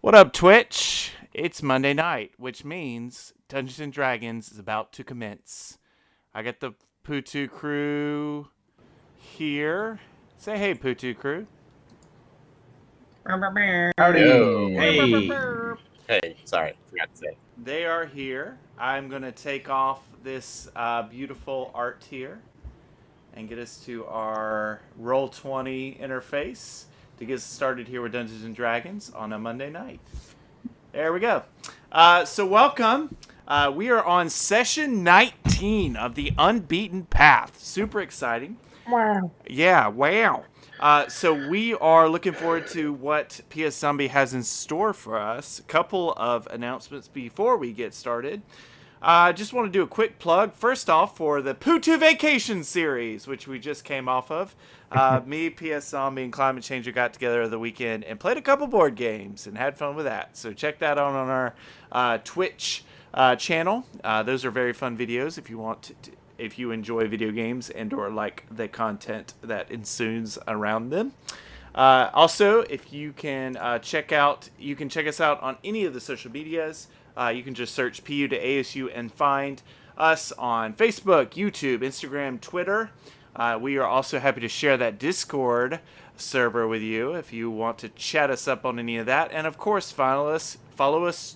What up, Twitch? It's Monday night, which means Dungeons and Dragons is about to commence. I got the Putu crew here. Say hey, Putu crew. Howdy. Yo. Hey. Hey, sorry, forgot to say. They are here. I'm going to take off this beautiful art here and get us to our Roll20 interface to get us started here with Dungeons and Dragons on a Monday night. There we go. So welcome. We are on session 19 of the Unbeaten Path. Super exciting. Wow. Yeah, wow. So we are looking forward to what PS Zombie has in store for us. A couple of announcements before we get started. I just want to do a quick plug. First off, for the Putu Vacation series, which we just came off of. Me, PS Zombie, and Climate Changer got together the weekend and played a couple board games and had fun with that. So check that out on our Twitch channel. Those are very fun videos if you want to, if you enjoy video games and or like the content that ensues around them. Also, if you can check us out on any of the social medias. You can just search PU to ASU and find us on Facebook, YouTube, Instagram, Twitter. We are also happy to share that Discord server with you if you want to chat us up on any of that. And of course, follow us,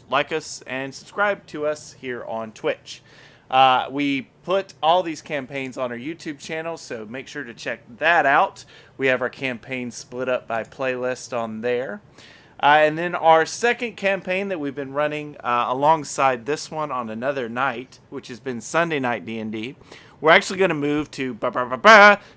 like us, and subscribe to us here on Twitch. We put all these campaigns on our YouTube channel, so make sure to check that out. We have our campaigns split up by playlist on there. And then our second campaign that we've been running alongside this one on another night, which has been Sunday night D&D, we're actually going to move to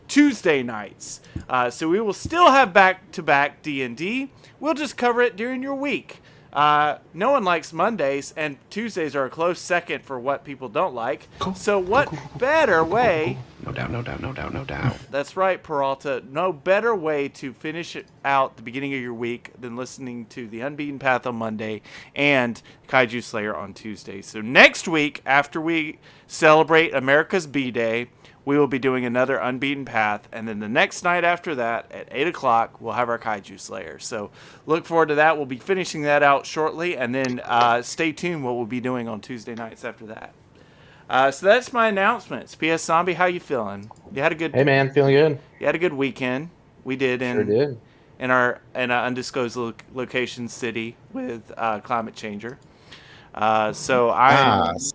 Tuesday nights. So we will still have back-to-back D&D. We'll just cover it during your week. No one likes Mondays, and Tuesdays are a close second for what people don't like. So what better way... No doubt. That's right, Peralta. No better way to finish it out the beginning of your week than listening to the Unbeaten Path on Monday and Kaiju Slayer on Tuesday. So next week, after we celebrate America's B-Day, we will be doing another Unbeaten Path, and then the next night after that, at 8 o'clock, we'll have our Kaiju Slayer. So look forward to that. We'll be finishing that out shortly, and then stay tuned what we'll be doing on Tuesday nights after that. So that's my announcements. PS Zombie, how you feeling? You had a good... Hey man, feeling good. You had a good weekend. We did Sure did. in our undisclosed location city with Climate Changer. So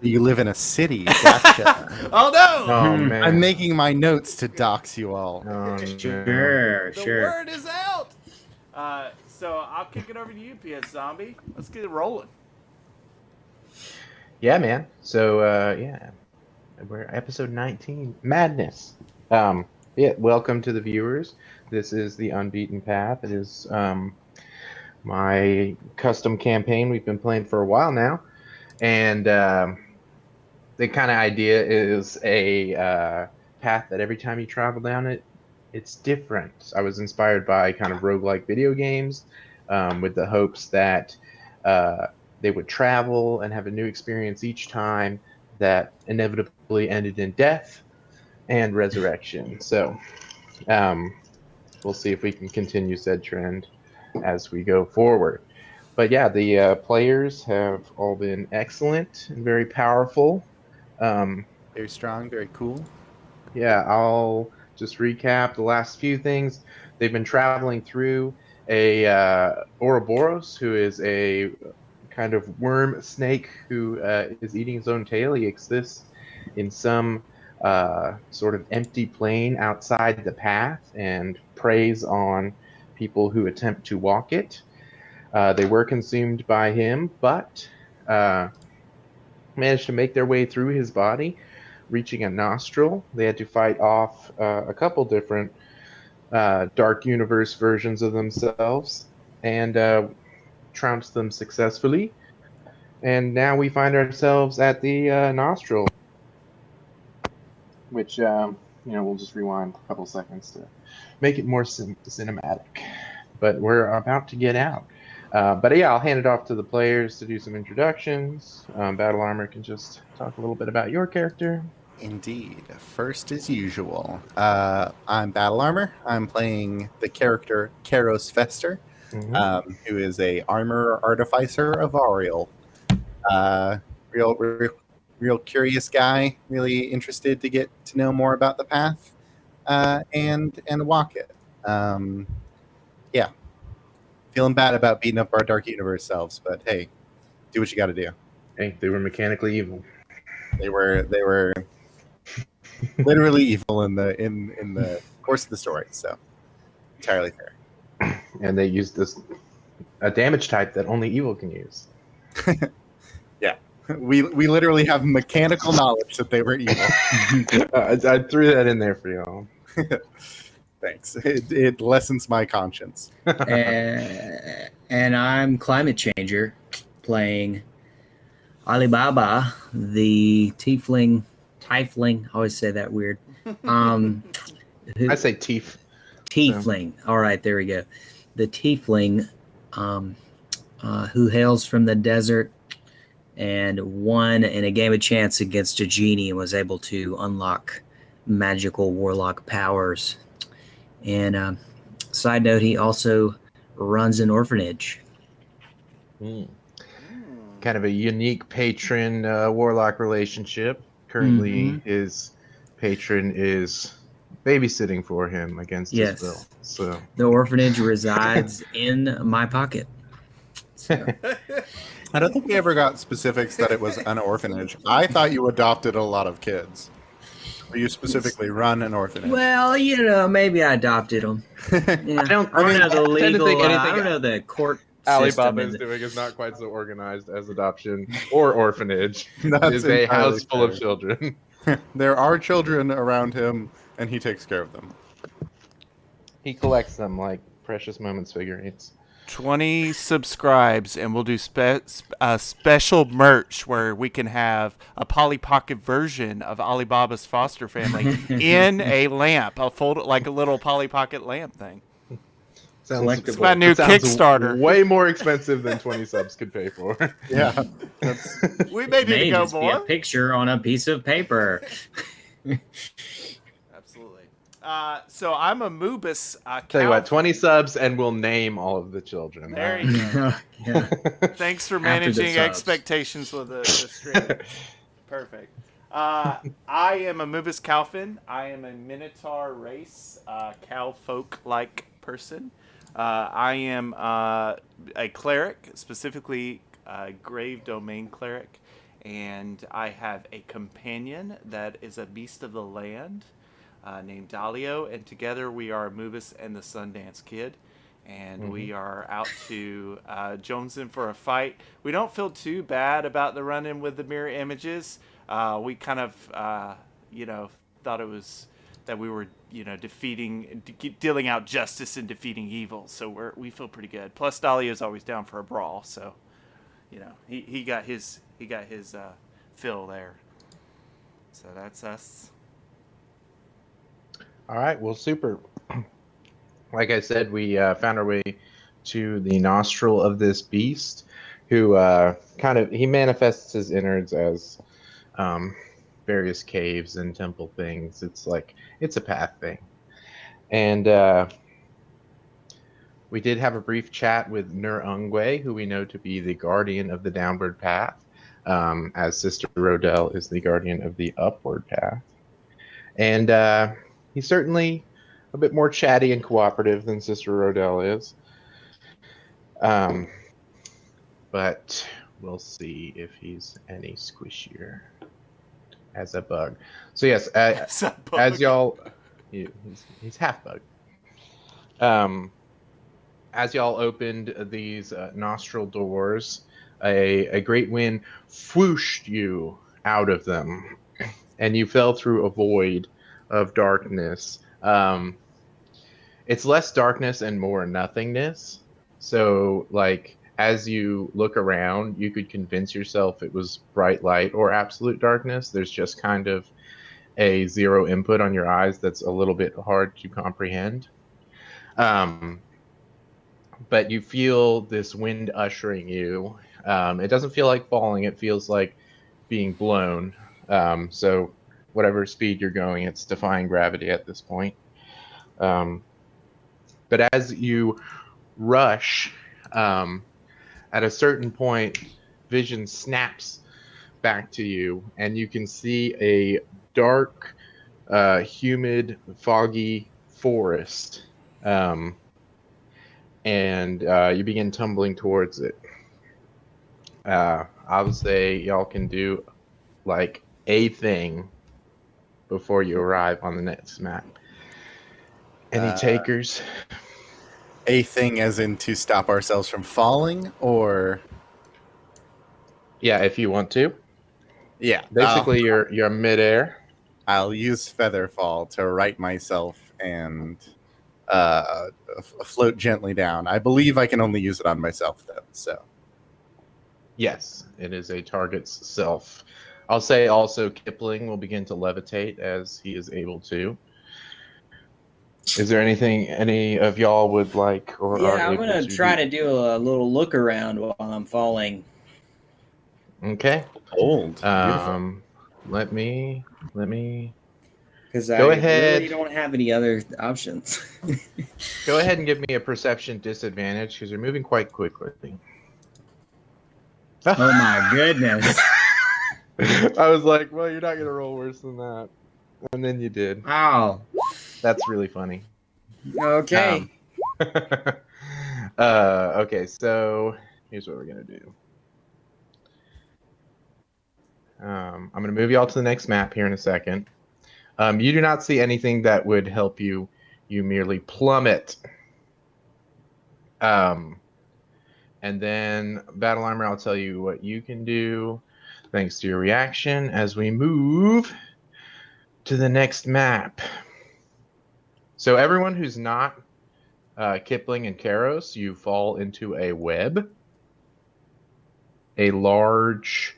you live in a city. Gotcha. Oh no! Oh man. I'm making my notes to dox you all. Oh, Sure. The word is out. So I'll kick it over to you, PS Zombie. Let's get it rolling. Yeah, man. So we're episode 19. Madness. Welcome to the viewers. This is the Unbeaten Path. It is my custom campaign we've been playing for a while now. And the kind of idea is a path that every time you travel down it, it's different. I was inspired by kind of roguelike video games with the hopes that they would travel and have a new experience each time that inevitably ended in death and resurrection. So we'll see if we can continue said trend as we go forward. But yeah, the players have all been excellent and very powerful. Very strong, very cool. Yeah, I'll just recap the last few things. They've been traveling through a Ouroboros, who is a kind of worm snake who is eating his own tail. He exists in some sort of empty plain outside the path and preys on people who attempt to walk it. They were consumed by him, but managed to make their way through his body, reaching a nostril. They had to fight off a couple different Dark Universe versions of themselves and trounced them successfully. And now we find ourselves at the nostril, which, we'll just rewind a couple seconds to make it more cinematic. But we're about to get out. But yeah, I'll hand it off to the players to do some introductions. Battle Armor can just talk a little bit about your character. Indeed. First, as usual, I'm Battle Armor. I'm playing the character Karos Fester. who is a armor artificer of Ariel. Real, real, real curious guy. Really interested to get to know more about the path and walk it. Yeah, feeling bad about beating up our Dark Universe selves, but hey, do what you got to do. Hey, they were mechanically evil. They were literally evil in the course of the story. So entirely fair. And they used a damage type that only evil can use. Yeah, we literally have mechanical knowledge that they were evil. I threw that in there for y'all. Thanks. It lessens my conscience. And I'm Climate Changer, playing Alibaba, the tiefling. I always say that weird. I say teeth. Tiefling. All right, there we go. The tiefling who hails from the desert and won in a game of chance against a genie and was able to unlock magical warlock powers. And side note, he also runs an orphanage. Kind of a unique patron warlock relationship. Currently, his patron is babysitting for him against his will. So the orphanage resides in my pocket. So. I don't think we ever got specifics that it was an orphanage. I thought you adopted a lot of kids. Or you specifically run an orphanage. Well, maybe I adopted them. Yeah. I don't know the legal. I don't know the court. Alibaba is doing is not quite so organized as adoption or orphanage. That's is a house full of children. There are children around him, and he takes care of them. He collects them like precious moments figurines. 20 subscribes, and we'll do special merch where we can have a Polly Pocket version of Alibaba's foster family in a lamp, like a little Polly Pocket lamp thing. It's my new Kickstarter. Way more expensive than 20 subs could pay for. Yeah. We may need to go just more. Be a picture on a piece of paper. Absolutely. So I'm a Moobus. Tell you what, 20 subs and we'll name all of the children. There you go. Yeah. Thanks for managing expectations with the stream. Perfect. I am a Moobus Calfin. I am a Minotaur race, cow folk-like person. I am a cleric, specifically a Grave Domain cleric, and I have a companion that is a beast of the land named Dalio, and together we are Moobus and the Sundance Kid, and we are out to Jones in for a fight. We don't feel too bad about the run-in with the mirror images. We kind of, thought it was that we were, dealing out justice and defeating evil. So we feel pretty good. Plus, Dalio's always down for a brawl, so he got his fill there. So that's us. All right, well, super. Like I said, we found our way to the nostril of this beast, who he manifests his innards as various caves and temple things. It's a path thing. And we did have a brief chat with Nur Ungwe, who we know to be the guardian of the downward path, as Sister Rodell is the guardian of the upward path. And he's certainly a bit more chatty and cooperative than Sister Rodell is. But we'll see if he's any squishier as a bug. So yes, as y'all, he's half bug. As y'all opened these nostril doors, a great wind whooshed you out of them, and you fell through a void of darkness. It's less darkness and more nothingness. So, as you look around, you could convince yourself it was bright light or absolute darkness. There's just kind of a zero input on your eyes that's a little bit hard to comprehend. But you feel this wind ushering you. It doesn't feel like falling. It feels like being blown. So whatever speed you're going, it's defying gravity at this point. But as you rush, at a certain point, vision snaps back to you, and you can see a dark, humid, foggy forest, and you begin tumbling towards it. I would say y'all can do like a thing before you arrive on the next map. Any takers? A thing as in to stop ourselves from falling, or Yeah, if you want to. yeah, Basically, you're midair. I'll use Featherfall to right myself and float gently down. I believe I can only use it on myself though. So Yes, it is a target's self. I'll say also Kipling will begin to levitate as he is able to. Is there anything any of y'all would like or are Yeah, I'm able gonna to try do? to do a little look around while I'm falling. Okay. bold, beautiful. Let me Because Go I ahead. really don't have any other options. go ahead and give me a perception disadvantage because you're moving quite quickly. Oh my goodness. I was like, well, you're not gonna roll worse than that, and then you did. Oh. That's really funny. Okay. Okay, so here's what we're gonna do. I'm gonna move you all to the next map here in a second. You do not see anything that would help you. You merely plummet. And then Battle Armor, I'll tell you what you can do thanks to your reaction as we move to the next map. So everyone who's not Kipling and Karos, you fall into a web. A large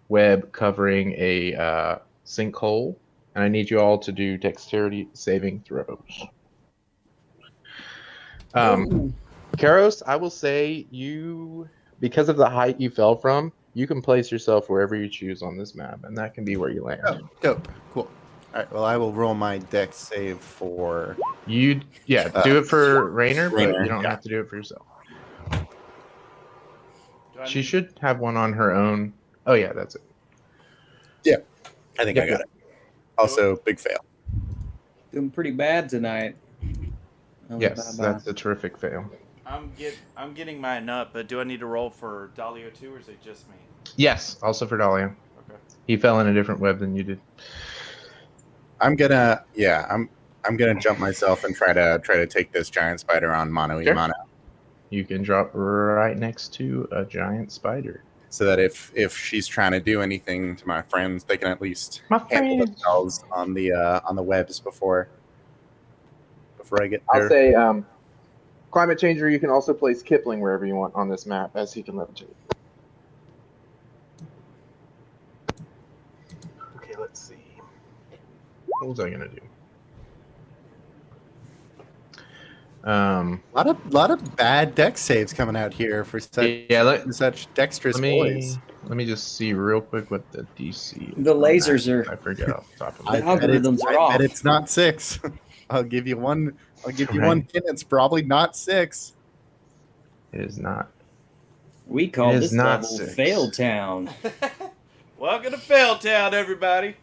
web covering a sinkhole. And I need you all to do dexterity saving throws. Karos, I will say you, because of the height you fell from, you can place yourself wherever you choose on this map, and that can be where you land. Oh, dope, cool. All right, well, I will roll my dex save for You, do it for Rainer, but Rainer, you don't yeah. have to do it for yourself. She should have one on her own. Oh yeah, that's it. I think I got it. Also, big fail. Doing pretty bad tonight. Yes, that's a terrific fail. I'm getting mine up, but do I need to roll for Dalio too, or is it just me? Yes, also for Dahlia. Okay. He fell in a different web than you did. I'm gonna jump myself and try to take this giant spider on mano Sure. a mano, You can drop right next to a giant spider. so that if she's trying to do anything to my friends, they can at least My handle friend. themselves on the webs before I get there. I'll say, Climate Changer, you can also place Kipling wherever you want on this map, as he can levitate. Okay, let's see. What was I gonna do? A lot of bad dex saves coming out here for such dexterous boys. Let me just see real quick what the DC is. The lasers are. I forget off the top of my The head. algorithms are I off. bet it's not 6. I'll give you one. I'll give you Right. one hint. It's probably not 6. It is not. We call It is this not level 6. Fail Town. Welcome to Fail Town, everybody.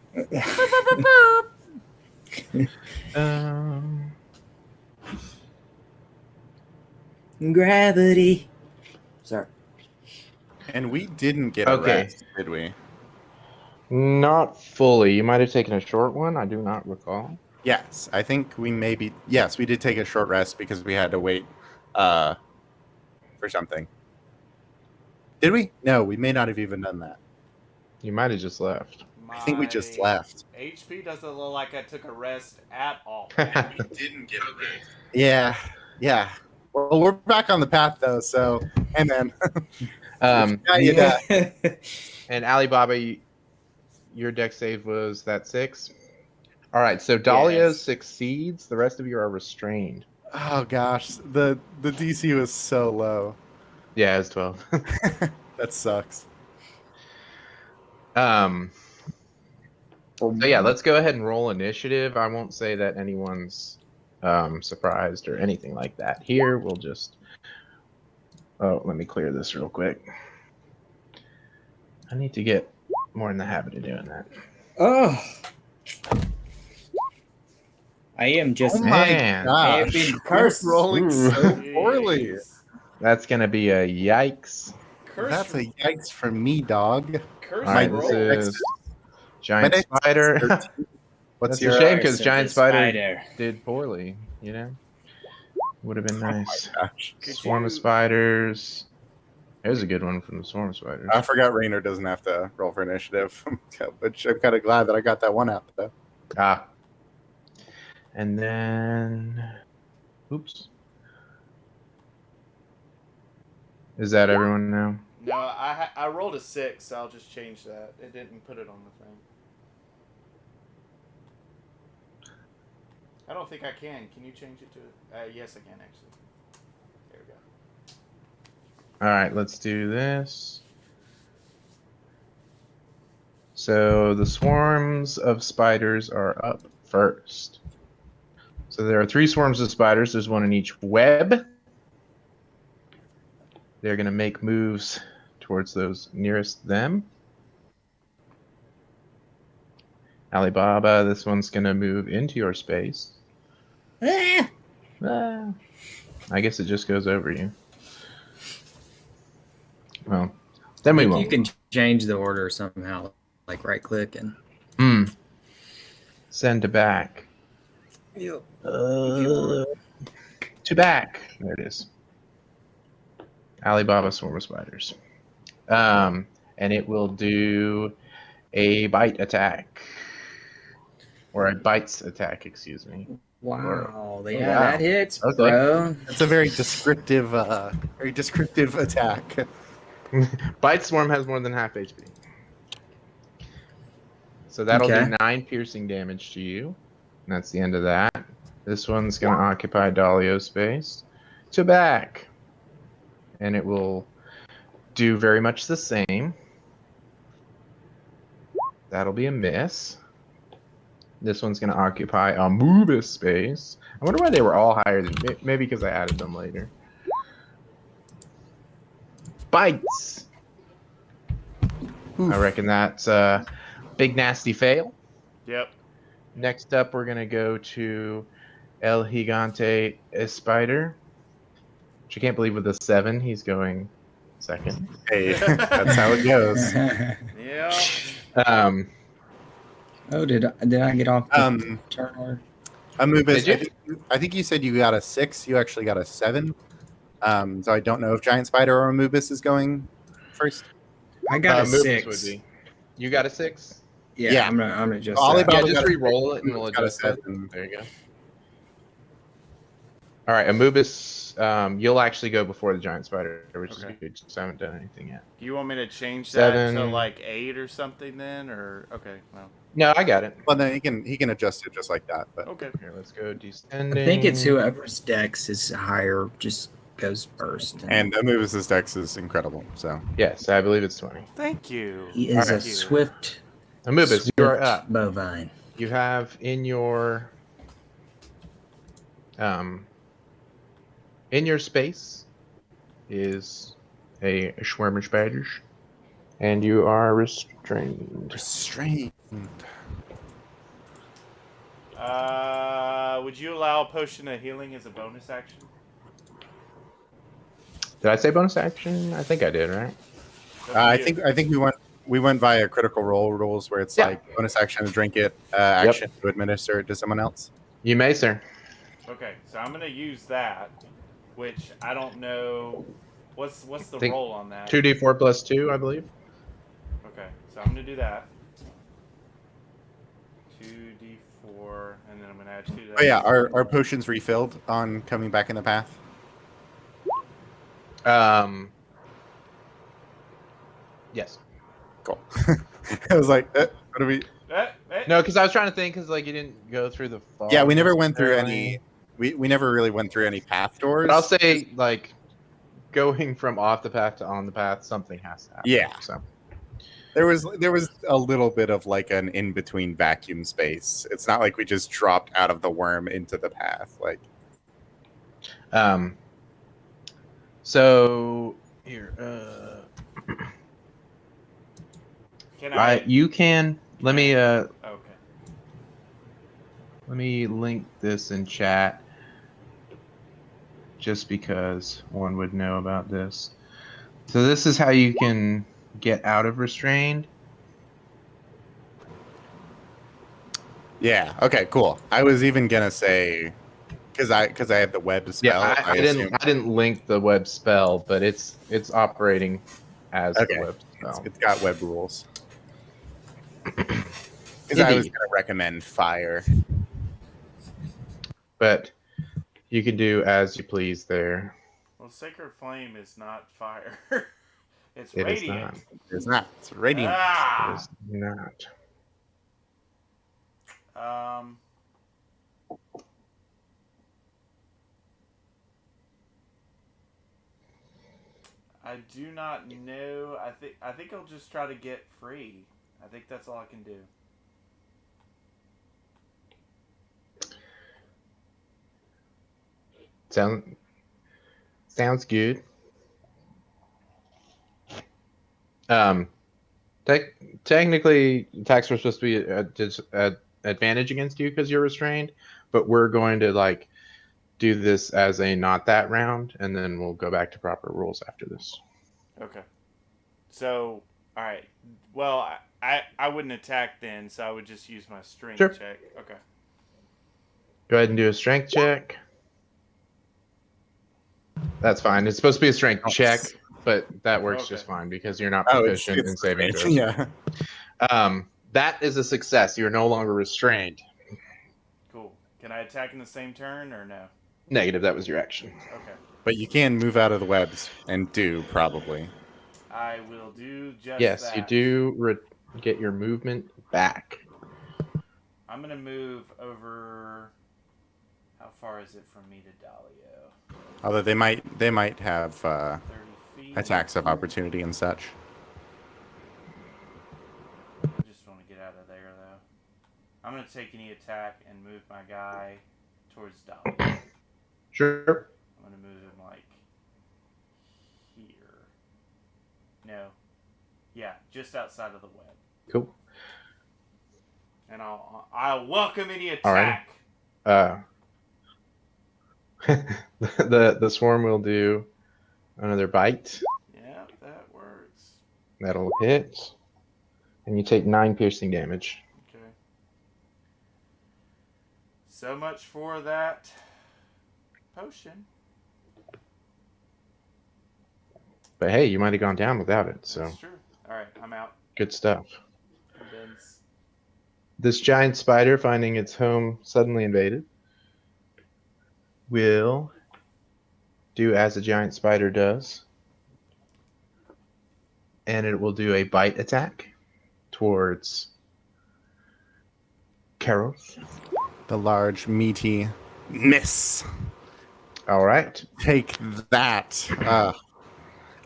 Gravity. Sorry. And we didn't get Okay. a rest, did we? Not fully. You might have taken a short one. I do not recall. Yes, I think we maybe. Yes, we did take a short rest because we had to wait for something. Did we? No, we may not have even done that. You might have just left. I think we just left. HP doesn't look like I took a rest at all. Didn't get a rest. Yeah. Well, we're back on the path though, so hey man. Yeah. And Alibaba, your deck save was that 6. All right, so Dahlia Yes. succeeds. The rest of you are restrained. Oh gosh, the DC was so low. Yeah, it's 12. That sucks. So yeah, let's go ahead and roll initiative. I won't say that anyone's surprised or anything like that. Here, we'll just Oh, let me clear this real quick. I need to get more in the habit of doing that. Oh, I am just. Oh my Man. I have gosh. been We're cursed. rolling so Jeez. poorly. That's gonna be a yikes. That's a yikes from me, dog. curse All right, My this roll. is Giant Dex is Spider. 13. What's That's a your shame because Curse of Giant the Spider did poorly. You know, would have been nice. gosh. Could Swarm of you- spiders. There's a good one from the Swarm of Spiders. I forgot Rainer doesn't have to roll for initiative, which I'm kind of glad that I got that one out, though. Ah. And then, oops. Is that everyone now? No, I rolled a 6, so I'll just change that. It didn't put it on the thing. I don't think I can. Can you change it to? Yes, I can actually. There we go. All right, let's do this. So the swarms of spiders are up first. So there are 3 swarms of spiders. There's one in each web. They're going to make moves towards those nearest them. Alibaba, this one's going to move into your space. Ah! Ah, I guess it just goes over you. Well, then we You won't. can change the order somehow, like right click and. Send to back. Yep. To back. There it is. Alibaba swarm of spiders. And it will do a bite attack. Or a bites attack, excuse me. Wow, Wow. that hits, Okay. bro. It's a very descriptive attack. Bite swarm has more than half HP. So that'll Okay. do 9 piercing damage to you. And that's the end of that. This one's going to occupy Dalio's space. To back. And it will do very much the same. That'll be a miss. This one's going to occupy Amoeba's space. I wonder why they were all higher than... Maybe because I added them later. Bites! I reckon that's a big nasty fail. Yep. Next up, we're going to go to El Gigante Spider. Which I can't believe with a 7, he's going second. Hey, that's how it goes. Yeah. Oh, did I get off the turn order? Anubis, Did I think you said you got a 6. You actually got a 7. So I don't know if Giant Spider or Anubis is going first. I got a Moobus 6. would be. You got a 6? Yeah, Yeah. I'm gonna just. Alibaba Yeah, got just a- re-roll it and we'll Moobus got a adjust it. 7. There you go. All right, Amoebus, you'll actually go before the Giant Spider, which is Okay. good. Just haven't done anything yet. Do you want me to change that to 7. like 8 or something then, or okay? Well, No, I got it. Well, no, he can adjust it just like that. But okay. Here, let's go descending. I think it's whoever's dex is higher just goes first. and Anubis' dex is incredible. So Yes, I believe it's 20. Thank you. he is a Thank you. swift Amoebus, you are up. bovine. You have in your space is a Schwärmer spiders, and you are restrained. restrained. Would you allow a potion of healing as a bonus action? Did I say bonus action? I think I did, right? I think we went via critical role rules where it's Yeah. like bonus action to drink it, action to administer it to someone else. You may, sir. Okay, so I'm gonna use that, which I don't know. What's the Think roll on that? 2d4 plus 2, I believe. Okay, so I'm gonna do that. 2d4, and then I'm gonna add 2 to that. Oh yeah, our potions refilled on coming back in the path. Yes. Cool. I was like, what do we? No, because I was trying to think, because like you didn't go through the fog. Yeah, we never went through necessarily. any. We never really went through any path doors. But I'll say, like, going from off the path to on the path, something has to happen. Yeah. So there was a little bit of like an in between vacuum space. It's not like we just dropped out of the worm into the path. Like So here, Can I? you can. Let me Okay. let me link this in chat, just because one would know about this. So this is how you can get out of restrained. Yeah. Okay. Cool. I was even gonna say because I have the web Yeah, spell. I assume, didn't link the web spell, but it's operating as the Okay. web spell. It's got web rules. Because I was Indeed, gonna recommend fire. but you can do as you please there. Well, Sacred Flame is not fire. It's It is radiant. not. It's not. It's radiant. It Ah. is not. Um. I do not know. I think I'll just try to get free. I think that's all I can do. Sounds good. Technically, attacks are supposed to be a advantage against you because you're restrained, but we're going to like do this as a not that round, and then we'll go back to proper rules after this. Okay. So, all right. Well, I wouldn't attack then, so I would just use my strength Sure. check. Okay. Go ahead and do a strength check. That's fine. It's supposed to be a strength check, but that works Okay. just fine because you're not Oh, proficient it's in saving throws. Yeah. That is a success. You're no longer restrained. Cool. Can I attack in the same turn or no? Negative. That was your action. Okay. But you can move out of the webs and do probably. I will do just Yes, that. you do get your movement back. I'm gonna move over. How far is it from me to Dalio? Although they might have 30 feet. attacks of opportunity and such. I just want to get out of there though. I'm gonna take any attack and move my guy towards Dalio. Sure. I'm gonna move him like here. No. Yeah, just outside of the web. Cool. And I'll welcome any attack. The swarm will do another bite. Yeah, that works. That'll hit, and you take 9 piercing damage. Okay. So much for that potion. But hey, you might have gone down without it, so That's true. All right, I'm out. good stuff. Ben's. This giant spider, finding its home suddenly invaded, will do as a giant spider does, and it will do a bite attack towards Karos. The large, meaty miss. All right. Take that.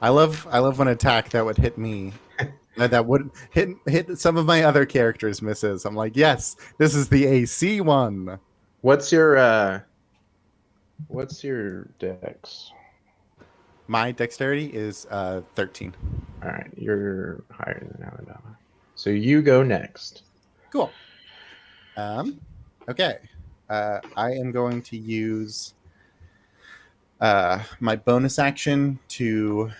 I love when attack that would hit me. That would hit some of my other characters' misses. I'm like, yes, this is the AC one. What's your dex? My dexterity is 13. All right, you're higher than Alabama. So you go next. Cool. Okay. I am going to use my bonus action to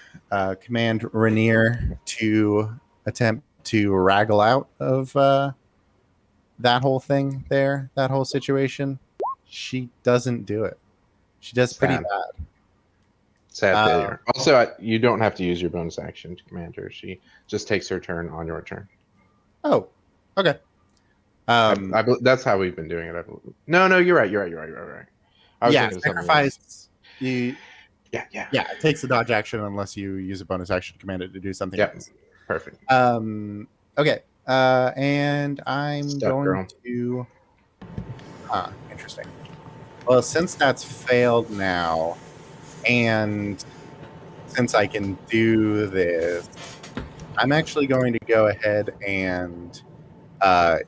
command Rainier to attempt to wraggle out of that whole thing there, that whole situation. She doesn't do it. She does pretty Sad. bad. Sad failure. Also, you don't have to use your bonus action to command her. She just takes her turn on your turn. Oh, okay. That's how we've been doing it. I believe. No, you're right. I was Yeah, thinking of something else. sacrifice. Yeah, it takes a dodge action unless you use a bonus action to command it to do something Yep. else. Perfect. Okay. And I'm Stuff, going girl. to. Interesting. Well, since that's failed now, and since I can do this, I'm actually going to go ahead and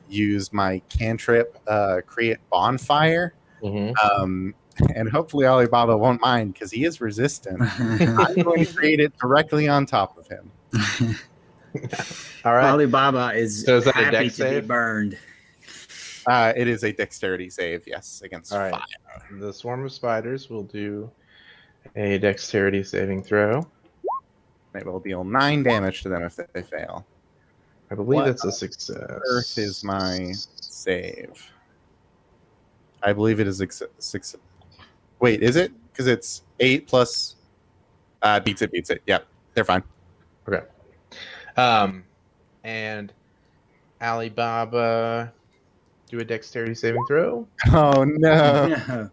use my cantrip, create bonfire. Mm-hmm. and hopefully Alibaba won't mind because he is resistant. I'm going to create it directly on top of him. All right. Alibaba is So is that a happy dex to be save? burned. It is a dexterity save, yes, against All right. fire. The swarm of spiders will do a dexterity saving throw. It will deal 9 damage to them if they fail. I believe What it's a success. Earth is my save. I believe it is 6. Wait, is it? Because it's 8 plus. Beats it. Yep, they're fine. Okay. And Alibaba, do a dexterity saving throw. Oh no, No.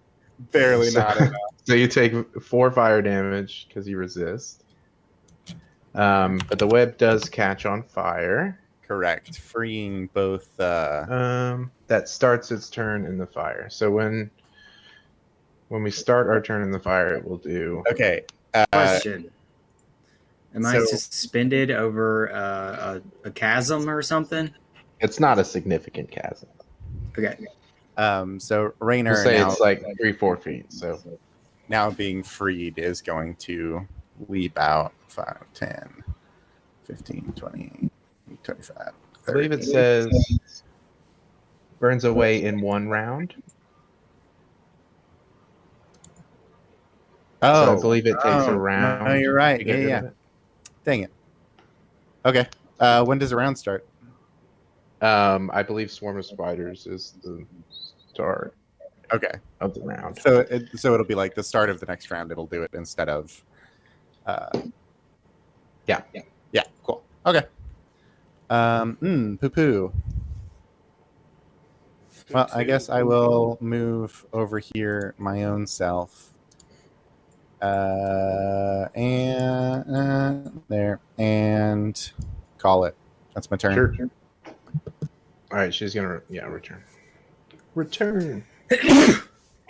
barely So- not enough. So you take 4 fire damage because you resist. But the web does catch on fire. Correct, freeing both. That starts its turn in the fire. So when we start our turn in the fire, it will do. Okay. Question. Am I so- suspended over a chasm or something? It's not a significant chasm. Okay. So Rainer We'll say now, it's like 3-4 feet. So now being freed is going to leap out 5, 10, 15, 20, 25. I believe it 30. says burns away in 1 round. Oh, So I believe it takes a oh, round. No, you're right. to get rid Yeah. of it. Dang it. Okay. When does the round start? I believe Swarm of Spiders is the start Okay. of the round. So it'll be like the start of the next round. It'll do it instead of. Yeah. Yeah. Cool. Okay. Poo poo. Well, I guess I will move over here my own self. And there and call it. That's my turn. Sure. All right, she's gonna return. Return.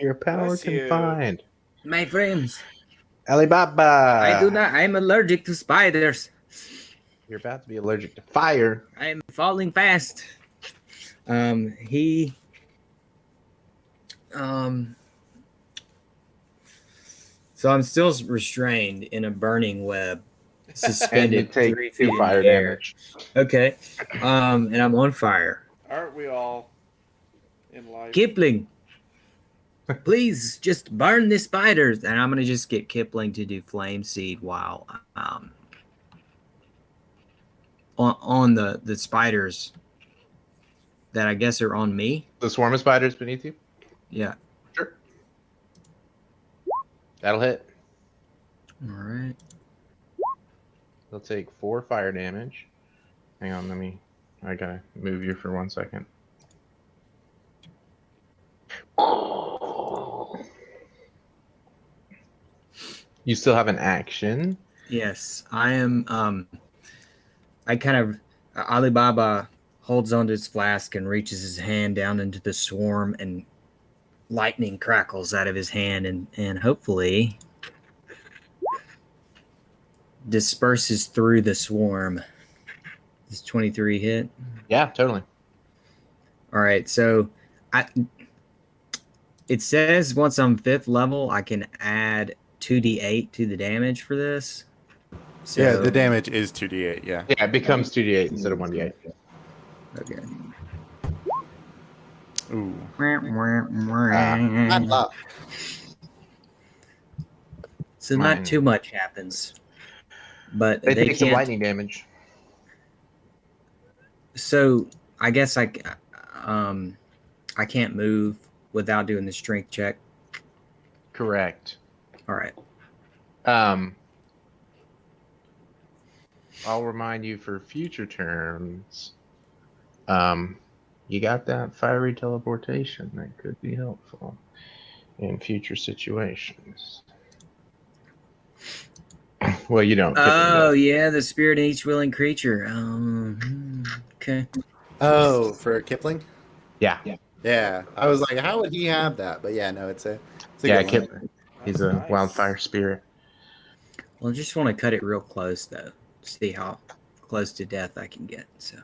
Your power Bless you. confined. My friends, Alibaba. I do not. I'm allergic to spiders. You're about to be allergic to fire. I'm falling fast. So I'm still restrained in a burning web, And you suspended take 3 feet 2 in fire the air. damage. Okay. And I'm on fire. Aren't we all in life? Kipling, please just burn the spiders. And I'm gonna just get Kipling to do flame seed while on the spiders that I guess are on me. The swarm of spiders beneath you. Yeah. Sure. That'll hit. All right. They'll take 4 fire damage. Hang on, I gotta move you for 1 second. You still have an action. Yes, I am. I kind of Alibaba holds onto his flask and reaches his hand down into the swarm, and lightning crackles out of his hand, and hopefully disperses through the swarm. Does 23 hit? Yeah, totally. All right, so it says once I'm 5th level, I can add 2d8 to the damage for this. So, Yeah, the damage is 2d8. Yeah. Yeah, it becomes 2d8 instead of 1d8. Okay. Ooh. Mm-hmm. Bad luck. So Mine. not too much happens, but They they take some can't. lightning damage. So I guess I can't move without doing the strength check. Correct. All right. I'll remind you for future terms. You got that fiery teleportation that could be helpful in future situations. Well, you don't. Oh yeah, the spirit in each willing creature. Okay. Oh, for Kipling? Yeah. Yeah. I was like, how would he have that? But yeah, no, it's a Yeah, good one. He's a Nice. wildfire spirit. Well, I just want to cut it real close though. See how close to death I can get. So.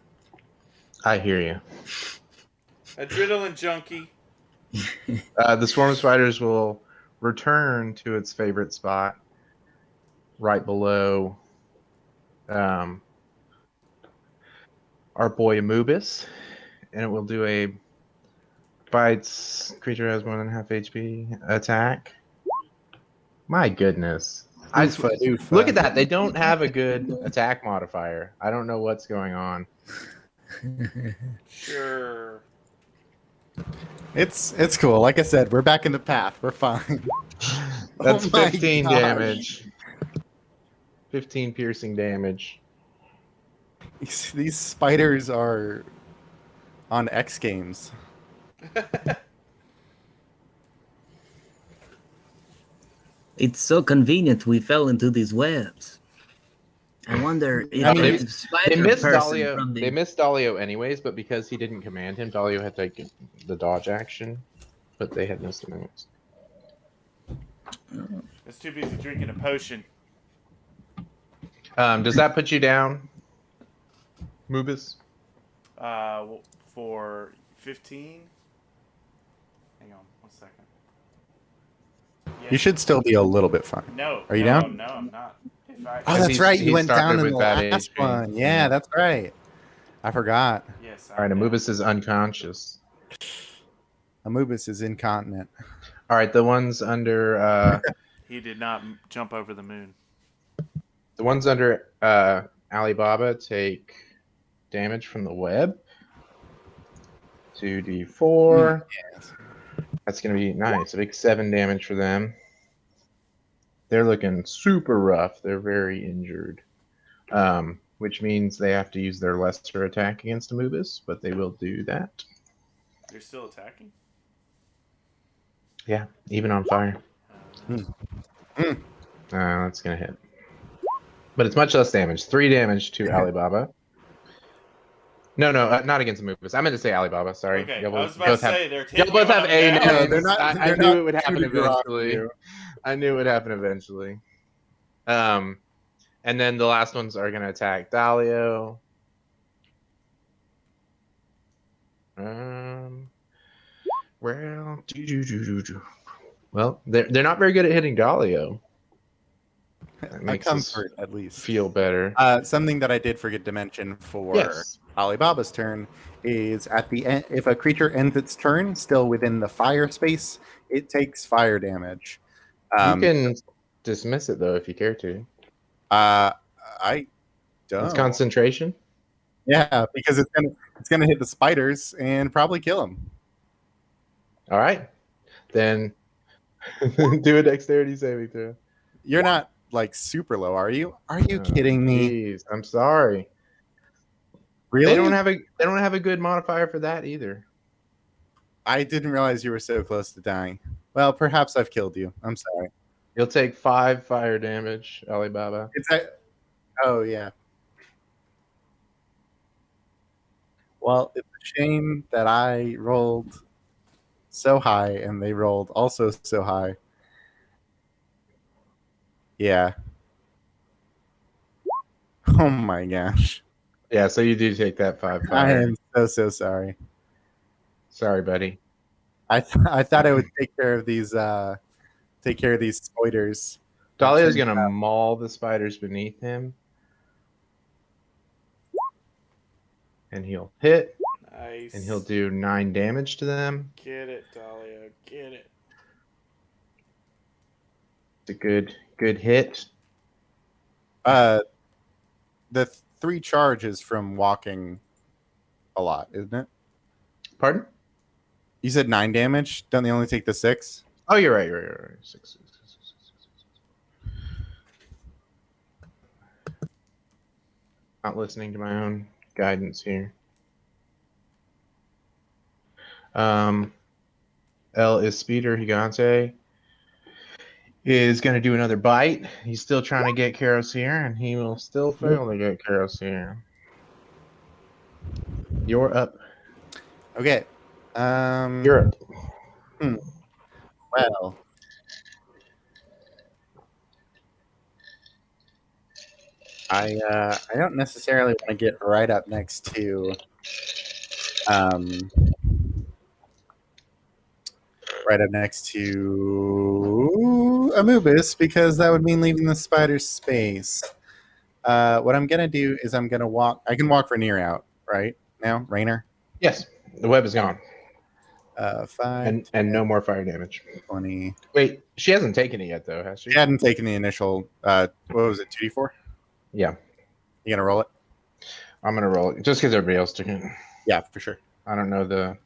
I hear you. Adrenaline junkie. The swarm of spiders will return to its favorite spot right below our boy Amubis, and it will do a bites creature has more than half HP attack. My goodness. Look at that. They don't have a good attack modifier. I don't know what's going on. Sure. It's cool. Like I said, we're back in the path. We're fine. That's Oh my 15 gosh. damage. 15 piercing damage. These spiders are on X Games. It's so convenient we fell into these webs. I wonder if I mean, the spider They missed person Dalio. from the They missed Dalio anyways, but because he didn't command him, Dalio had to take the dodge action. But they had missed the moves. It's too busy drinking a potion. Does that put you down, Mubis? For 15. Hang on 1 second. Yeah. You should still be a little bit fine. No. Are you no, down? No, I'm not. Oh, that's right. he You went started down in with the bad last HP. one. Yeah, that's right. I forgot. Yes. All right, Amubis is unconscious. Amubis is incontinent. All right, the ones under He did not jump over the moon. Alibaba take damage from the web. 2d4. Yes. That's gonna be nice. A big 7 damage for them. They're looking super rough. They're very injured, which means they have to use their lesser attack against Amubis, but they will do that. They're still attacking? Yeah, even on fire. Hmm. That's gonna hit, but it's much less damage. 3 damage to Alibaba. No, not against Amubis. I meant to say Alibaba. Sorry. Okay, Y'all I was about to say they're taking both have A down. names. they're not- I they're knew not it would happen shooting you off eventually. you. I knew it would happen eventually. And then the last ones are gonna attack Dalio. Well, they're not very good at hitting Dalio. That A makes us comfort, at least. feel better. Something that I did forget to mention for Yes. Alibaba's turn is at the end, if a creature ends its turn still within the fire space, it takes fire damage. You can dismiss it though if you care to. I don't. It's concentration. Yeah, because it's gonna hit the spiders and probably kill them. All right, then do a dexterity saving throw. You're not like super low, are you? Are you kidding me? Jeez, I'm sorry. Really? They don't have a good modifier for that either. I didn't realize you were so close to dying. Well, perhaps I've killed you. I'm sorry. You'll take 5 fire damage, Alibaba. Oh yeah. Well, it's a shame that I rolled so high and they rolled also so high. Yeah. Oh my gosh. Yeah, so you do take that 5 I fire. am so sorry. Sorry, buddy. I thought I would take care of these spiders. Dahlia's gonna maul the spiders beneath him. And he'll hit, Nice. and he'll do 9 damage to them. Get it, Dahlia. Get it. It's a good hit. The 3 charges from walking a lot, isn't it? Pardon? You said 9 damage. Don't they only take the 6? Oh, you're right. You're right. 6. Not listening to my own guidance here. L is Speeder Gigante is going to do another bite. He's still trying to get Karos here, and he will still fail to get Karos here. You're up. Okay. You're up. Well. I don't necessarily want to get right up next to right up next to Amubis because that would mean leaving the spider's space. What I'm gonna do is I'm gonna walk. I can walk Rainier out right now. Rainer. Yes, the web is gone, 5, and no more fire damage. 20. Wait, she hasn't taken it yet, though, has she? She hadn't taken the initial. What was it? 2d4. Yeah, You gonna roll it? I'm gonna roll it just because everybody else took it. Yeah, for sure. I don't know the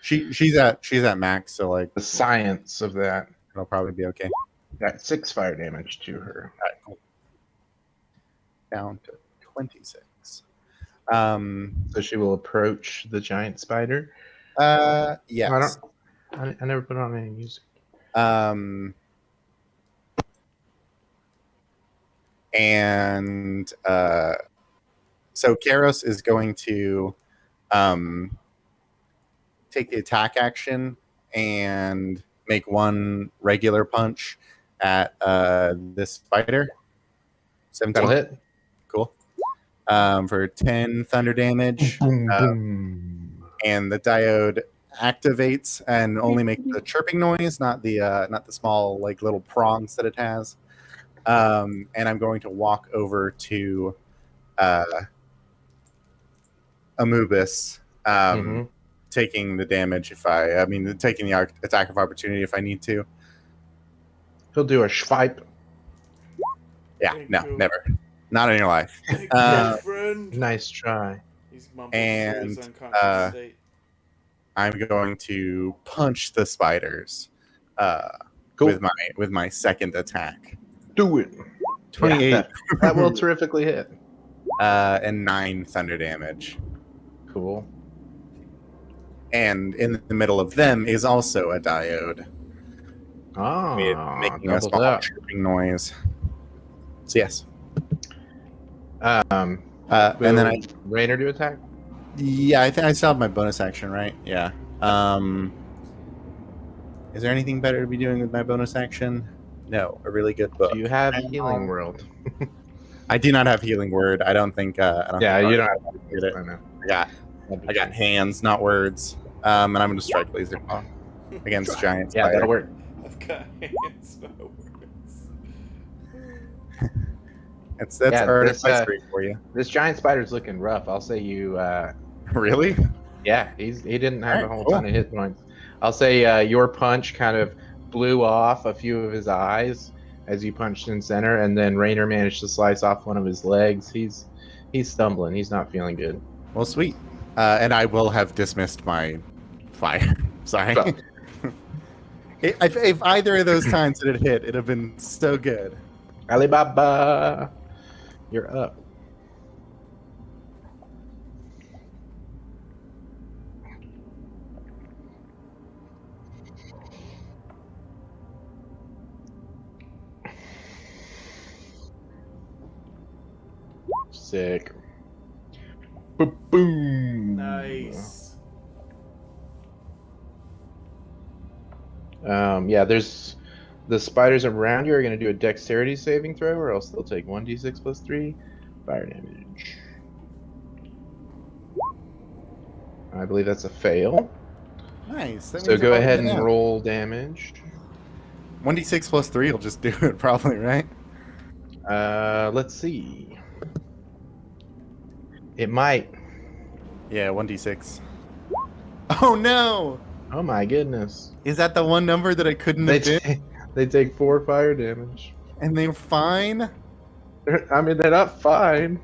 She's at max, so like science of that. it'll probably be okay. Got 6 fire damage to her. All right, cool. Down to 26. So she will approach the giant spider. Yes. I never put on any music. And so Karos is going to take the attack action and make one regular punch at this spider. 17. That'll hit. Cool. For 10 thunder damage. Boom, boom. And the diode activates and only makes the chirping noise, not the small like little prongs that it has. And I'm going to walk over to Amubis, taking the damage taking the attack of opportunity if I need to. He'll do a swipe. Yeah, no, never. Not in your life. Nice try. And I'm going to punch the spiders Cool. with my second attack. Do it. 28 Yeah, that will terrifically hit. and 9 thunder damage. Cool. And in the middle of them is also a diode. Making a small chirping noise. So yes. And then Rainer do attack? Yeah, I think I still have my bonus action, right? Yeah. Is there anything better to be doing with my bonus action? No, a really good book. Do you have Healing World? I do not have Healing Word. I don't think. You don't have to get it. I got hands, not words. And I'm going to strike Laser Claw against Giant Spider. Yeah, that'll work. I've got hands, no words. That's artificery for you. This giant spider's looking rough. I'll say you. Really? Yeah, he didn't have a whole ton of hit points. I'll say your punch kind of blew off a few of his eyes as you punched in center, and then Rainer managed to slice off one of his legs. He's stumbling. He's not feeling good. Well, sweet. And I will have dismissed my fire. Sorry. If either of those times it had hit, it'd have been so good. Alibaba, you're up. Sick. Boom. Nice. Yeah, there's the spiders around you are going to do a dexterity saving throw, or else they'll take 1d6 plus 3 fire damage. I believe that's a fail. Nice. So go ahead and roll damage. 1d6 plus 3 will just do it, probably, right? Let's see. It might. Yeah, 1d6. Oh no! Oh my goodness. Is that the one number that I couldn't have been? They take 4 fire damage. And they're fine? They're not fine.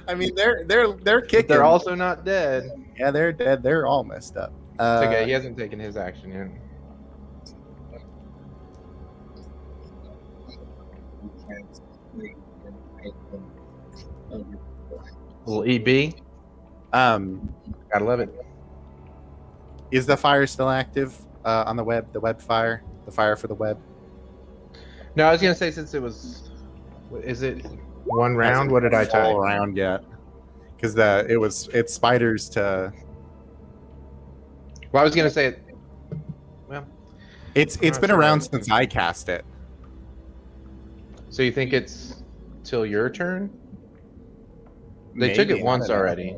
I mean, they're kicking. But they're also not dead. Yeah, they're dead. They're all messed up. It's okay. He hasn't taken his action yet. Little EB. Gotta love it. Is the fire still active on the web? The web fire? The fire for the web? No, I was gonna say, since it was, is it one round? What did I type? All round yet? Because it's spiders to. Well, I was gonna say, well, it's been around since I cast it. So you think it's till your turn? They Maybe, took it I once don't know. already.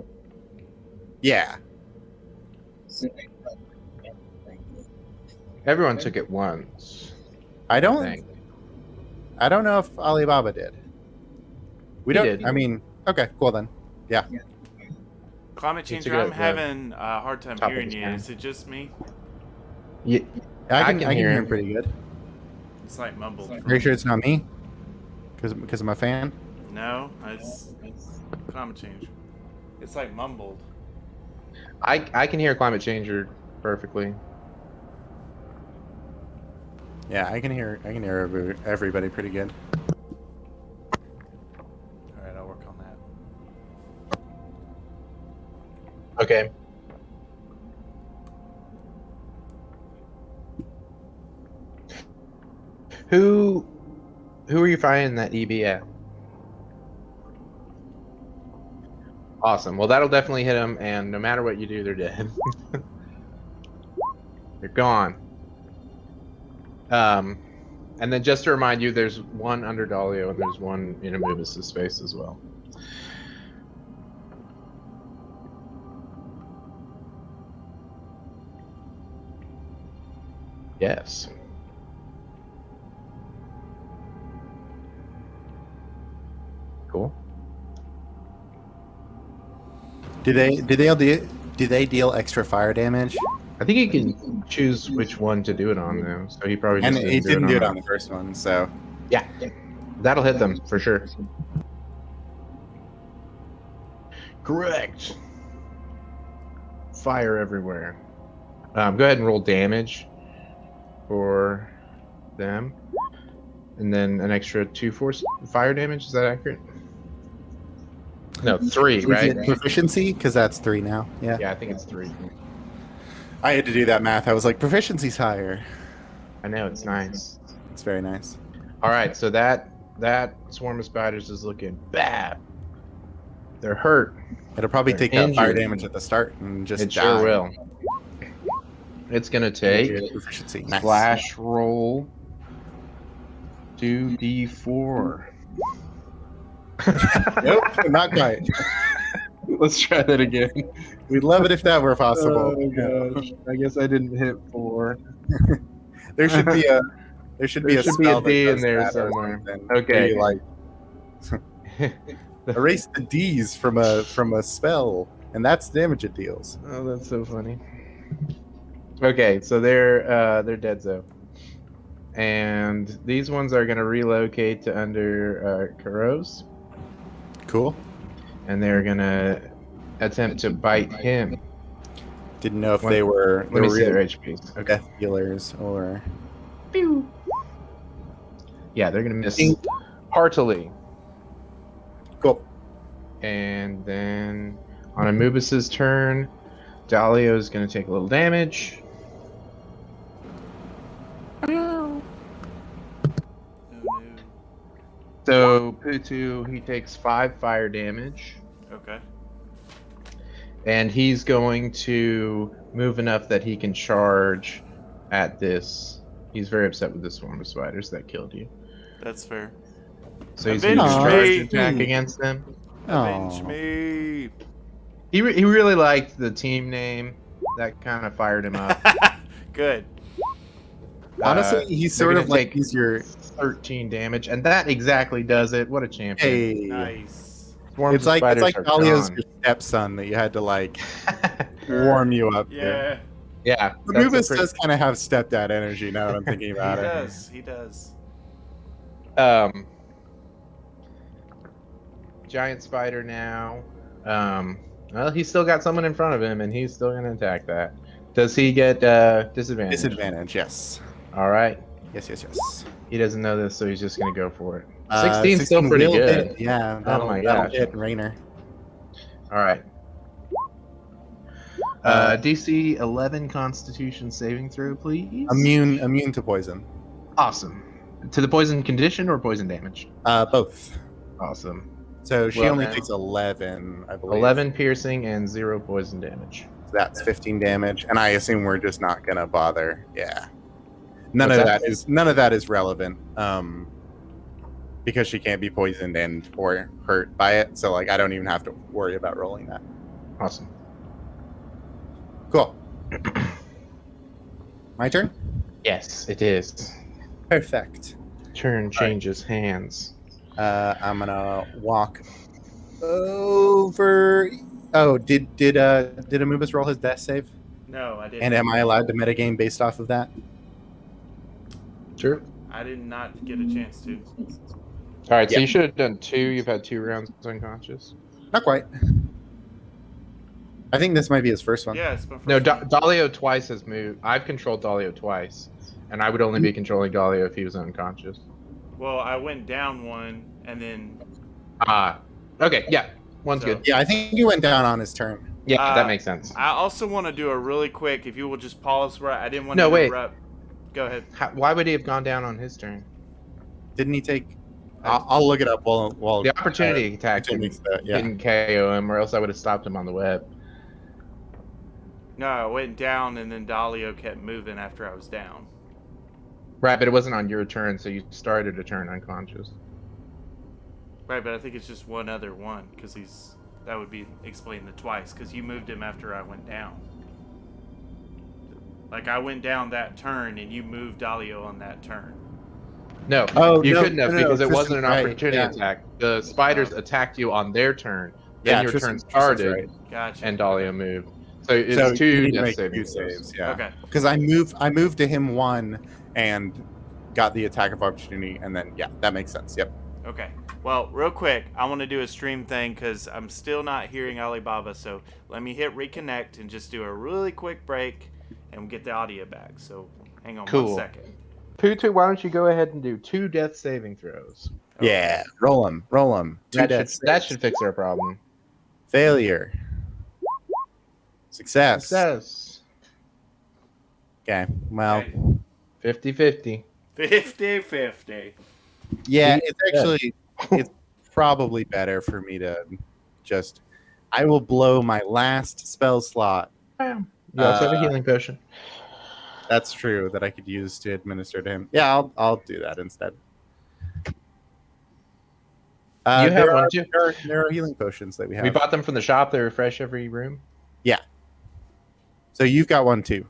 Yeah. Everyone took it once. I I don't. think. I don't know if Alibaba did. We He don't. did. I mean, okay, cool then. Yeah. Climate It's changer, a I'm good- having a hard time top of hearing his you. hand. Is it just me? Yeah, I can can hear hear him. him pretty good. It's like mumbled. Are you sure it's not me? Because I'm a fan. No, it's climate changer. It's like mumbled. I can hear climate changer perfectly. Yeah, I can hear everybody pretty good. All right, I'll work on that. Okay. Who are you finding that EB at? Awesome. Well, that'll definitely hit them, and no matter what you do, they're dead. They're gone. And then just to remind you, there's one under Dahlia and there's one in Amubis' space as well. Yes. Cool. Do they deal extra fire damage? I think he can choose which one to do it on, though. So he probably just And it didn't do it on that. the first one, so Yeah, that'll hit them for sure. Correct. Fire everywhere. Go ahead and roll damage for them, and then an extra 2 force fire damage. Is that accurate? No, 3, Is right? it proficiency? Because that's 3 now. Yeah. Yeah, I think it's 3. I had to do that math. I was like, proficiency's higher. I know, it's nice. It's very nice. All right, so that swarm of spiders is looking bad. They're hurt. It'll probably They're take that fire injured. damage at the start and just It die. sure will. It's gonna take Proficiency. Nice. slash roll 2d4. Nope, not quite. Let's try that again. We'd love it if that were possible. Oh gosh, I guess I didn't hit 4. There should be a there should be There a should be a spell that D in does there that or somewhere. something. Okay. Maybe like erase the D's from a spell, and that's the damage it deals. Oh, that's so funny. Okay, so they're dead though, and these ones are gonna relocate to under Kuros, Cool. and they're gonna attempt to bite him. Didn't know if Let- they were Let me see real their HPs. Okay. death healers or Yeah, they're gonna miss heartily, cool. and then on Amubis' turn, Dahlia's gonna take a little damage. Oh, no. So Putu, he takes 5 fire damage. Okay. And he's going to move enough that he can charge at this. He's very upset with this swarm of spiders that killed you. That's fair. So he's going to Avenge charge me. attack against them. Avenge Aw. me. He really liked the team name. That kind of fired him up. Good. Honestly, he's they're sort gonna of like take he's your 13 damage, and that exactly does it. What a champion. hey. Nice. Swarms It's of like spiders are Dahlia's gone. your stepson that you had to like warm you up. to. Yeah, Yeah. that's a Anubis pretty- does kind of have stepdad energy now that I'm thinking he about it. does. He does. Giant spider now. Well, he's still got someone in front of him, and he's still going to attack that. Does he get disadvantage? Disadvantage, yes. All right. Yes. He doesn't know this, so he's just going to go for it. 16 16 's still pretty will good. hit. Yeah, my that'll gosh. hit Rainer. All right. DC 11 Constitution saving throw, please. Immune to poison. Awesome. To the poison condition or poison damage? Both. Awesome. So she Well, only then. takes 11, I believe. 11 piercing and 0 poison damage. That's 15 damage, and I assume we're just not gonna bother. Yeah. None What's of that? none of that is relevant. Because she can't be poisoned and or hurt by it, so like I don't even have to worry about rolling that. Awesome. Cool. My turn. Yes, it is. Perfect. Turn changes hands. I'm gonna walk over. Oh, did Amoobus roll his death save? No, I didn't. And am I allowed to metagame based off of that? Sure. I did not get a chance to. All right, so Yeah. you should have done 2. You've had 2 rounds unconscious. Not quite. I think this might be his first one. Yeah, it's my first No, one. Dalio twice has moved. I've controlled Dalio twice, and I would only be controlling Dalio if he was unconscious. Well, I went down one, and then Okay, yeah, one's So- good. Yeah, I think you went down on his turn. Yeah, that makes sense. I also want to do a really quick. If you will just pause, right? I didn't want No, to wait. interrupt. Go ahead. Why would he have gone down on his turn? Didn't he take? I'll look it up while The opportunity attack Jim makes that, yeah. didn't KO him, or else I would have stopped him on the web. No, I went down, and then Dalio kept moving after I was down. Right, but it wasn't on your turn, so you started a turn unconscious. Right, but I think it's just one other one because that would be explained it twice because you moved him after I went down. Like I went down that turn, and you moved Dalio on that turn. No, Oh, you no, couldn't have no, because it Tristan's wasn't an right, opportunity yeah. attack. The spiders attacked you on their turn. Then your Tristan's turn started, right. Gotcha. and Dahlia moved. So it's So 2 you need to death make saving 2 throws. saves. Yeah. Okay. Because I moved to him 1 and got the attack of opportunity, and then yeah, that makes sense. Yep. Okay. Well, real quick, I want to do a stream thing because I'm still not hearing Alibaba. So let me hit reconnect and just do a really quick break, and we'll get the audio back. So hang on Cool. 1 second. Putu, why don't you go ahead and do 2 death saving throws? Yeah. Roll him. 2 That death should saves. fix our problem. Failure. Success. Success. Okay. Well, Okay. 50-50. 50-50. yeah, it's actually it's probably better for me to just. I will blow my last spell slot. You also have a healing potion. That's true that I could use to administer to him. Yeah, I'll do that instead. You have one too. There are healing potions that we have. We bought them from the shop. They refresh every room. So you've got one too.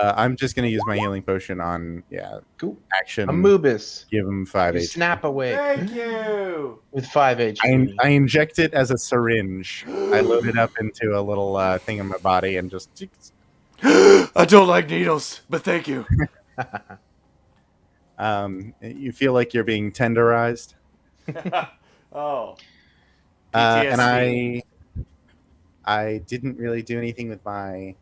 I'm just gonna use my healing potion on Cool. action. Amoobus. Give him 5 You HP. snap away Thank you. with 5 HP. I inject it as a syringe. I load it up into a little thing in my body and just. I don't like needles, but thank you. You feel like you're being tenderized, Oh. and PTSD. I didn't really do anything with my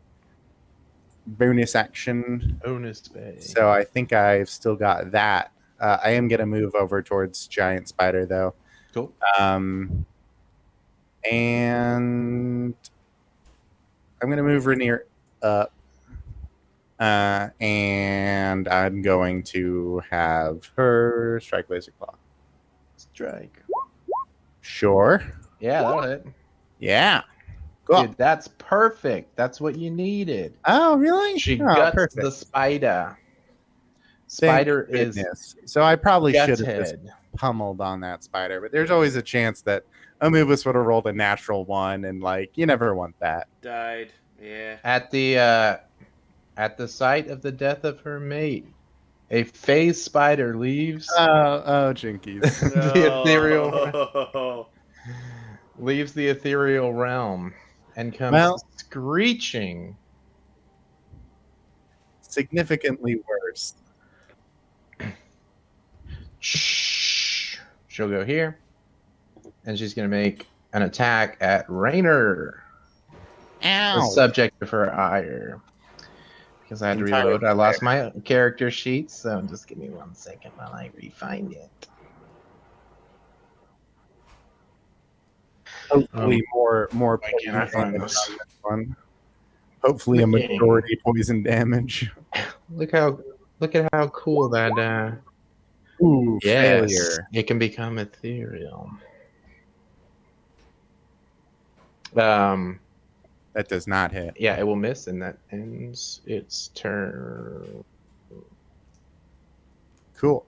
bonus action, Bonus bay. so I think I've still got that. I am gonna move over towards giant spider though. Cool. And I'm gonna move Rainier up, and I'm going to have her strike laser claw. Strike. Sure. Yeah, that'll hit. Yeah. Cool. Dude, that's perfect. That's what you needed. Oh, really? She Oh, guts perfect. the spider. Thank Spider is goodness. So I probably gut should have just head. pummeled on that spider, but there's always a chance that Amoobus would have rolled a natural 1, and like you never want that. Died. Yeah. At the site of the death of her mate, a phase spider leaves Oh, jinkies. the ethereal No. leaves the ethereal realm and comes Well- screeching. Significantly worse. Shh. She'll go here, and she's gonna make an attack at Rainer, the Ow. subject of her ire. Because I had to Entirely reload. I lost my character sheet, so just give me 1 second while I refind it. Hopefully more why can't I poison find damage this? on this one. Hopefully a majority poison damage. Look at how cool that Ooh, yes, failure. it can become ethereal. That does not hit. Yeah, it will miss, and that ends its turn. Cool.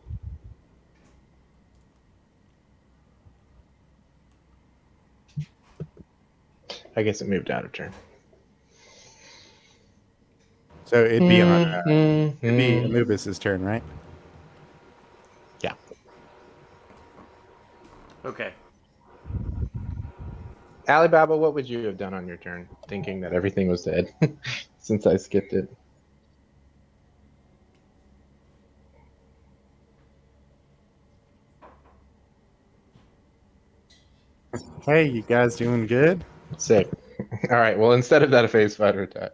I guess it moved out of turn. So it'd be on. Mm-hmm. It'd be Anubis's turn, right? Yeah. Okay. Alibaba, what would you have done on your turn, thinking that everything was dead, since I skipped it? Hey, you guys doing good? Sick. All right. Well, instead of that, a phase fighter attack.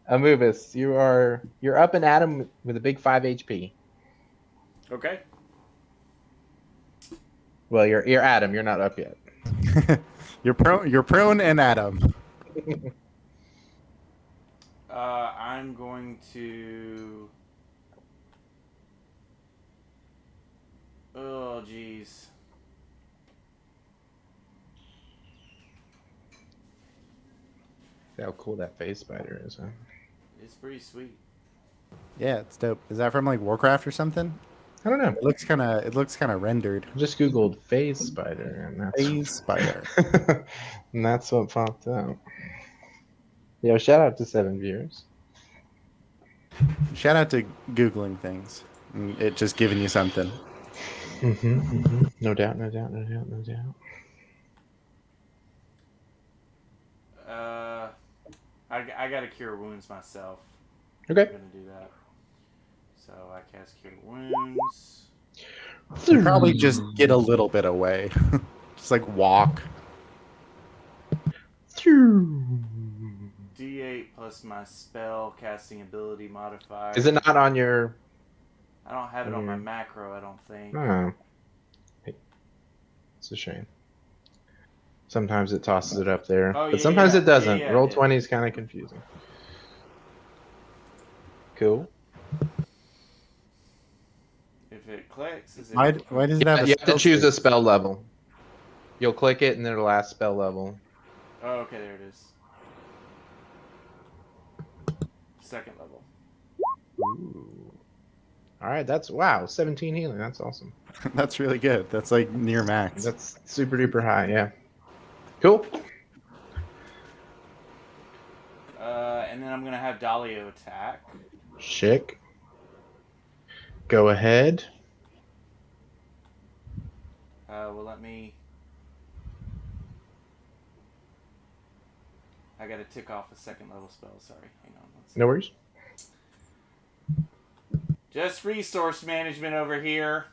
Anubis, you're up and at him with a big 5 HP. Okay. Well, you're at him. You're not up yet. You're prone and Adam. I'm going to. Oh, jeez. How cool that phase spider is, huh? It's pretty sweet. Yeah, it's dope. Is that from like Warcraft or something? I don't know. It looks kind of rendered. I just googled phase spider, and that's Phase spider. and that's what popped up. Yo, shout out to 7 viewers. Shout out to googling things. And it just giving you something. No doubt, no doubt, no doubt, no doubt. I gotta cure wounds myself. Okay. I'm gonna do that. So I cast cure wounds. You probably just get a little bit away. Just like walk. D8 plus my spell casting ability modifier. Is it not on your? I don't have it on my macro, I don't think. Oh. It's a shame. Sometimes it tosses it up there, Oh, but yeah, sometimes yeah. it doesn't. Yeah, Roll it did. 20 is kind of confusing. Cool. If it clicks, is it? Why does it have a You have to spell choose save? a spell level. You'll click it, and then it'll ask spell level. Oh, okay, there it is. Second level. Ooh. All right, that's wow, 17 healing. That's awesome. That's really good. That's like near max. That's super duper high. Yeah. Cool. And then I'm gonna have Dalio attack. Chick. Go ahead. Well, let me. I gotta tick off a second level spell. Sorry, hang on. One second. No worries. Just resource management over here.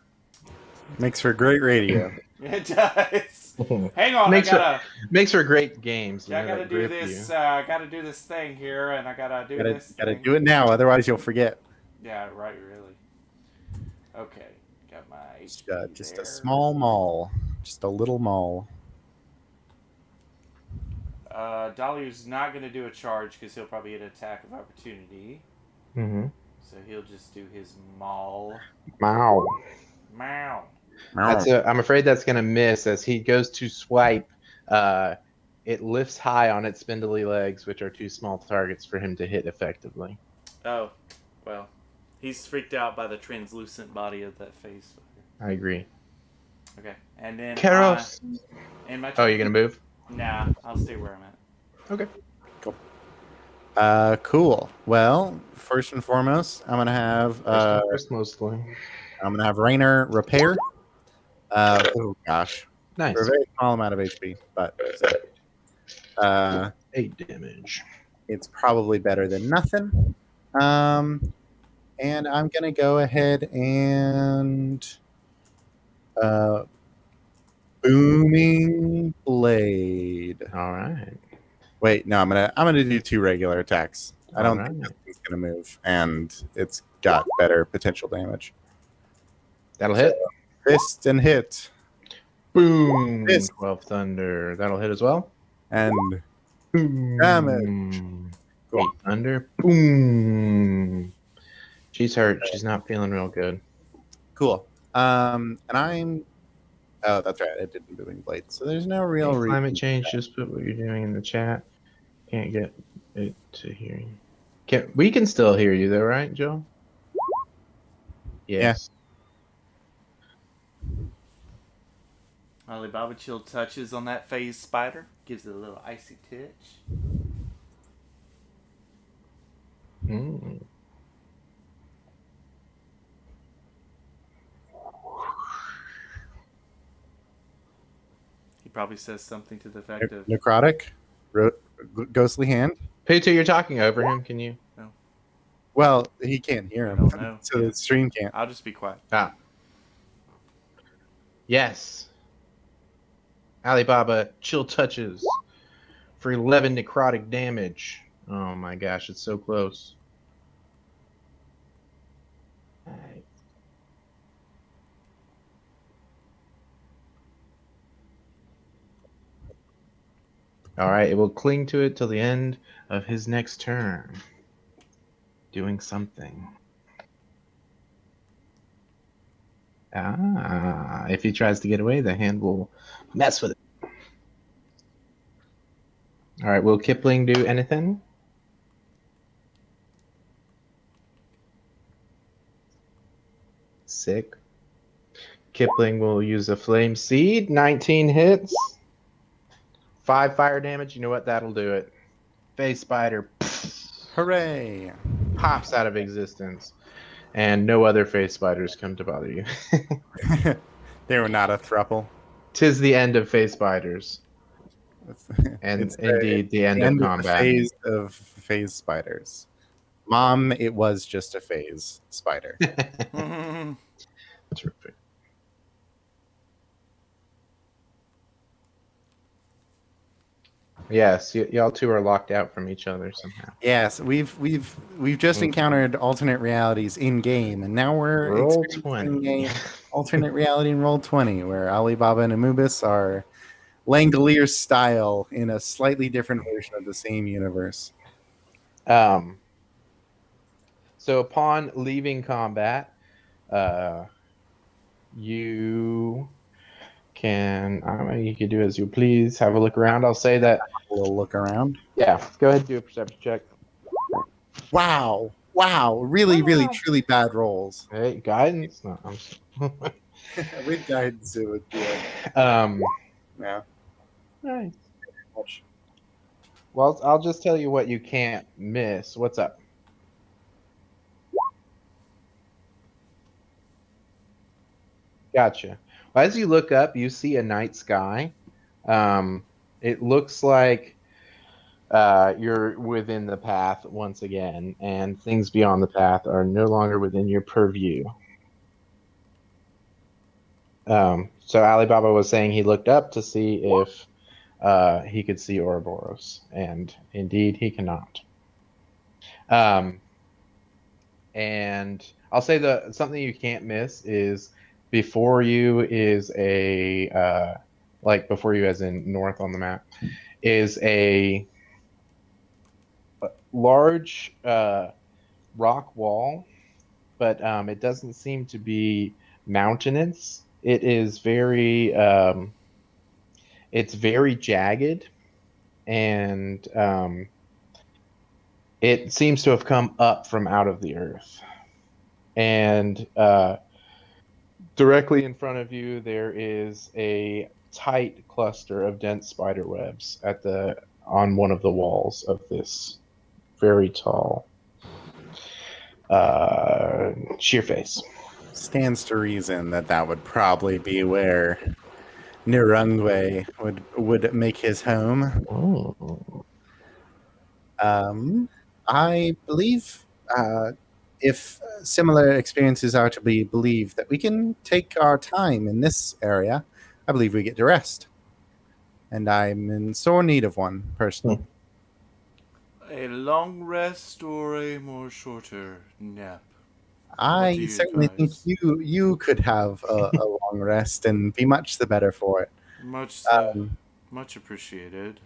Makes for great radio. It does. Hang on, makes I gotta. makes for great games. I gotta do this. I gotta do this thing here, and I gotta do this. Gotta thing. do it now, otherwise you'll forget. Yeah, right. Really. Okay, got my. Just there. a small mall, just a little mall. Dalio's not gonna do a charge because he'll probably get an attack of opportunity. Mm-hmm. So he'll just do his maul. Wow. Meow. I'm afraid that's gonna miss as he goes to swipe. It lifts high on its spindly legs, which are too small targets for him to hit effectively. Oh, well, he's freaked out by the translucent body of that face. I agree. Okay, and then Keros. and my. Oh, you're gonna move? Nah, I'll stay where I'm at. Okay. Cool. Well, first and foremost, I'm gonna have First mostly. Rainer repair. Oh gosh, Nice. for a very small amount of HP, but 8 damage. it's probably better than nothing. And I'm gonna go ahead and booming blade. All right. Wait, no, I'm gonna do 2 regular attacks. I don't think Alright. this thing's gonna move, and it's got better potential damage. That'll hit. Fist and hit, Boom. Fist. 12 thunder. That'll hit as well. and Boom. Damage. Cool. 8 thunder. Boom. She's hurt. She's not feeling real good. cool. And I'm. Oh, that's right. I did booming blade, so there's no real reason. Climate change. Just put what you're doing in the chat. Can't get it to hear you. We can still hear you though, right, Joe? Yes. Alibaba chill touches on that phase spider, gives it a little icy touch. Mm. He probably says something to the effect of, Necrotic, ghostly hand. Putu, you're talking over him. Can you? Well, he can't hear I him, don't know. so Yeah. the stream can't. I'll just be quiet. Ah. Yes. Alibaba, chill touches for 11 necrotic damage. Oh my gosh, it's so close. Alright. All right, it will cling to it till the end of his next turn. Doing something. Ah, if he tries to get away, the hand will mess with it. All right, will Kipling do anything? Sick. Kipling will use a Flame Seed. 19 hits. 5 fire damage. You know what? That'll do it. Face Spider Hooray! pops out of existence. And no other face spiders come to bother you. They were not a throuple. 'Tis the end of face spiders. And It's indeed the end of combat. The phase of phase spiders. Mom, it was just a phase spider. Terrific. Yes, y'all two are locked out from each other somehow. Yes, we've just encountered alternate realities in game, and now we're Roll experiencing 20. a alternate reality in Roll 20, where Alibaba and Anubis are Langolier style in a slightly different version of the same universe. So upon leaving combat, you can you can do as you please. Have a look around. I'll say that. We'll look around. Yeah, go ahead and do a perception check. Wow, really, truly bad rolls. Hey, guidance. No, With guidance, it would be yeah. Nice. Well, I'll just tell you what you can't miss. What's up? Gotcha. Well, as you look up, you see a night sky. It looks like you're within the path once again, and things beyond the path are no longer within your purview. So Alibaba was saying he looked up to see if he could see Ouroboros, and indeed he cannot. And I'll say something you can't miss is before you is a like before you as in north on the map is a large rock wall, but it doesn't seem to be mountainous. It is very it's very jagged, and it seems to have come up from out of the earth. And directly in front of you, there is a tight cluster of dense spider webs on one of the walls of this very tall sheer face. Stands to reason that would probably be where Nirungwe would make his home. Oh. I believe if similar experiences are to be believed, that we can take our time in this area. I believe we get to rest. And I'm in sore need of one, personally. A long rest or a more shorter nap? I you certainly advise? think you could have a long rest and be much the better for it. Much appreciated.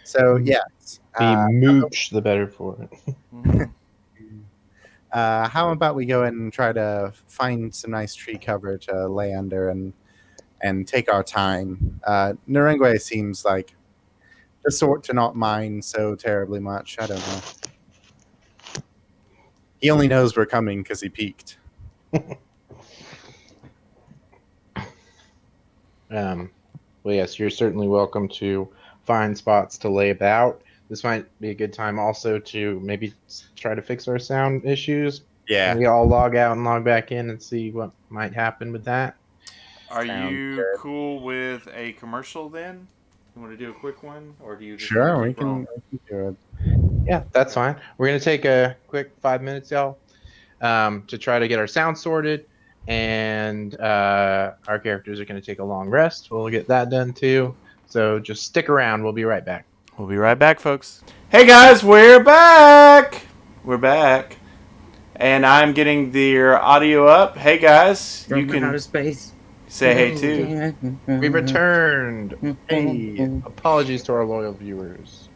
So, yes. Be mooch the better for it. Mhm. How about we go and try to find some nice tree cover to lay under and take our time? Nurengwe seems like the sort to not mind so terribly much. I don't know. He only knows we're coming because he peeked. Well, yes, you're certainly welcome to find spots to lay about. this might be a good time also to maybe try to fix our sound issues. Yeah. We all log out and log back in and see what might happen with that. Are Sounds you good. cool with a commercial then? You want to do a quick one, or do you just Sure, want to we keep rolling? can do it. Yeah, that's fine. We're gonna take a quick 5 minutes, y'all, to try to get our sound sorted, and our characters are gonna take a long rest. We'll get that done too. So just stick around. We'll be right back. We'll be right back, folks. Hey guys, we're back. We're back, and I'm getting their audio up. Hey guys, you From outer can space. say hey too. We returned. Hey. Apologies to our loyal viewers,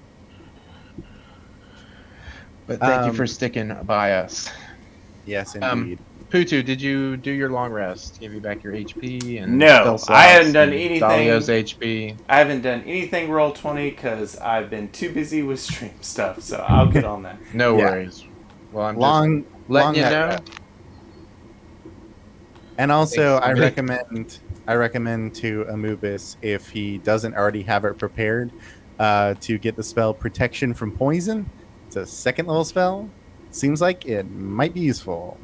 but thank you for sticking by us. Yes, indeed. Putu, did you do your long rest? Give you back your HP and No, spell I hadn't slots done and anything. Dahlia's HP. I haven't done anything Roll20 because I've been too busy with stream stuff. So I'll get on that. No Yeah. worries. Well, I'm just Long, letting long you that know. rest. And also, Thanks. I recommend to Anubis, if he doesn't already have it prepared, to get the spell Protection from Poison. It's a 2nd level spell. Seems like it might be useful.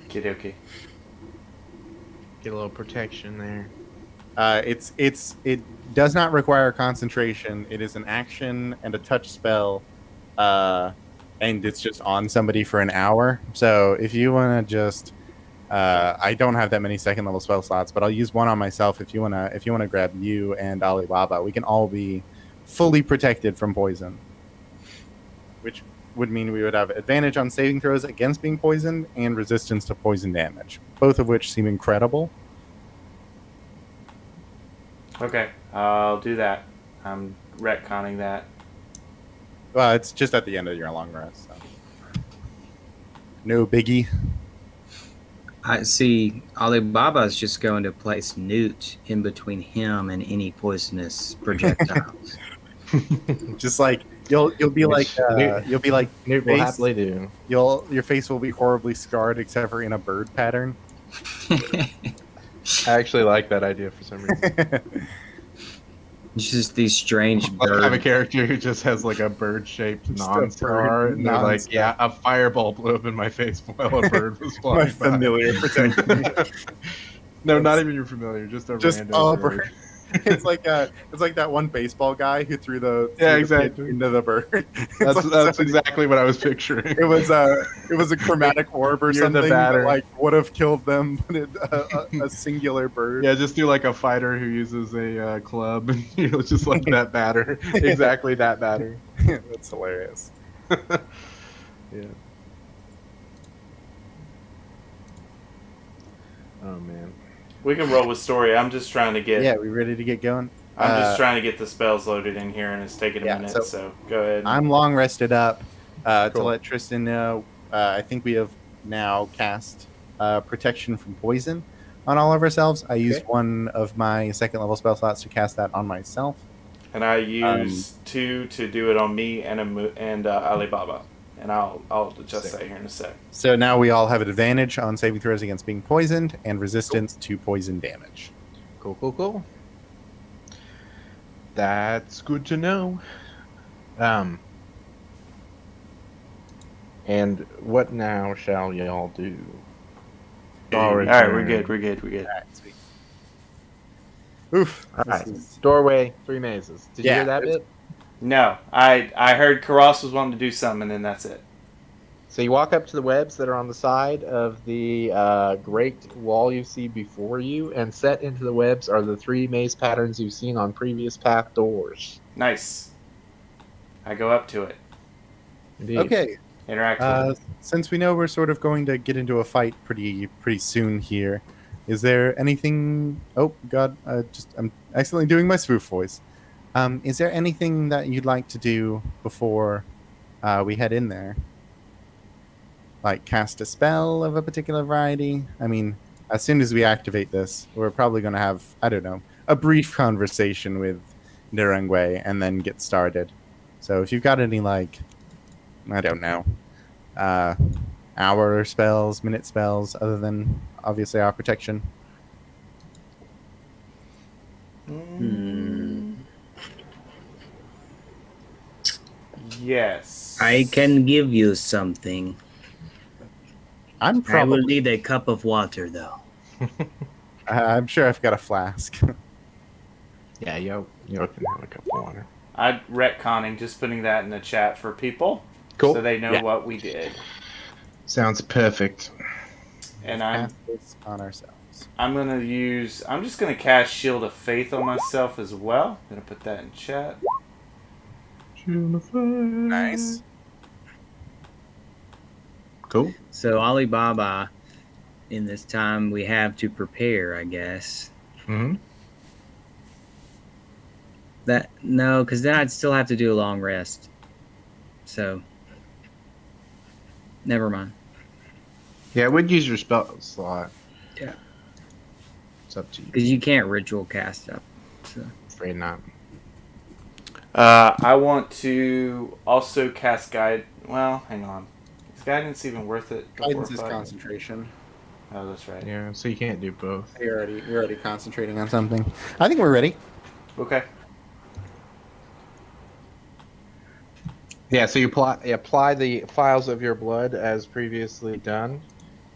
Kidoki. Get a little protection there. It does not require concentration. It is an action and a touch spell, and it's just on somebody for an hour. So if you want to just, I don't have that many 2nd level spell slots, but I'll use one on myself. If you wanna grab you and Alibaba, we can all be fully protected from poison, which would mean we would have advantage on saving throws against being poisoned and resistance to poison damage, both of which seem incredible. Okay, I'll do that. I'm retconning that. Well, it's just at the end of your long rest. So. No biggie. I see Alibaba's just going to place Newt in between him and any poisonous projectiles. Just like you'll be like you'll be like Newt will face- happily do. your face will be horribly scarred except for in a bird pattern. I actually like that idea for some reason. It's just these strange I have a birds. character who just has like a bird-shaped Just a non-scar, bird and they're like, non-scar. "Yeah, a fireball blew up in my face while a bird was My flying by." familiar protecting me. No, not even your familiar, just a Just random a bird. bird. It's like that one baseball guy who threw the Yeah, the exactly. pitch into the bird. It's That's like that's somebody- exactly what I was picturing. It was a chromatic orb or You're the something batter. that like would have killed them, but a singular bird. Yeah, just do like a fighter who uses a club, and just like that batter, exactly that batter. That's hilarious. Yeah. Oh man. We can roll with story. I'm just trying to get. Yeah, we ready to get going? I'm just trying to get the spells loaded in here, and it's taking a Yeah, minute. So go ahead. I'm long rested up to Cool. let Tristan know. I think we have now cast protection from poison on all of ourselves. I used one of my 2nd level spell slots to cast that on myself. And I use 2 to do it on me and Alibaba. And I'll adjust Sick. that here in a sec. So now we all have an advantage on saving throws against being poisoned and resistance to poison damage. Cool. That's good to know. And what now shall y'all do? All right, we're good. We're good. All right, sweet. Oof. All this right. is- Doorway, 3 mazes. Did you Yeah, hear that bit? No, I heard Karas was wanting to do something, and then that's it. So you walk up to the webs that are on the side of the great wall you see before you, and set into the webs are the 3 maze patterns you've seen on previous path doors. Nice. I go up to it. Indeed. Okay. Interact with it. Since we know we're sort of going to get into a fight pretty soon here, is there anything? Oh God, I'm accidentally doing my spoof voice. Is there anything that you'd like to do before we head in there? Like cast a spell of a particular variety? I mean, as soon as we activate this, we're probably going to have, I don't know, a brief conversation with Nirangwe and then get started. So if you've got any, like, I don't know, hour spells, minute spells, other than obviously our protection. Yes. I can give you something. I'm I will probably. need a cup of water, though. I'm sure I've got a flask. Yeah, yo can have a cup of water. I'm retconning, just putting that in the chat for people, Cool. so they know Yeah. what we did. Sounds perfect. And Pass this on ourselves. I'm just gonna cast Shield of Faith on myself as well. I'm gonna put that in chat. Nice. Cool. So Alibaba, in this time we have to prepare, I guess. Mm-hmm. No, because then I'd still have to do a long rest. So, never mind. Yeah, I would use your spell slot. Yeah. It's up to you. Because you can't ritual cast up. So. Afraid not. I want to also cast Guide. Well, hang on. Is Guidance even worth it? Guidance is before fighting? concentration. Oh, that's right. Yeah, so you can't do both. You're already concentrating on something. I think we're ready. Okay. Yeah, so you apply the files of your blood as previously done,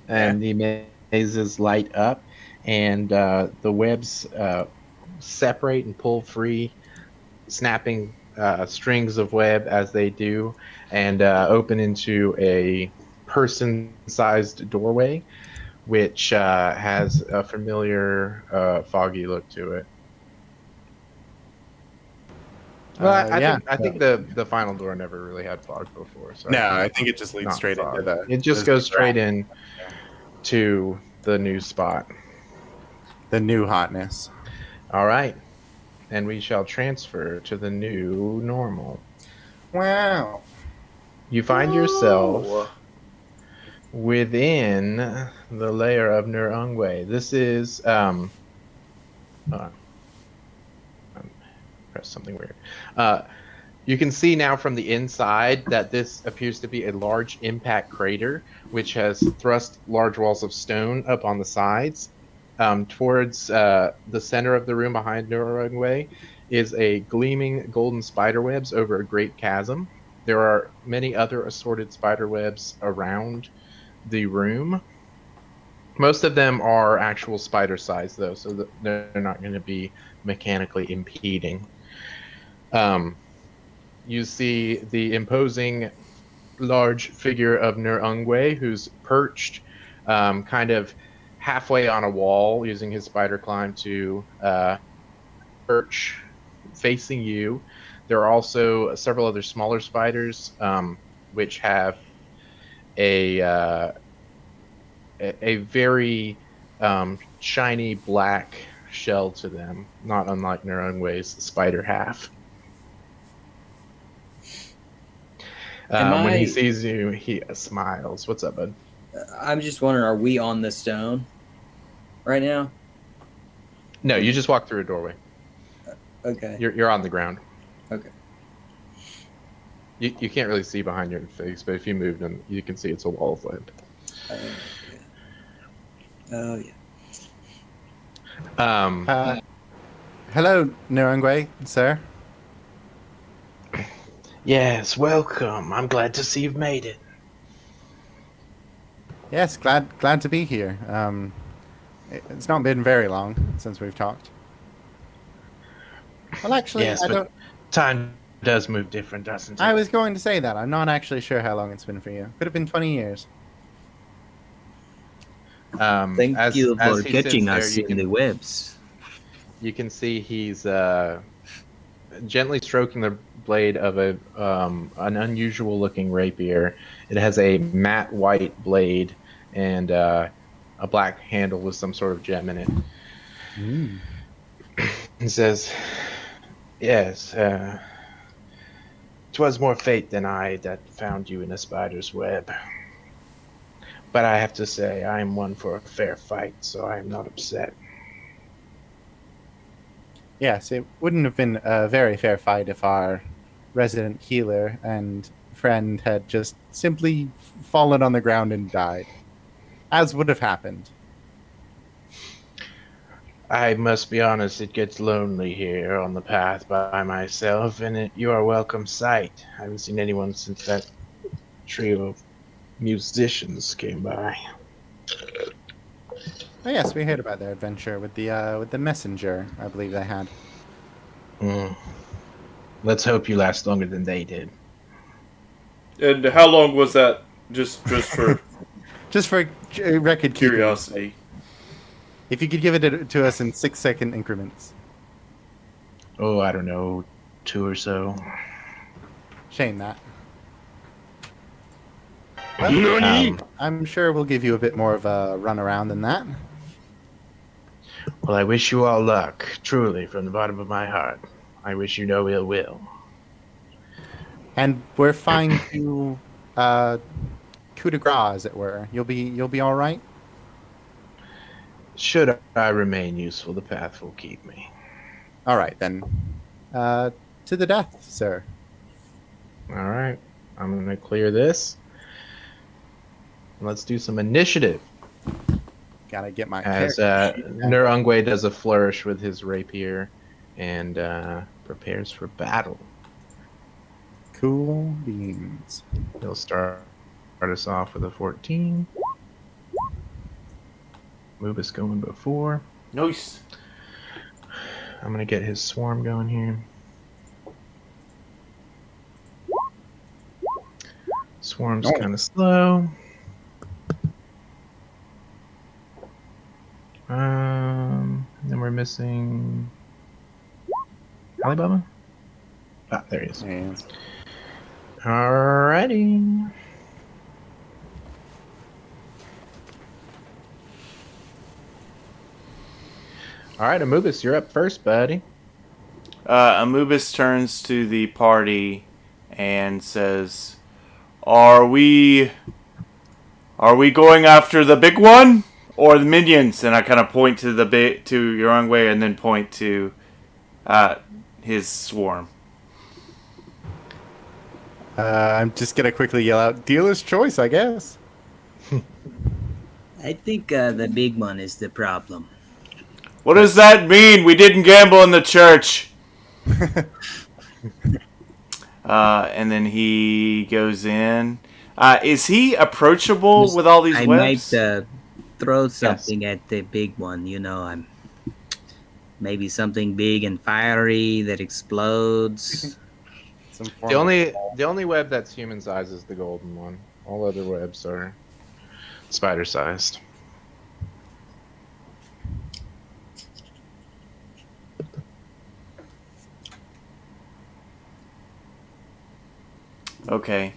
and the mazes light up, and the webs separate and pull free, snapping strings of web as they do, and open into a person-sized doorway, which has a familiar foggy look to it. Well, I think the final door never really had fog before. So No, I think it just leads not straight fog. into the. It just goes straight in to the new spot. The new hotness. All right, and we shall transfer to the new normal. Wow. You find yourself within the layer of Nurungwe. This is press something weird. You can see now from the inside that this appears to be a large impact crater, which has thrust large walls of stone up on the sides. Towards the center of the room behind Nurungwe is a gleaming golden spider webs over a great chasm. There are many other assorted spider webs around the room. Most of them are actual spider size, though, so they're not going to be mechanically impeding. You see the imposing large figure of Nurungwe, who's perched kind of halfway on a wall, using his spider climb to perch facing you. There are also several other smaller spiders, which have a very shiny black shell to them, not unlike Nurungwe's spider half. When he sees you, he smiles. What's up, bud? I'm just wondering, are we on the stone right now? No, you just walk through a doorway. Okay. You're on the ground. Okay. You can't really see behind your face, but if you move them, you can see it's a wall of web. Oh, yeah. Hello, Nurungwe, sir. Yes, welcome. I'm glad to see you've made it. Yes, glad to be here. It's not been very long since we've talked. Well, actually, Yes, but time does move different, doesn't it? I was going to say that. I'm not actually sure how long it's been for you. Could have been 20 years. Thank you for catching us in the webs. You can see he's gently stroking the blade of an unusual looking rapier. It has a matte white blade and a black handle with some sort of gem in it. He says, yes, 'twas more fate than I that found you in a spider's web. But I have to say, I am one for a fair fight, so I am not upset. Yes, it wouldn't have been a very fair fight if our resident healer and friend had just simply fallen on the ground and died, as would have happened. I must be honest, it gets lonely here on the path by myself, and you are a welcome sight. I haven't seen anyone since that trio of musicians came by. Oh yes, we heard about their adventure with the messenger. I believe they had. Hmm. Let's hope you last longer than they did. And how long was that? Just for Just for record keeping. curiosity. If you could give it to us in 6-second increments. Oh, I don't know, 2 or so. Shame that. Well, I'm sure we'll give you a bit more of a run around than that. Well, I wish you all luck, truly, from the bottom of my heart. I wish you no ill will. And we're fine to coup de grace, as it were. You'll be all right. Should I remain useful, the path will keep me. All right then. To the death, sir. All right, I'm going to clear this. Let's do some initiative. Gotta get my As character sheet back. Nurungwe does a flourish with his rapier and prepares for battle. Cool beans. He'll start us off with a 14. Move us going before. Nice. I'm going to get his swarm going here. Swarm's kind of slow. Then we're missing Alibaba. Ah, there he is. Yeah. Alrighty. All right, Amubis, you're up first, buddy. Anubis turns to the party and says, "Are we going after the big one or the minions?" And I kind of point to to Yorongwe and then point to his swarm. I'm just gonna quickly yell out, "Dealer's choice," I guess. I think the big one is the problem. What does that mean? We didn't gamble in the church. And then he goes in. Is he approachable with all these I webs? might throw something at the big one. You know, I'm maybe something big and fiery that explodes. Some form The only web that's human size is the golden one. All other webs are spider sized. Okay.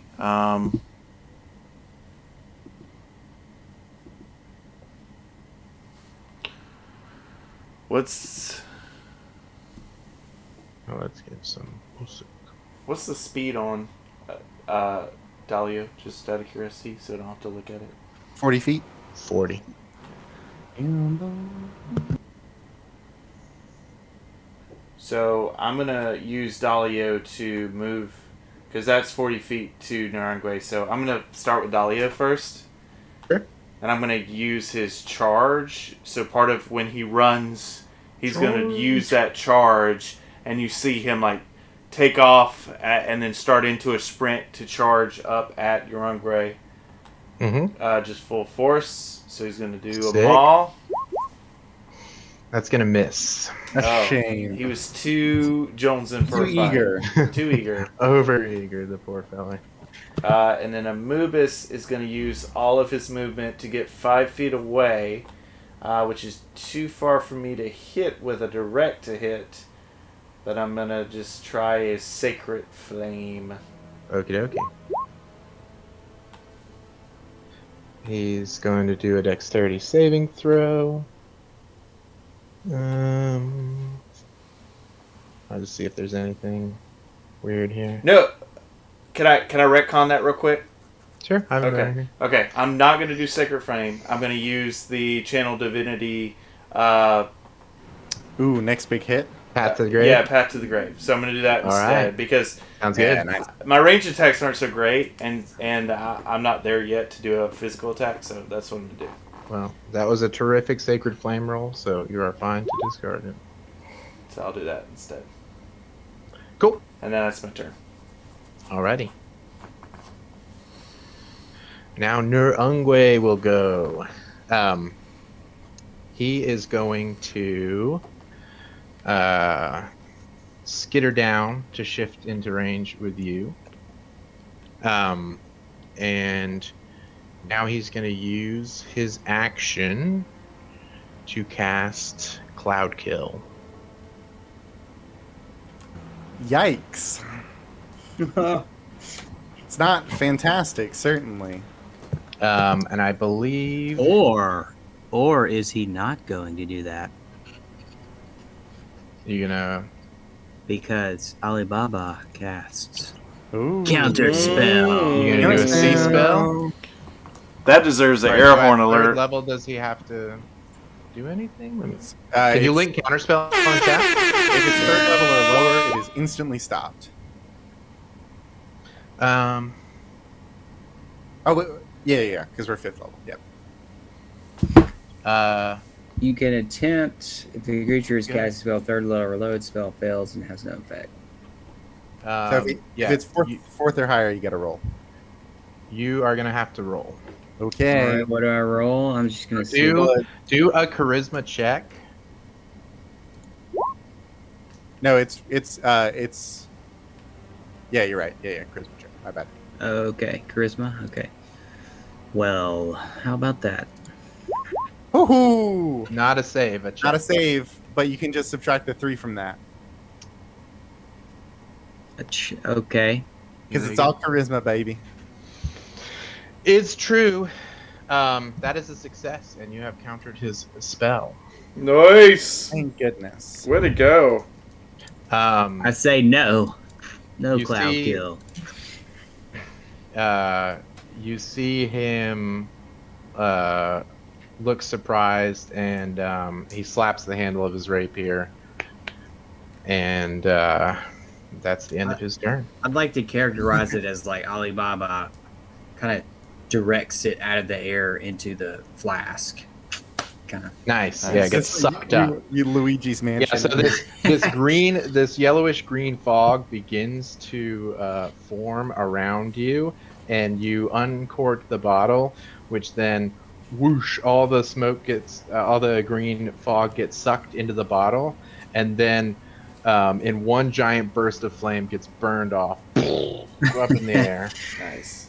What's Oh, let's get some. what's the speed on Dahlia? Just out of curiosity, so I don't have to look at it. 40 feet. 40. So I'm gonna use Dalio to move, because that's 40 feet to Narangwe. So I'm gonna start with Dalio first. Sure. And I'm gonna use his charge. So part of when he runs, he's gonna use that charge, and you see him like take off and then start into a sprint to charge up at Narangwe. Mm-hmm. Just full force. So he's gonna do Sick. a maul. That's gonna miss. A shame. He was too jonesing for Too a fight. eager. Too eager. Over eager, the poor fella. And then Amubis is going to use all of his movement to get 5 feet away, which is too far for me to hit with a direct to hit. But I'm going to just try a Sacred Flame. Okie dokie. He's going to do a dexterity saving throw. I'll just see if there's anything weird here. No! Can I retcon that real quick? Sure, I have it right Okay. here. Okay, I'm not going to do Sacred Flame. I'm going to use the Channel Divinity. Ooh, next big hit. Path to the grave. Yeah, Path to the Grave. So I'm going to do that All instead right. because Sounds Yeah, good. nice. my range attacks aren't so great, and I'm not there yet to do a physical attack, so that's what I'm going to do. Well, that was a terrific Sacred Flame roll, so you are fine to discard it. So I'll do that instead. Cool. And then that's my turn. Alrighty. Now Nurungwe will go. He is going to skitter down to shift into range with you. And now he's going to use his action to cast Cloud Kill. Yikes. It's not fantastic, certainly. And I believe... Or is he not going to do that? You're going to... Because Alibaba casts Ooh. Counter Spell. You're going to do a C spell? That deserves an Right, air so at horn third alert. level, does he have to do anything? Let me... Can Can you link Counterspell on chat? If it's third level or lower, it is instantly stopped. Um, Yeah, because we're 5th level. Yep. You can attempt if the creature is Yeah. cast a spell third level or low, its spell fails and has no effect. So if it's fourth or higher, you got to roll. you are gonna have to roll. Okay. All right, what do I roll? I'm just gonna see. Do a charisma check. No, it's yeah, you're right. Yeah, charisma check. My bad. Okay, charisma. Okay. Well, how about that? Woohoo! Not a save. A check. Not a save, but you can just subtract the 3 from that Okay. because it's all charisma, baby. It's true. That is a success, and you have countered his spell. Nice. Thank goodness. Way to go. I say no. No You cloud see- kill. You see him look surprised, and he slaps the handle of his rapier, and that's the end of his turn. I'd like to characterize it as like Alibaba kind of directs it out of the air into the flask. Kind of. Nice. Nice. Yeah, it gets sucked up. You Luigi's Mansion. Yeah, so this yellowish green fog begins to form around you, and you uncork the bottle, which then whoosh, all the smoke gets, all the green fog gets sucked into the bottle, and then in one giant burst of flame gets burned off, up in the air. Nice.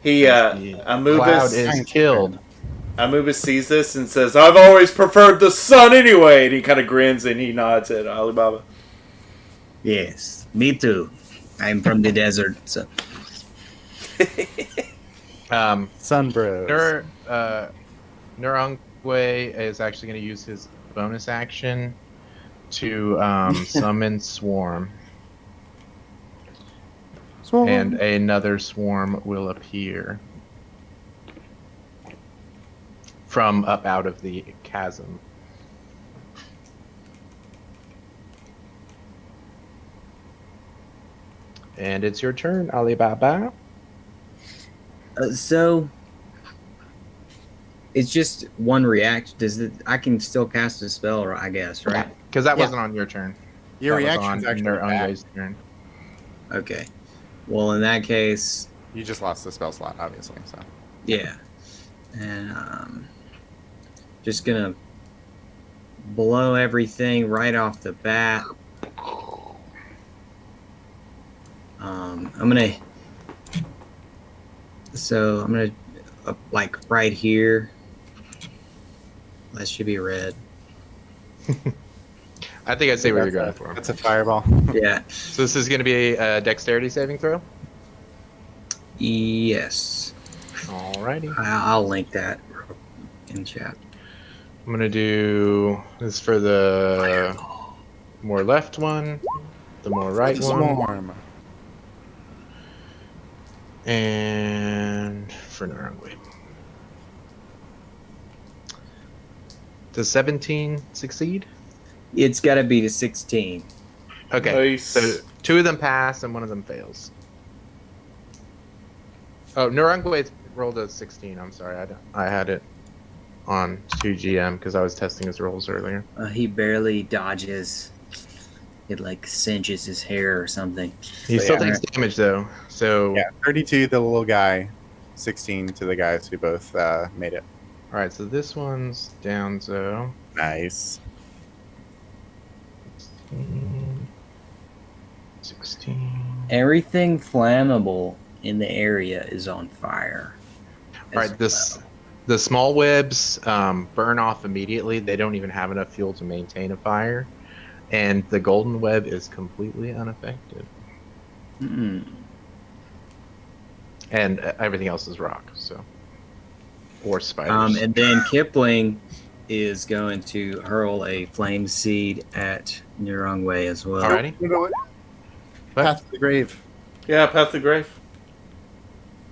He, The cloud Amubis, is killed. Amubis sees this and says, "I've always preferred the sun anyway." And he kind of grins and he nods at Alibaba. Yes, me too. I'm from the desert, so. Sunbros. Nurungwe is actually going to use his bonus action to summon Swarm. And another swarm will appear from up out of the chasm. And it's your turn, Alibaba. So it's just one reaction. I can still cast a spell, I guess, right? Because that Yeah. wasn't on your turn. Your That was reaction's on actually back. Nurungwe's turn. Okay. Well, in that case, You just lost the spell slot, obviously. So yeah. And just gonna blow everything right off the bat. I'm gonna like right here. That should be red. I think I see what you're going for. that's a fireball. Yeah. So this is going to be a dexterity saving throw? Yes. Alrighty. I'll link that in chat. I'm going to do this for the more left one, the more right one, Swarm. and for Nurungwe. Does 17 succeed? It's got to be to 16. Okay. Nice. So 2 of them pass and 1 of them fails. Oh, Nurungwe rolled a 16. I'm sorry. I had it on 2GM because I was testing his rolls earlier. He barely dodges. It like singes his hair or something. He So, still yeah. takes damage though. So Yeah, 32 to the little guy, 16 to the guys who both made it. all right, so this one's down so Nice. 16. Everything flammable in the area is on fire. All right, the small webs burn off immediately. They don't even have enough fuel to maintain a fire, and the golden web is completely unaffected. Mm. And everything else is rock. So, or spiders. And then Kipling is going to hurl a flame seed at Nurongway as well. Alrighty. You know what? What? Path to the grave. Yeah, Path the Grave.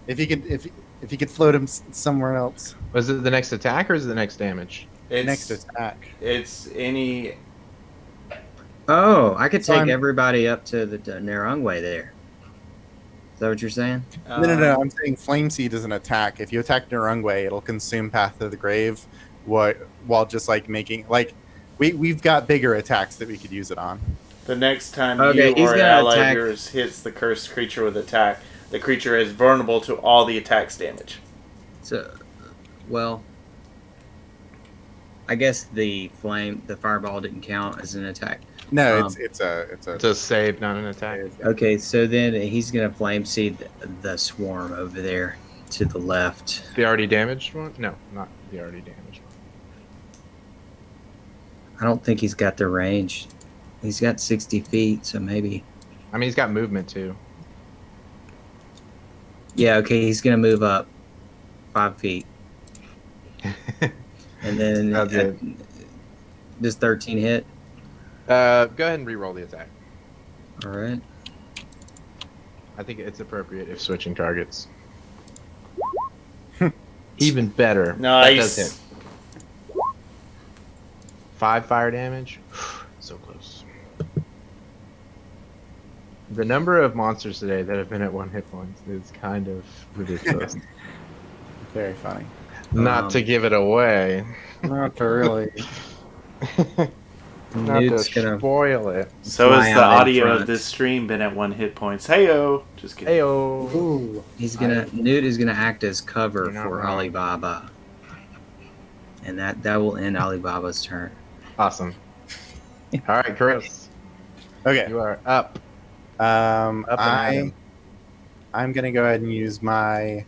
If you could float him somewhere else. Was it the next attack or is it the next damage? Next attack. It's any. Oh, I could So take I'm- everybody up to the Nurongway there. Is that what you're saying? No. I'm saying Flame Seed is an attack. If you attack Nurungwe, it'll consume Path to the Grave. While just like making like we've got bigger attacks that we could use it on. The next time Okay, you he's or an gonna ally of attack- yours hits the cursed creature with attack, the creature is vulnerable to all the attack's damage. So, well, I guess the fireball didn't count as an attack. No, Um, it's a It's a save, not an attack. Okay, so then he's gonna flame seed the swarm over there to the left. The already damaged one? No, not the already damaged one. I don't think he's got the range. He's got 60 feet, so maybe. I mean, he's got movement too. Yeah, okay, he's gonna move up 5 feet, and then That's it. Does 13 hit? Go ahead and re-roll the attack. All right. I think it's appropriate if switching targets. Even better. That does Nice. hit. 5 fire damage. So close. The number of monsters today that have been at 1 hit point is kind of ridiculous. very funny. Not to give it away. Not really. Not to Newt's gonna spoil it. So Fly has the out in audio front. of this stream been at 1 hit points. Heyo! Just kidding. Heyo. Ooh. Newt is gonna act as cover You're not for wrong. Alibaba, and that will end Alibaba's turn. Awesome. All right, Chris. Okay. You are up. Um, Up and at him. I'm gonna go ahead and use my.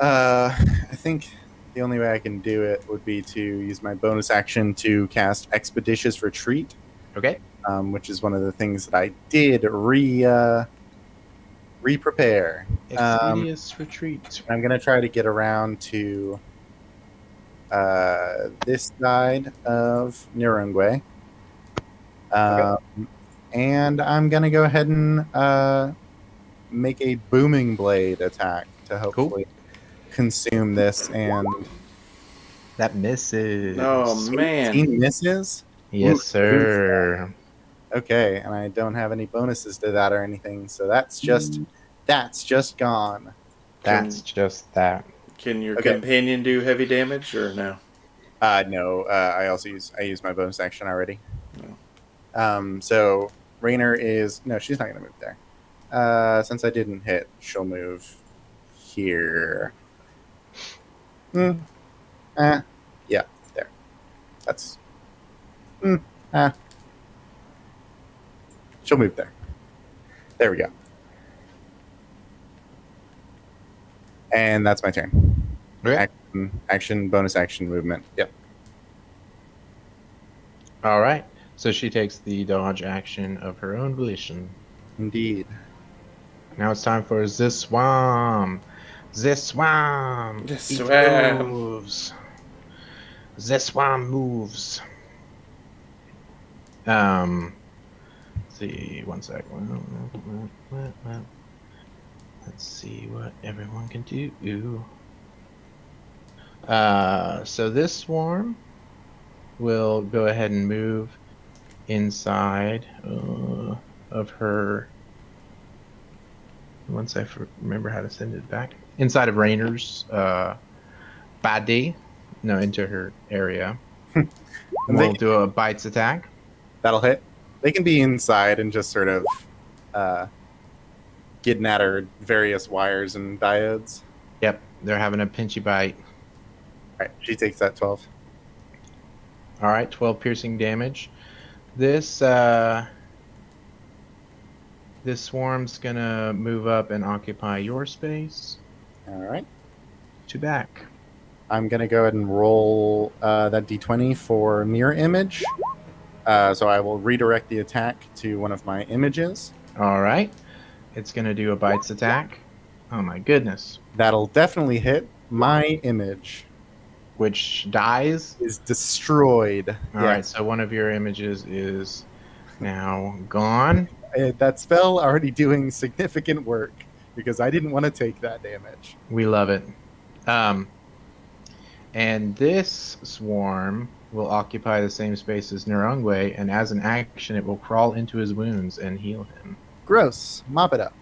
I think the only way I can do it would be to use my bonus action to cast Expeditious Retreat, Okay. which is one of the things that I did re-prepare. Expeditious retreat. I'm gonna try to get around to this side of Nurungwe. And I'm gonna go ahead and make a booming blade attack to hopefully consume this. And That misses. Oh, man. 18 misses. Yes, Ooh, sir. Okay, and I don't have any bonuses to that or anything, so that's just gone. That's just that. Can your Okay. companion do heavy damage or no? No, I also use my bonus action already. So Rainer is no, she's not gonna move there. Since I didn't hit, she'll move here. Yeah, there. That's. She'll move there. There we go. And that's my turn. Okay. Action, bonus action, movement. Yep. All right. So she takes the dodge action of her own volition. Indeed. Now it's time for Ziswam. Ziswam. Ziswam. Moves. Ziswam moves. Let's see, one sec. Let's see what everyone can do. So this swarm will go ahead and move inside of her. Once I remember how to send it back, inside of Rainer's body, No, into her area. And We'll they- do a bites attack. That'll hit. They can be inside and just sort of getting at her various wires and diodes. Yep, they're having a pinchy bite. All right, she takes that 12. All right, 12 piercing damage. This this swarm's gonna move up and occupy your space. All right. To back. I'm going to go ahead and roll that d20 for mirror image. So I will redirect the attack to one of my images. All right, it's gonna do a bites attack. Oh my goodness! That'll definitely hit. My image Which dies. is destroyed. All right, so one of your images is now gone. That spell already doing significant work because I didn't want to take that damage. We love it. And this swarm will occupy the same space as Nurungwe, and as an action, it will crawl into his wounds and heal him. Gross. Mop it up.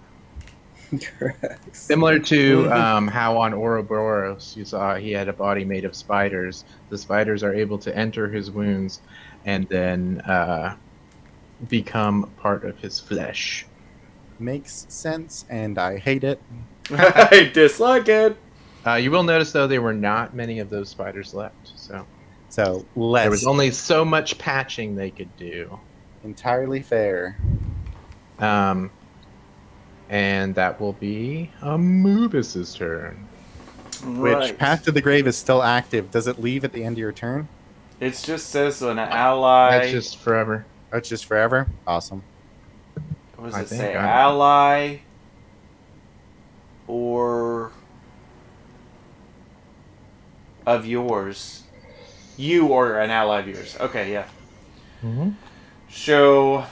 Similar to how on Ouroboros you saw he had a body made of spiders. The spiders are able to enter his wounds and then become part of his flesh. Makes sense, and I hate it. I dislike it. You will notice, though, there were not many of those spiders left. So So less. there was only so much patching they could do. Entirely fair. And that will be Amubis's turn. Which Right. Path to the Grave is still active. Does it leave at the end of your turn? It just says an ally. That's just forever. Oh, it's just forever? Awesome. What does I it think say? I- Ally or of yours. You or an ally of yours. Okay, yeah. Mm-hmm. So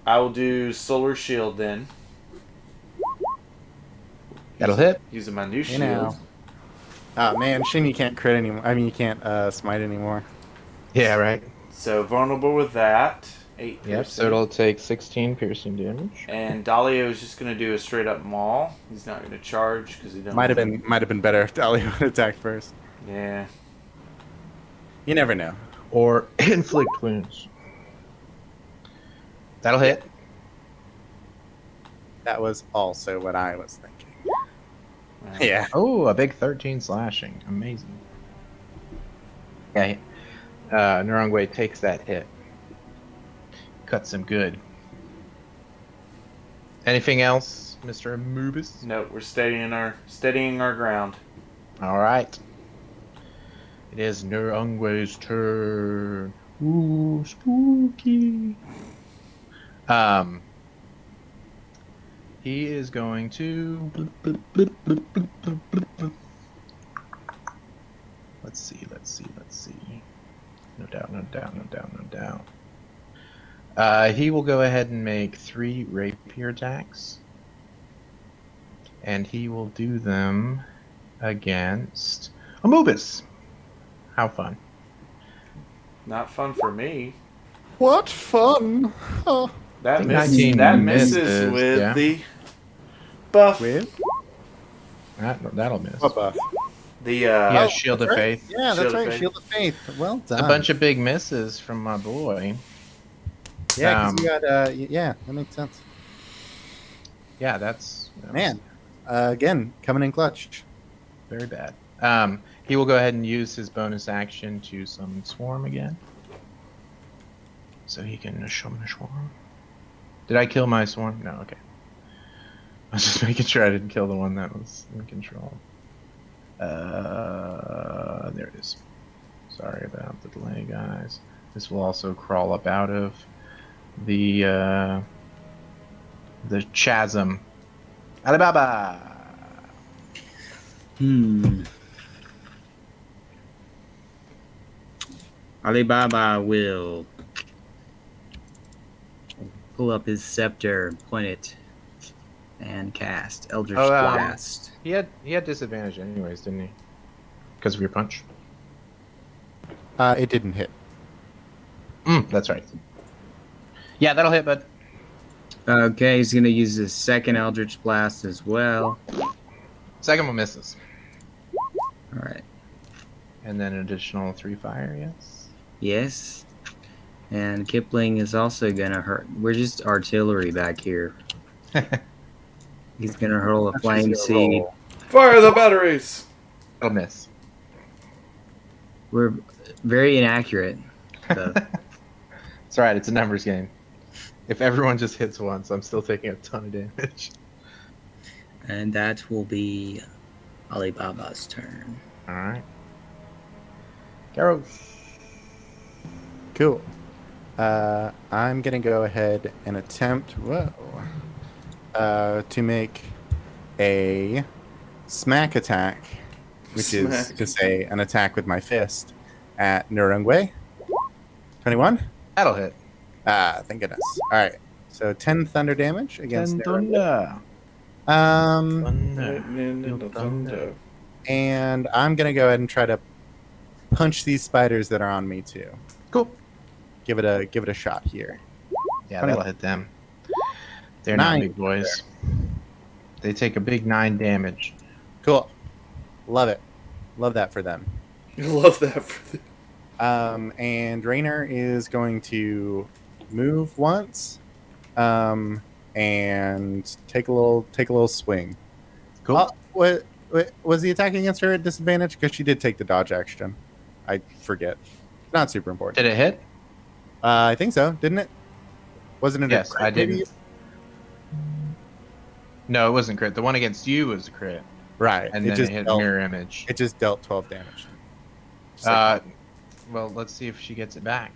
I will do Solar Shield then. That'll hit. Using my new You shield. know. Oh man, shame you can't crit anymore. I mean, you can't smite anymore. Yeah, right. So vulnerable with that. 8 Yep, piercing. so it'll take 16 piercing damage. And Dalio is just going to do a straight up maul. He's not going to charge because he don't. Might have been better if Dahlia would attack first. Yeah. You never know. Or inflict wounds. That'll hit. That was also what I was thinking. Well, Yeah. Oh, a big 13 slashing. Amazing. Okay. Nurungwe takes that hit. Cuts him good. Anything else, Mr. Amubis? No, we're steadying our ground. All right. It is Nurungwe's turn. Ooh, spooky. He is going to. Let's see. No doubt. He will go ahead and make 3 rapier attacks. And he will do them against Amubis. How fun. Not fun for me. What fun! Oh. That, I think misses, 19 that misses misses, with yeah. the buff. With? That'll miss. What buff? The Yeah, Oh, Shield of that's right. Faith. Yeah, Shield that's of right. Faith. Shield of Faith. Well done. A bunch of big misses from my boy. Yeah, because you got. Yeah, that makes sense. Yeah, that's Man, again, coming in clutch. very bad. He will go ahead and use his bonus action to summon Swarm again. So he can summon a Swarm. Did I kill my Swarm? No, okay. I was just making sure I didn't kill the one that was in control. There it is. Sorry about the delay, guys. This will also crawl up out of the chasm. Alibaba! Alibaba will pull up his scepter, point it, and cast Eldritch Blast. He had disadvantage anyways, didn't he? Because of your punch. It didn't hit. That's right. Yeah, that'll hit, bud. Okay, he's going to use his second Eldritch Blast as well. Second one misses. All right. And then an additional 3 fire, yes. Yes. And Kipling is also gonna hurt. We're just artillery back here. He's gonna hurl a She's flame gonna seed. roll. Fire the batteries. It'll miss. We're very inaccurate. Though. It's alright, it's a numbers game. If everyone just hits once, I'm still taking a ton of damage. And that will be Alibaba's turn. Alright. Garros. Cool. I'm gonna go ahead and attempt to make a smack attack, which is Smack. to say an attack with my fist at Nurungwe. 21. That'll hit. Thank goodness. All right. So 10 thunder damage against Nurungwe. Thunder. Thunder. And I'm gonna go ahead and try to punch these spiders that are on me too. Cool. Give it a shot here. Yeah, that'll hit them. They're 9. not big boys. They take a big 9 damage. Cool. Love it. Love that for them. Love that. For the... And Rainer is going to move once, and take a little swing. Cool. What was he attacking against her at disadvantage? Because she did take the dodge action. I forget. Not super important. Did it hit? I think so. Didn't it? Wasn't it? Yes, a crit, I didn't. maybe? No, it wasn't crit. The one against you was a crit. Right. And then it hit mirror image. It just dealt 12 damage. Just like- Well, let's see if she gets it back.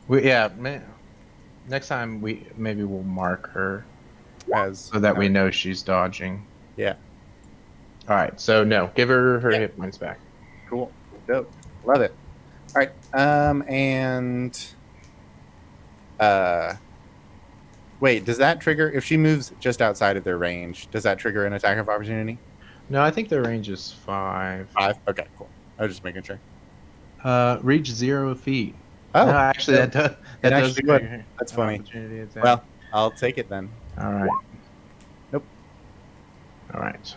Next time maybe we'll mark her as so that we know she's dodging. Yeah. All right. So no, give her her hit points back. Cool. Dope. Love it. All right. Wait, does that trigger if she moves just outside of their range? Does that trigger an attack of opportunity? No, I think the range is 5. 5. Okay, cool. I was just making sure. Reach 0 feet. Oh, No, actually, that does. That does actually would. trigger That's an funny. opportunity attack. Well, I'll take it then. all right. Nope. All right.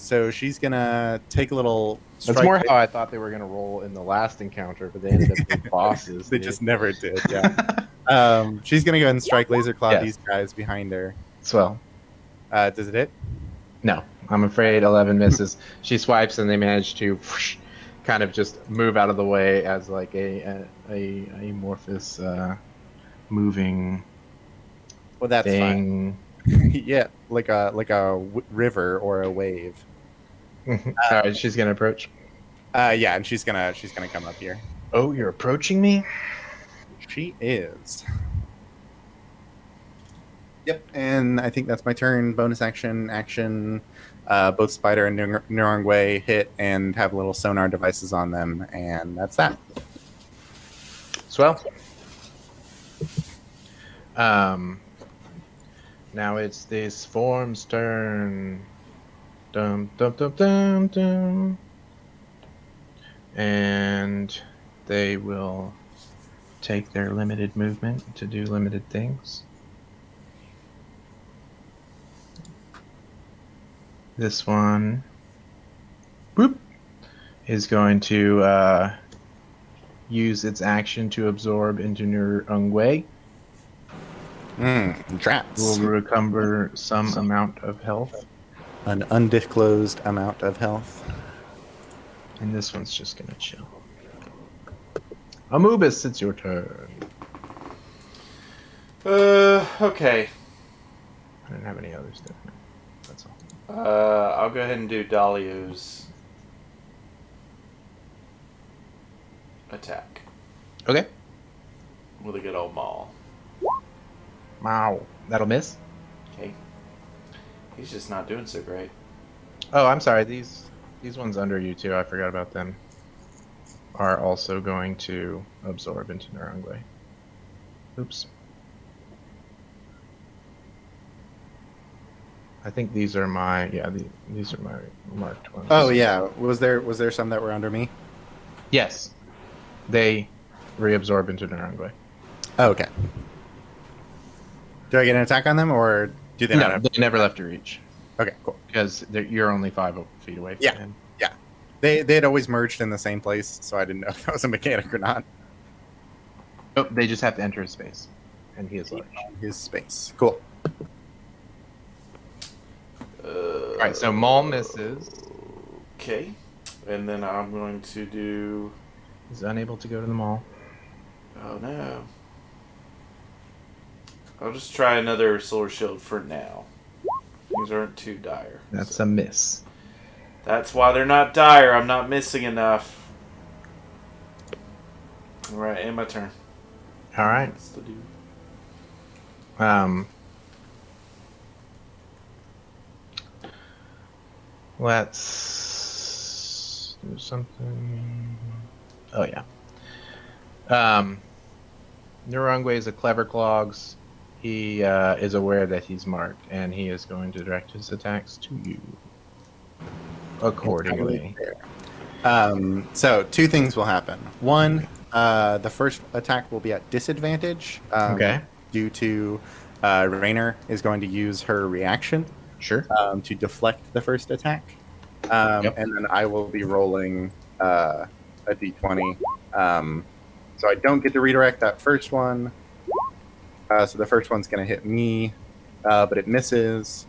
So she's gonna take a little. That's strike more hit. how I thought they were gonna roll in the last encounter, but they ended up being bosses. They dude. just never did. Yeah. She's gonna go ahead and strike laser claw Yes. these guys behind her. Swell. Does it hit? No, I'm afraid 11 misses. She swipes, and they manage to kind of just move out of the way as like a amorphous moving Well, that's thing. fine. Yeah, like a river or a wave. All right, she's gonna approach. Yeah, and she's gonna come up here. Oh, you're approaching me? She is. Yep, and I think that's my turn. Bonus action. Both Spider and Nurongwe hit and have little sonar devices on them, and that's that. Swell. Now it's this form's turn. Dum dum dum dum dum. And they will take their limited movement to do limited things. This one, boop, is going to use its action to absorb into Nurungwe. Traps. Will recover some amount of health. An undisclosed amount of health. And this one's just gonna chill. Amubis, it's your turn. Okay. I didn't have any others, did I? That's all. I'll go ahead and do Dahlia's attack Okay. with a good old maul. Wow. That'll miss. Okay. He's just not doing so great. Oh, I'm sorry. These ones under you too. I forgot about them. Are also going to absorb into Nurungwe. Oops. I think these are my these are my marked ones. Oh yeah, was there some that were under me? Yes. They reabsorb into Nurungwe. Oh, okay. Do I get an attack on them, or do they not No, have? they never left your reach. Okay, cool. because you're only 5 feet away from Yeah. him. They had always merged in the same place, so I didn't know if that was a mechanic or not. Oh, they just have to enter his space, and he is large. His space. Cool. All right, so Maul misses. Okay. And then I'm going to do. He's unable to go to the mall. Oh no. I'll just try another solar shield for now. These aren't too dire. That's a miss. That's why they're not dire. I'm not missing enough. Alright, and my turn. All right. What's the do? Let's do something. Oh yeah. Nurungwe is a clever clogs. He is aware that he's marked, and he is going to direct his attacks to you accordingly. So two things will happen. One, the first attack will be at disadvantage. Okay. Due to Raynor is going to use her reaction Sure. to deflect the first attack. And then I will be rolling a d20. So I don't get to redirect that first one. So the first one's going to hit me, but it misses.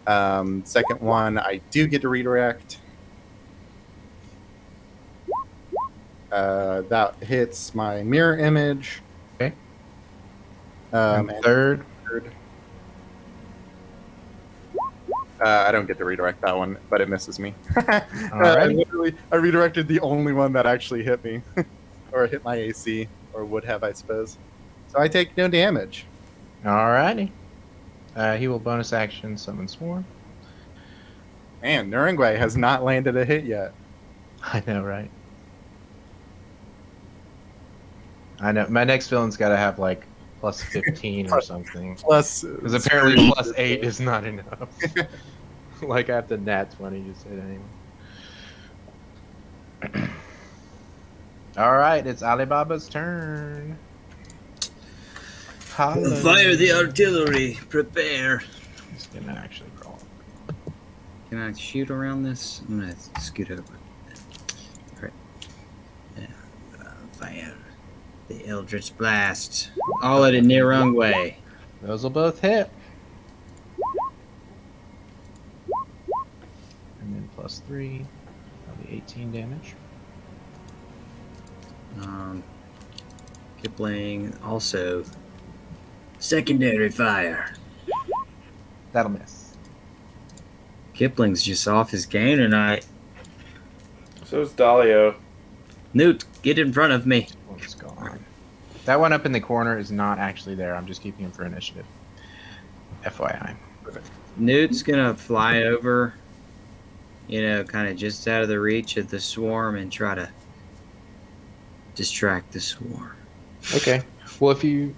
Second one, I do get to redirect. That hits my mirror image. Okay. And And third. I don't get to redirect that one, but it misses me. Alrighty. I redirected the only one that actually hit me, or hit my AC, or would have, I suppose. So I take no damage. Alrighty. He will bonus action summon Swarm. Man, Nurungwe has not landed a hit yet. I know, right? I know. My next villain's got to have like plus 15 or something. Plus, Because apparently plus 8 is not enough. Like I have to nat 20 to say that anyway. Alright, it's Alibaba's turn. Holla. Fire the artillery. Prepare. He's gonna actually crawl. Can I shoot around this? I'm gonna scoot over. All right. Yeah. Fire the Eldritch Blast. All at a Nirungwe. Those will both hit. And then plus 3. That'll be 18 damage. Kipling also. Secondary fire. That'll miss. Kipling's just off his game tonight. So is Dalio. Newt, get in front of me. One's gone. That one up in the corner is not actually there. I'm just keeping him for initiative. FYI. Newt's gonna fly over, kind of just out of the reach of the swarm and try to distract the swarm. Okay. Well, if you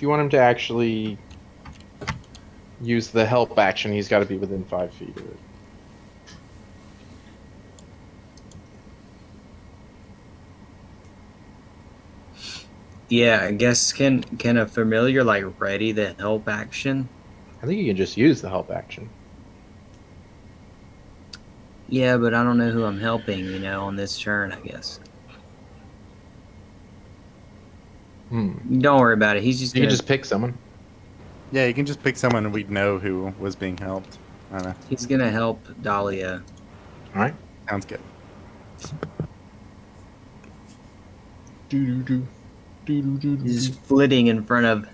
want him to actually use the help action, he's got to be within 5 feet of it. Yeah, I guess can a familiar ready the help action? I think you can just use the help action. Yeah, but I don't know who I'm helping, on this turn, I guess. Don't worry about it. He's just You gonna, can just pick someone. Yeah, you can just pick someone and we'd know who was being helped. I don't know. he's gonna help Dahlia. All right. Sounds good. Do. He's just flitting in front of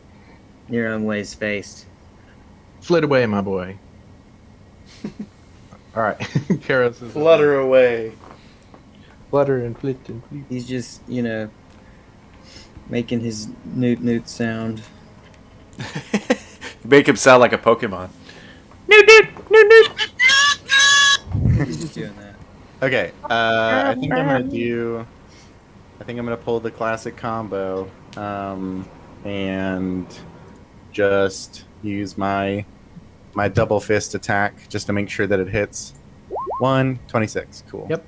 Nirungwe's face. Flit away, my boy. All right. Karos is Flutter away. Flutter and flit and fleet. He's just, making his newt sound. Make him sound like a Pokemon. He's just doing that. Okay, I think I'm gonna pull the classic combo, and just use my double fist attack just to make sure that it hits. 26. Cool. Yep.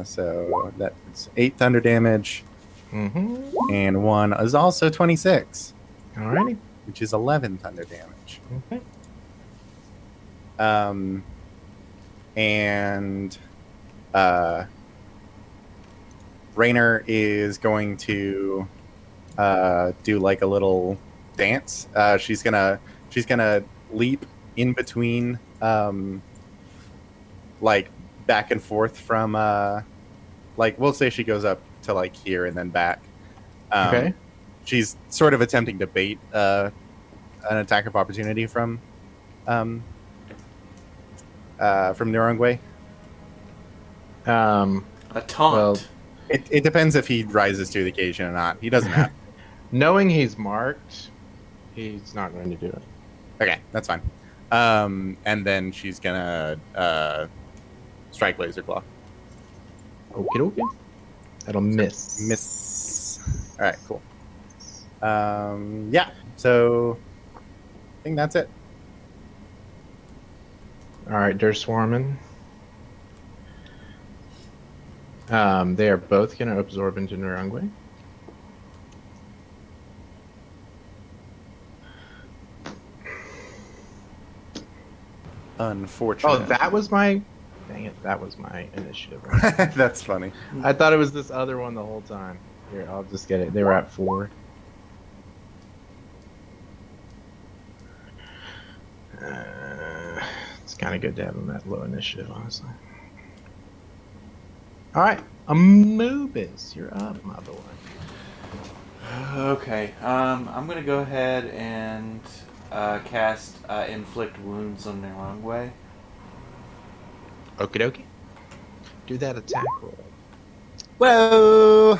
So that's 8 thunder damage, Mm-hmm. and 1 is also 26. Alrighty. which is 11 thunder damage. Okay. And Rainer is going to do like a little dance. She's gonna leap in between, like back and forth from like we'll say she goes up to like here and then back. Okay. She's sort of attempting to bait an attack of opportunity from Nurungwe. A taunt. Well, It depends if he rises to the occasion or not. He doesn't have. knowing he's marked, he's not going to do it. Okay, that's fine. And then she's gonna strike Laser Claw. Okie dokie. That'll miss. Miss. All right, cool. Yeah. So I think that's it. All right, they're swarming. They are both going to absorb into Nurungwe. Unfortunate. Oh, that was my... Dang it, that was my initiative. Right? That's funny. I thought it was this other one the whole time. Here, I'll just get it. They were at 4. It's kind of good to have them at low initiative, honestly. All right, Amubis, you're up, my boy. Okay. I'm gonna go ahead and cast inflict wounds on the wrong way. Okie dokie. Do that attack roll. Whoa!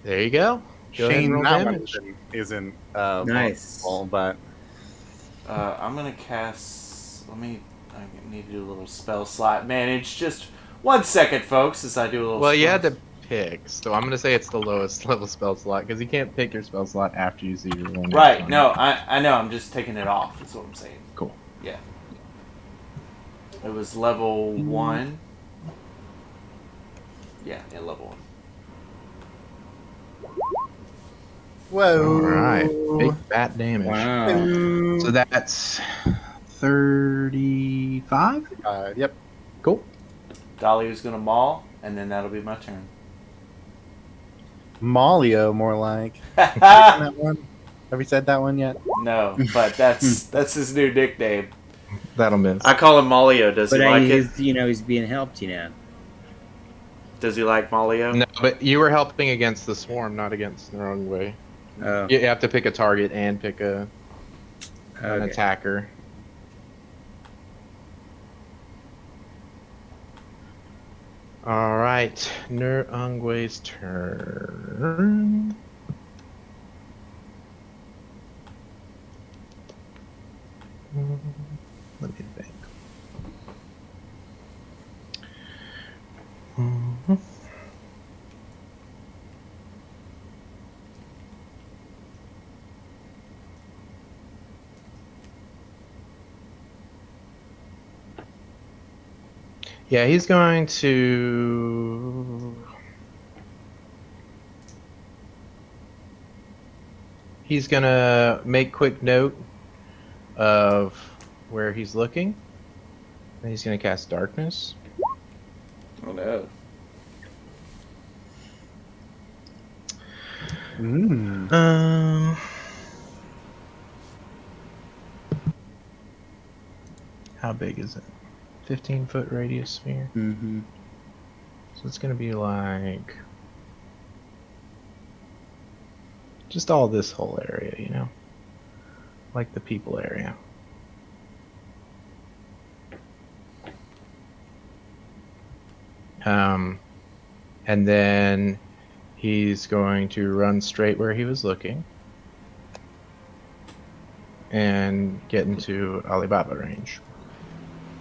There you go. Go ahead and Shane, roll that damage. one isn't Nice. wonderful, but I'm gonna cast. I need to do a little spell slot manage. Just 1 second, folks, as I do a little. Well, you spell- had to pick, so I'm gonna say it's the lowest level spell slot because you can't pick your spell slot after you see your one. Right. No, I know. I'm just taking it off. That's what I'm saying. Cool. Yeah. It was level 1. Yeah, level 1. whoa! All right, big fat damage. Wow. So that's 35. Yep. Cool. Dahlia's gonna maul, and then that'll be my turn. Malio, more like. That one? Have we said that one yet? No, but that's his new nickname. That'll miss. I call him Malio. Does But he like it? he's, he's being helped, Does he like Malio? No, but you were helping against the swarm, not against their own way. Oh, You have to pick a target and pick an okay. attacker. All right, Nurungwe's turn. Let me think. Yeah, he's going to... He's going to make quick note of where he's looking. And he's going to cast Darkness. Oh no. How big is it? 15-foot radius sphere. Mm-hmm. So it's going to be like... just all this whole area, you know? Like the people area. And then he's going to run straight where he was looking. And get into Alibaba range.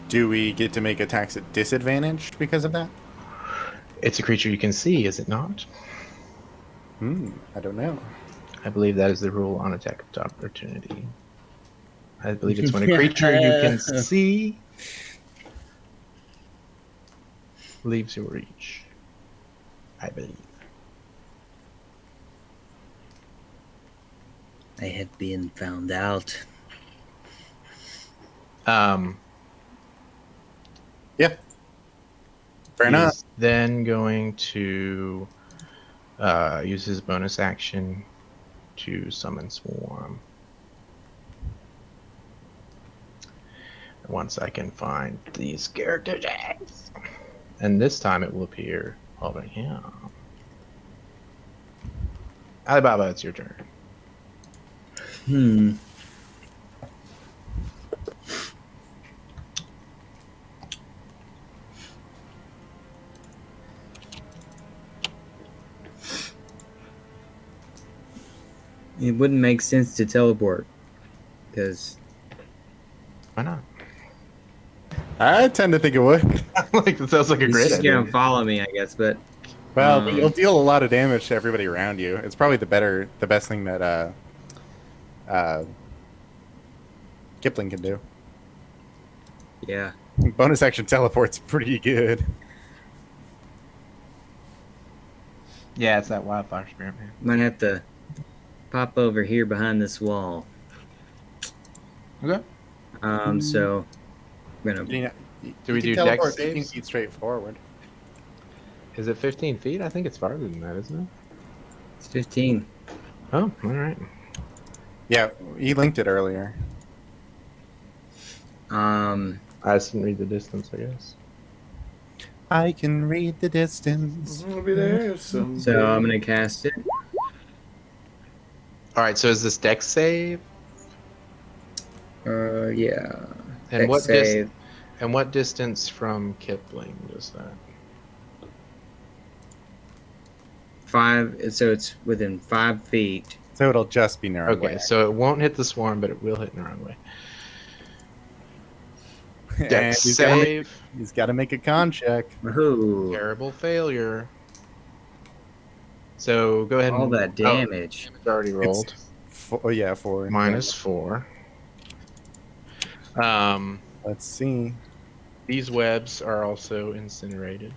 Do we get to make attacks at disadvantage because of that? It's a creature you can see, is it not? I don't know. I believe that is the rule on attack of opportunity. I believe it's when a creature you can see leaves your reach. I believe. They had been found out. Yeah. Fair enough. He's then going to use his bonus action to summon Swarm. Once I can find these character tags. And this time it will appear over here. Alibaba, it's your turn. It wouldn't make sense to teleport because Why not? I tend to think it would. Like that sounds like a he's great just idea. gonna follow me, I guess. But Well, but you'll deal a lot of damage to everybody around you. It's probably the best thing that Kipling can do. yeah, Bonus action teleport's pretty good. Yeah, it's that wildfire spirit, man. might have to pop over here behind this wall. Okay. So we're gonna. Do we do teleport dex 15 saves? feet straight forward? Is it 15 feet? I think it's farther than that, isn't it? It's 15. Oh, all right. Yeah, he linked it earlier. I just didn't read the distance, I guess. I can read the distance. I'll be there. So I'm gonna cast it. All right, so is this dex save? Yeah. And Dex save. And what distance from Kipling is that? 5. So it's within 5 feet. So it'll just be narrow. Okay, so it won't hit the swarm, but it will hit Narangway. And Dex he's save. got to make a con check. Ooh, Terrible failure. So go ahead and all that damage. it's already rolled. Four. Minus 4. Let's see. These webs are also incinerated.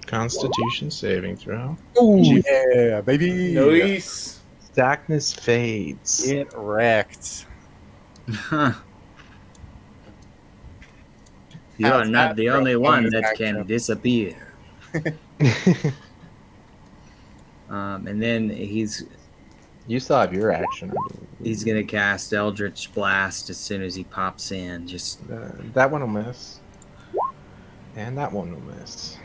Constitution saving throw. Oh yeah, baby. Nice. Darkness fades. Get wrecked. Huh. You are How's not that the for a only one bonus that action? can disappear. And then he's You still have your action. he's gonna cast Eldritch Blast as soon as he pops in. Just That one will miss. And that one will miss.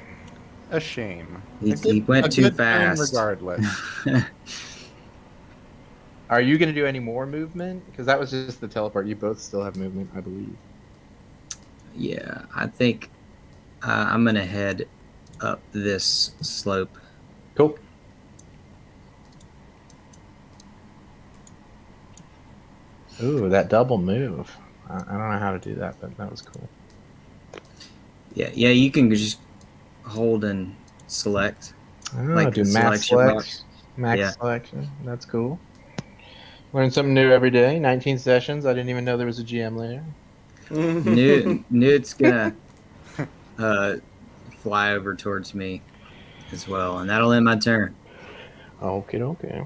A shame. he went A too good turn fast. regardless. Are you going to do any more movement? Because that was just the teleport. You both still have movement, I believe. Yeah, I think I'm gonna head up this slope. Cool. Ooh, that double move. I don't know how to do that, but that was cool. Yeah, you can just hold and select. Oh, Like do the max selection select. box. Max Yeah. selection. That's cool. Learn something new every day. 19 sessions. I didn't even know there was a GM layer. Newt's gonna fly over towards me as well, and that'll end my turn. Okay.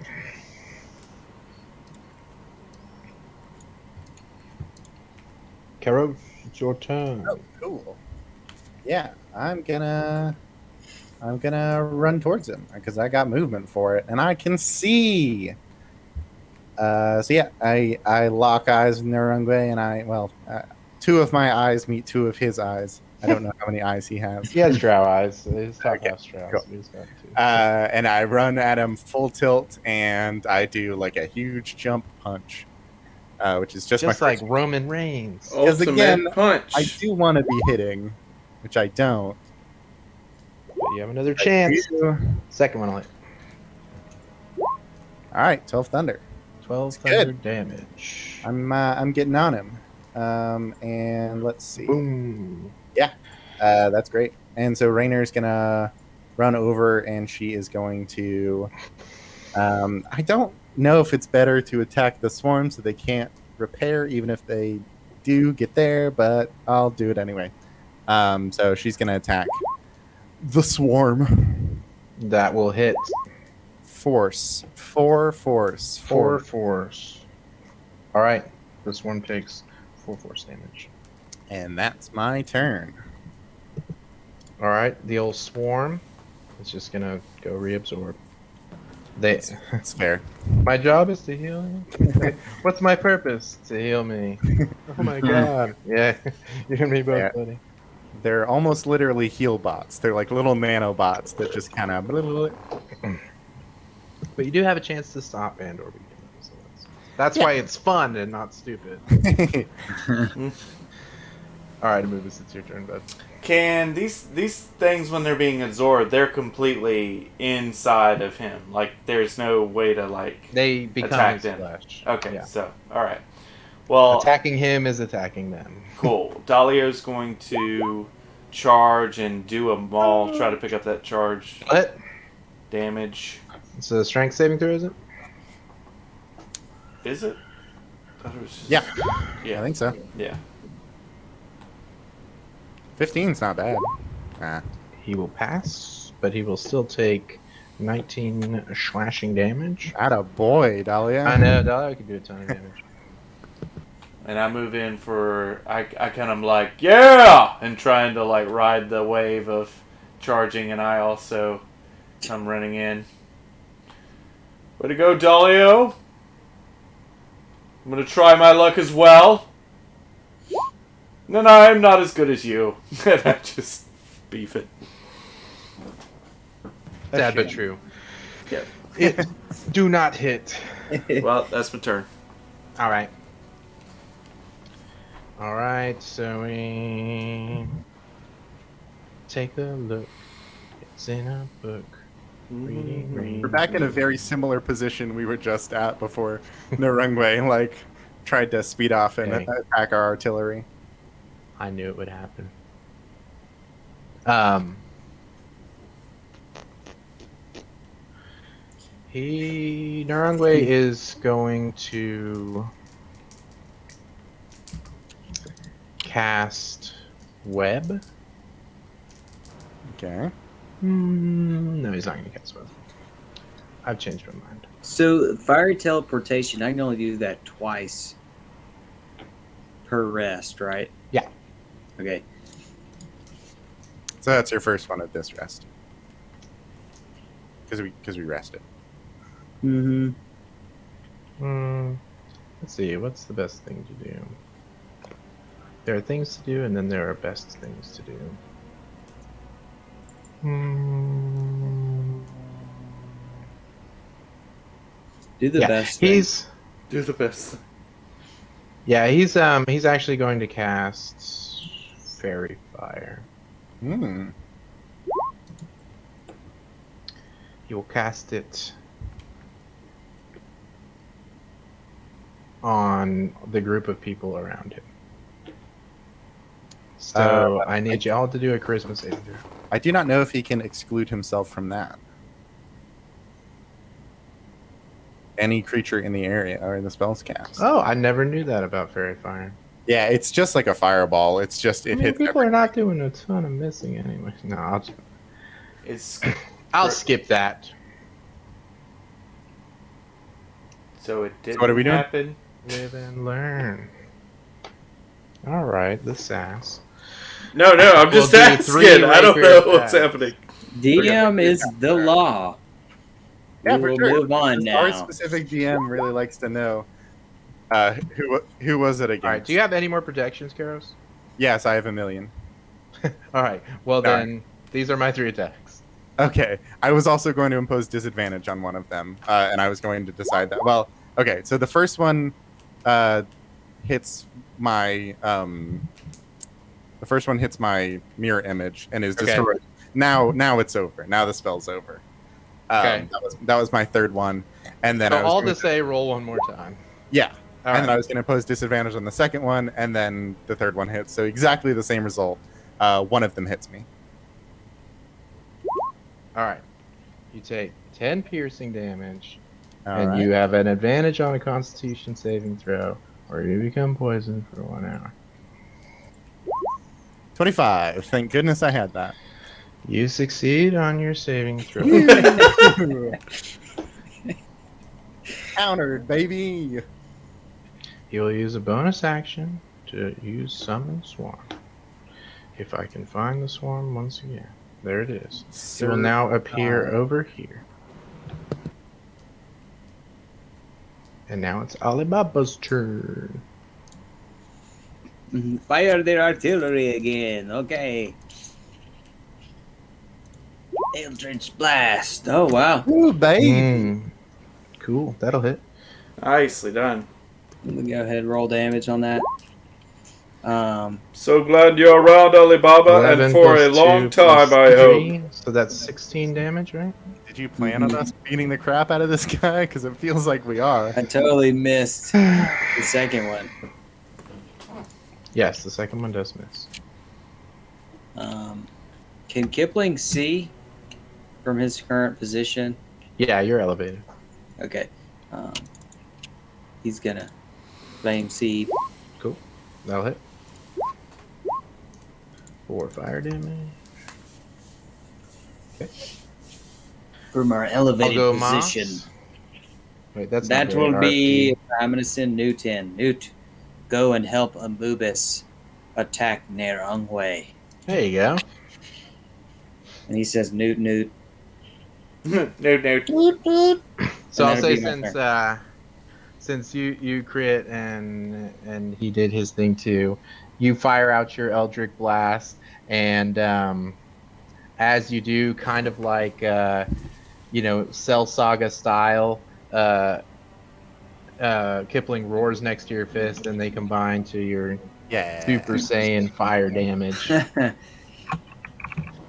Karo, it's your turn. Oh, cool. Yeah, I'm gonna run towards him because I got movement for it, and I can see. So yeah, I lock eyes with Narungwe, and two of my eyes meet two of his eyes. I don't know how many eyes he has. He has drow eyes. His top Okay, half's drow. cool. So he's got two. And I run at him full tilt, and I do like a huge jump punch, which is just Just my like first. Roman Reigns. Because Ultimate again, punch. I do want to be hitting, which I don't. But you have another I chance. do. Second one will hit. All right, 12 thunder. 12 good. thunder damage. I'm getting on him. And let's see. Boom. That's great. And so Rainer's gonna run over, and she is going to. I don't know if it's better to attack the swarm so they can't repair, even if they do get there, but I'll do it anyway. So she's gonna attack the swarm. That will hit. force. 4 force. 4 force. All right. This one takes 4 force damage. And that's my turn. All right. The old swarm is just gonna go reabsorb. They. It's fair. My job is to heal you. What's my purpose? To heal me. Oh my god. Yeah. You and me both, Yeah. buddy. They're almost literally heal bots. They're like little nanobots that just kind of. But you do have a chance to stop and or weaken them. So that's why it's fun and not stupid. All right, Amoobus, it's your turn, bud. Can these things, when they're being absorbed, they're completely inside of him? Like, there's no way to, like, They become attack his them. flesh. Okay, Yeah. so, alright. Well, Attacking him is attacking them. cool. Dalio's going to charge and do a maul, try to pick up that charge What? damage. It's a strength saving throw, is it? Is it? I thought it was just... Yeah, Yeah. I think so. Yeah. 15's not bad. He will pass, but he will still take 19 slashing damage. Atta boy, Dahlia. I know, Dollar can do a ton of damage. And I move in for... I kind of like, yeah! And trying to, like, ride the wave of charging, and I also come running in. Way to go, Dalio! I'm gonna try my luck as well. No, I'm not as good as you. And I just beef it. Sad but true. Yep. It do not hit. Well, that's my turn. All right. All right, so we take a look. It's in a book. We're back in a very similar position we were just at before Narungwe like tried to speed off and Okay. attack our artillery. I knew it would happen. Narangwe is going to cast web. Okay. No, he's not going to cast web. I've changed my mind. So fire teleportation, I can only do that twice per rest, right? Yeah. Okay. So that's your first one at this rest. Because we rested. Mm-hmm. Let's see. What's the best thing to do? There are things to do, and then there are best things to do. Do the best thing. He's Do the best. he's actually going to cast Fairy Fire. Hmm. He will cast it on the group of people around him. So I need y'all to do a charisma saving throw. I do not know if he can exclude himself from that. Any creature in the area or in the spell's cast. Oh, I never knew that about Fairy Fire. Yeah, it's just like a fireball. It's just I it mean, hits. people are not doing a ton of missing anyway. No, It's I'll skip that. so it didn't what are we doing? happen. Live and learn. All right, the sass. No, I'm just We'll do 3 asking. I don't rapier know what's attacks. happening. DM is the law. Yeah, We for will sure. move on Our now. specific GM really likes to know who was it against. All right, do you have any more protections, Karos? Yes, I have 1,000,000. All right, well All right. then, these are my 3 attacks. Okay, I was also going to impose disadvantage on one of them, and I was going to decide that. Well, okay, so the first one hits my mirror image and is Okay. destroyed. Now it's over. Now the spell's over. Okay. That was my third one, and then So I was all going to say, roll one more time. yeah, All and then right. I was going to impose disadvantage on the second one, and then the third one hits. So exactly the same result. One of them hits me. All right. You take 10 piercing damage, All and right. you have an advantage on a Constitution saving throw, or you become poisoned for 1 hour. 25. Thank goodness I had that. You succeed on your saving throw. countered, baby. He will use a bonus action to use Summon Swarm. If I can find the swarm once again. There it is. It will now appear over here. And now it's Alibaba's turn. Fire their artillery again. Okay. Eldritch Blast. Oh, wow. Ooh, baby. Cool. That'll hit. Nicely done. Let me go ahead and roll damage on that. So glad you're around, Alibaba, 11 and for a plus long 2 time, plus I hope. 3, so that's 16 damage, right? Did you plan on us beating the crap out of this guy? Because it feels like we are. I totally missed the second one. Yes, the second one does miss. Can Kipling see from his current position? Yeah, you're elevated. Okay. He's gonna flame seed. Cool. That'll hit. 4 fire damage. Okay. From our elevated I'll go position. Moss. Wait, that's not That very will be. RP. I'm gonna send Newt in. Newt, go and help Amubis attack Nerungwe. There you go. And he says, Newt. Note. So I'll that'd say be my since you crit and he did his thing too, you fire out your Eldritch Blast, and as you do, kind of like Cell Saga style, Kipling roars next to your fist, and they combine to your Yeah. Super Saiyan fire damage.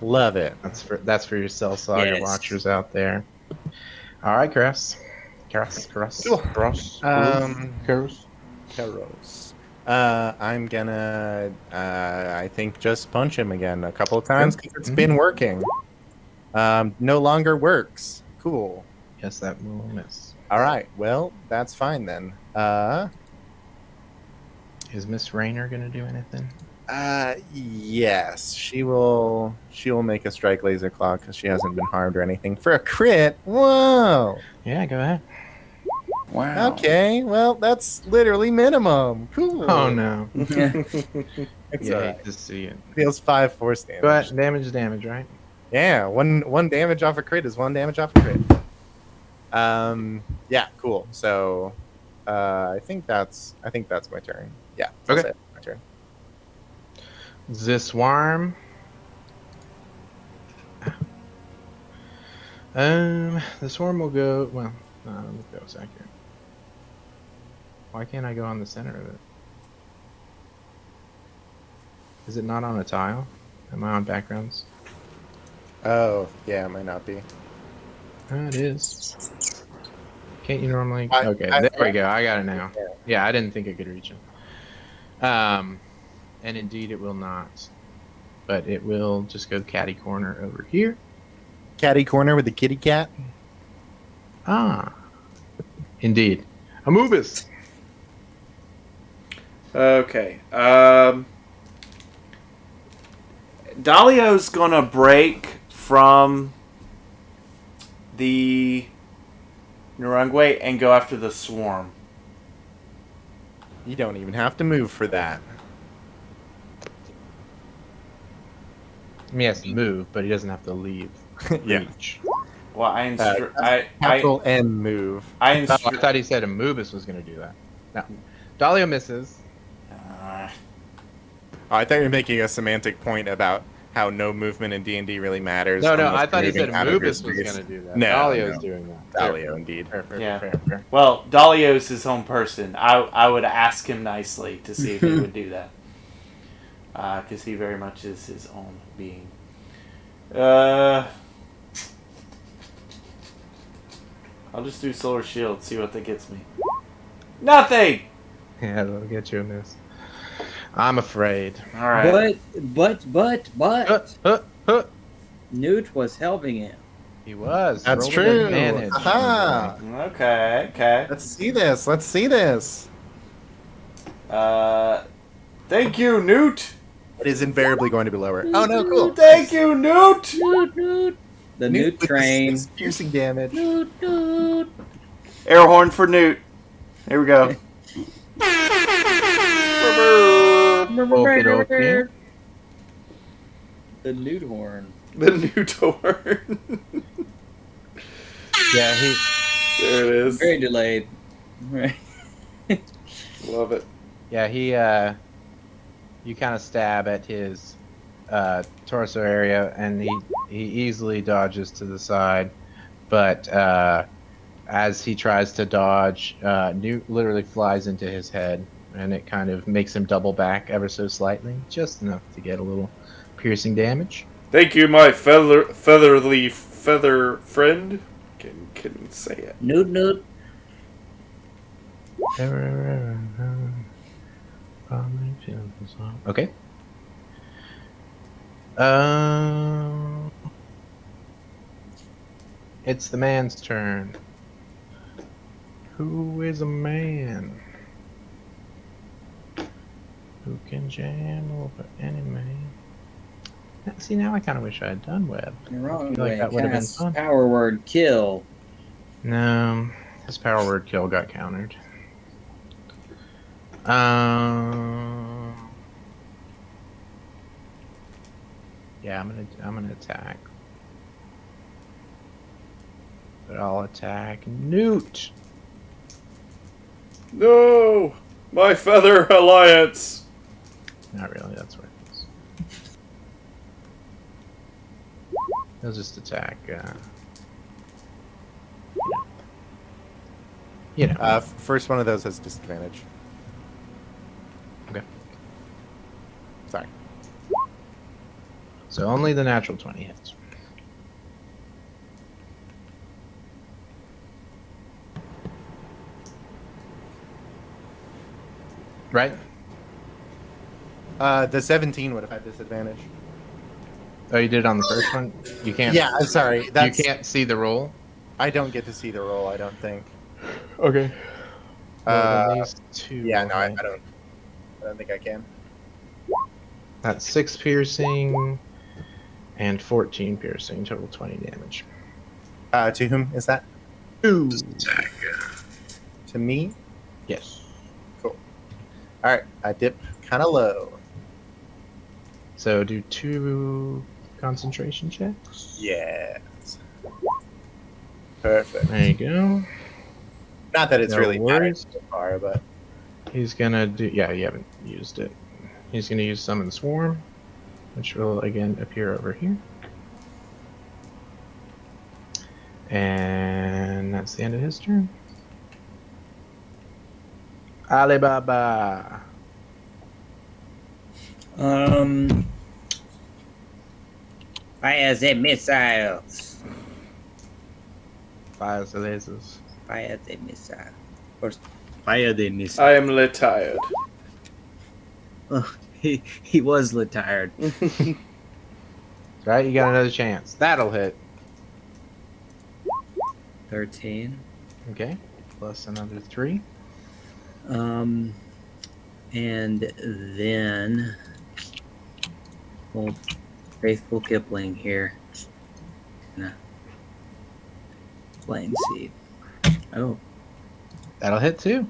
Love it. That's for your Cell Saga Yes. watchers out there. All right, Karos. Karos. I'm gonna, I think, just punch him again a couple of times because it's been working. No longer works. Cool. Yes, that will miss. All right. Well, that's fine then. Is Miss Rainer gonna do anything? Yes, she will. She will make a strike laser claw because she hasn't been harmed or anything for a crit. Whoa. Yeah, go ahead. Wow. Okay. Well, that's literally minimum. Cool. Oh no. It's Yeah, hate to see it. deals 5 force damage. But damage is damage, right? Yeah, one damage off a crit is 1 damage off a crit. Yeah, cool. So, I think that's my turn. Yeah. Okay. That's my turn. The swarm. The swarm will go. Well, let me go accurate. Why can't I go on the center of it? Is it not on a tile? Am I on backgrounds? Oh, yeah, it might not be. It is. Can't you normally? I- Okay, I- there we go. I got it now. Yeah, I didn't think I could reach it. And indeed it will not. But it will just go catty corner over here. Catty corner with the kitty cat. Ah. Indeed. Amubis. Okay. Dalio's gonna break from the Nerungwe and go after the swarm. You don't even have to move for that. I mean, he has to move, but he doesn't have to leave. Yeah. Reach. Well, Capital N move. I Oh, I thought he said Amubis was going to do that. No. Dalio misses. Oh, I thought you were making a semantic point about how no movement in D&D really matters. No, unless I thought he you're said moving out of your Amubis was space. going to do that. No, Dalio's no. doing that. Dalio, indeed. Fair. Yeah. Well, Dalio's his own person. I would ask him nicely to see if he would do that. Because he very much is his own being. I'll just do Solar Shield, see what that gets me. Nothing! Yeah, that'll get you a miss. I'm afraid. Alright. But Newt was helping him. He was. That's Roll true. with advantage. Aha. Okay. Let's see this. Let's see this. Thank you, Newt! It is invariably going to be lower. Oh, no, cool. Thank you, Newt! The Newt with train. the 6 piercing damage. Air horn for Newt. Here we go. Okie dokie. The nude horn. The Newt horn. Yeah, There it is. Very delayed. Right. Love it. you kind of stab at his torso area, and he easily dodges to the side, but as he tries to dodge, Newt literally flies into his head, and it kind of makes him double back ever so slightly, just enough to get a little piercing damage. Thank you, my feather friend. Can say it. Nude. Okay. It's the man's turn. Who is a man? Who can jam over any man? See, now I kind of wish I had done web. You're wrong. I feel like that would have been Cast fun. power word kill. No, his power word kill got countered. Yeah, I'm gonna attack. But I'll attack Newt. No, my feather alliance. Not really. That's what it is. He'll just attack. You know. First one of those has disadvantage. Okay. Sorry. So only the natural 20 hits. Right? The 17 would have had disadvantage. Oh, you did it on the first one? You can't. Yeah, I'm sorry. You can't see the roll? I don't get to see the roll, I don't think. Okay. Well, Uh, these two. Yeah, no, I right? don't think I can. That's 6 piercing and 14 piercing, total 20 damage. To whom is that? Two. To me? Yes. Cool. Alright, I dip kind of low. So do 2 concentration checks. Yes. Perfect. There you go. Not that it's No really mattered worries. so far, but He's gonna do. Yeah, you haven't used it. He's gonna use Summon Swarm, which will again appear over here. And that's the end of his turn. Alibaba. Fire the missiles. Fires the lasers. Fire the missile. Or fire the missile. I am retired. Oh, he was retired. Right, you got another chance. That'll hit. 13. Okay, plus another 3. And then old faithful Kipling here. Gonna flame seed. Oh, That'll hit too.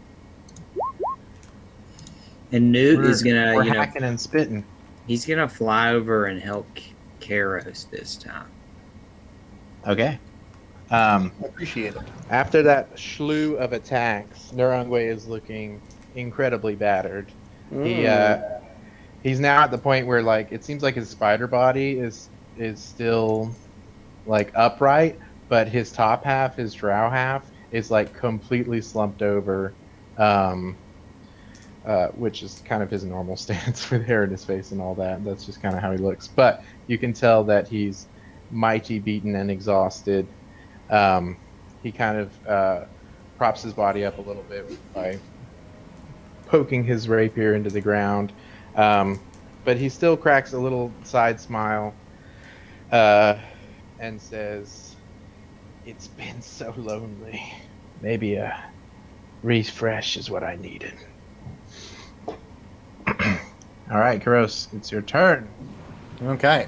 and Newt is gonna, We're hacking and spitting. he's gonna fly over and help Karos this time. Okay. appreciate it. After that slew of attacks, Nurungwe is looking incredibly battered. He's now at the point where, like, it seems like his spider body is still like upright, but his top half, his drow half, is like completely slumped over, which is kind of his normal stance with hair in his face and all that. That's just kind of how he looks. But you can tell that he's mighty beaten and exhausted. He kind of props his body up a little bit by poking his rapier into the ground. But he still cracks a little side smile and says, "It's been so lonely. Maybe a refresh is what I needed." All right, Karos, it's your turn. Okay.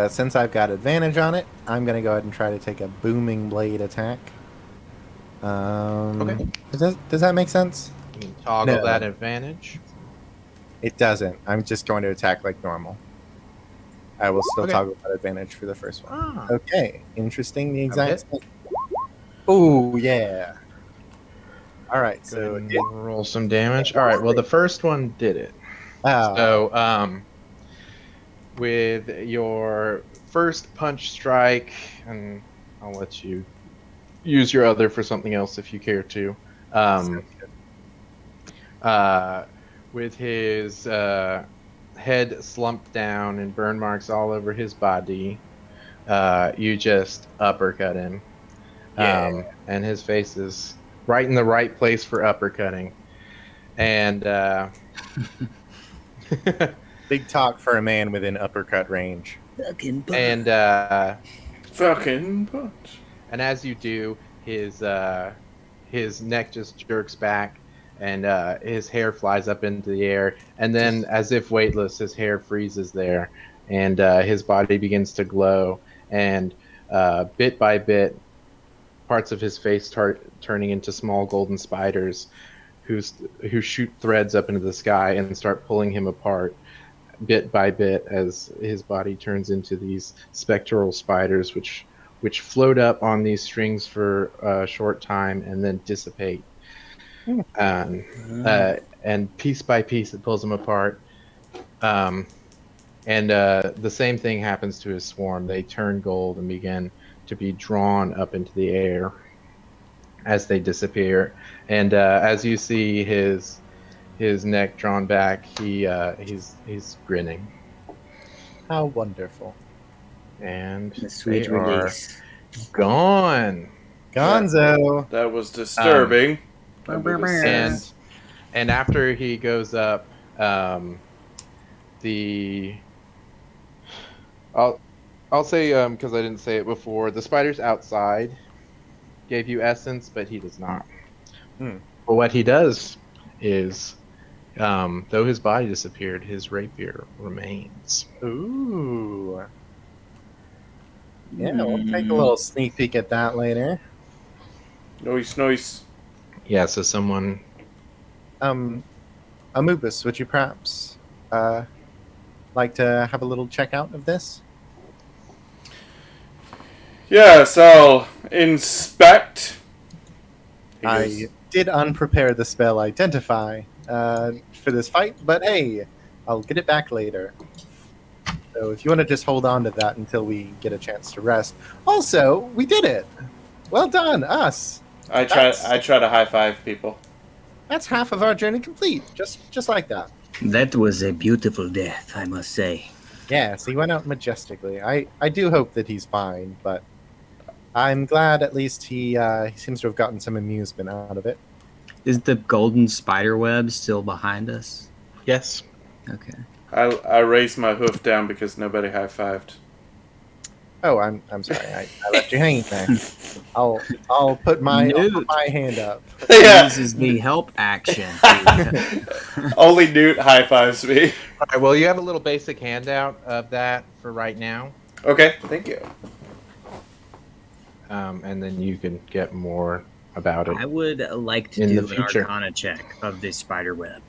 Since I've got advantage on it, I'm going to go ahead and try to take a booming blade attack. Okay. Does that make sense? You can toggle No. that advantage. It doesn't. I'm just going to attack like normal. I will still Okay. toggle that advantage for the first one. Ah, Okay, interesting. The That'll exact. Oh yeah. All right. go ahead So and roll some damage. All right. Well, the first one did it. uh, So, with your first punch strike, and I'll let you use your other for something else if you care to. With his head slumped down and burn marks all over his body, you just uppercut him. Yeah. And his face is right in the right place for uppercutting. And big talk for a man within uppercut range. Fucking butt. Fucking punch. And as you do, his neck just jerks back, and his hair flies up into the air. And then, as if weightless, his hair freezes there, and his body begins to glow. And bit by bit, parts of his face start turning into small golden spiders, who shoot threads up into the sky and start pulling him apart, bit by bit, as his body turns into these spectral spiders, which float up on these strings for a short time and then dissipate. And piece by piece, it pulls them apart. And the same thing happens to his swarm. They turn gold and begin to be drawn up into the air as they disappear. And as you see his neck drawn back, he's grinning. How wonderful. And The sweet they are release. gone. Gonzo. That was disturbing. And after he goes up, I'll say, because I didn't say it before, the spiders outside gave you essence, but he does not. But what he does is, though his body disappeared, his rapier remains. Ooh. Yeah, we'll take a little sneak peek at that later. Noise. Yeah, so someone... Amubus, would you perhaps like to have a little checkout of this? Yes, I'll inspect. I did unprepare the spell Identify for this fight, but hey, I'll get it back later. So if you want to just hold on to that until we get a chance to rest. Also, we did it! Well done, us! I try to high five people. That's half of our journey complete, just like that. That was a beautiful death, I must say. Yes, he went out majestically. I do hope that he's fine, but I'm glad at least he seems to have gotten some amusement out of it. Is the golden spider web still behind us? Yes. Okay. I raised my hoof down because nobody high fived. Oh, I'm sorry. I left you hanging there. I'll put my hand up. Yeah. Uses the help action. Only Newt high fives me. All right, well, you have a little basic handout of that for right now. Okay, thank you. And then you can get more about it. I would like to In do the an future. Arcana check of this spider web.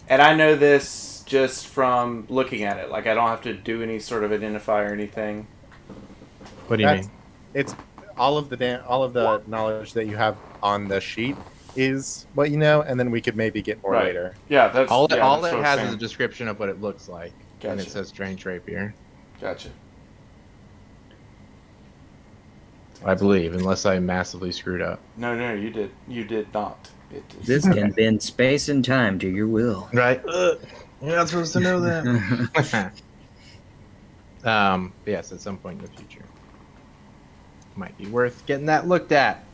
And I know this just from looking at it. Like, I don't have to do any sort of identify or anything. What do you mean? It's all of the knowledge that you have on the sheet is what you know, and then we could maybe get more Right. later. Yeah, that's All yeah, it that's what I'm has is saying. a description of what it looks like. And it Gotcha. says strange rapier, Gotcha. I believe, unless I massively screwed up. No, you did. You did not. It is. This can bend space and time to your will. Right? You're not supposed to know that. Yes, at some point in the future. Might be worth getting that looked at.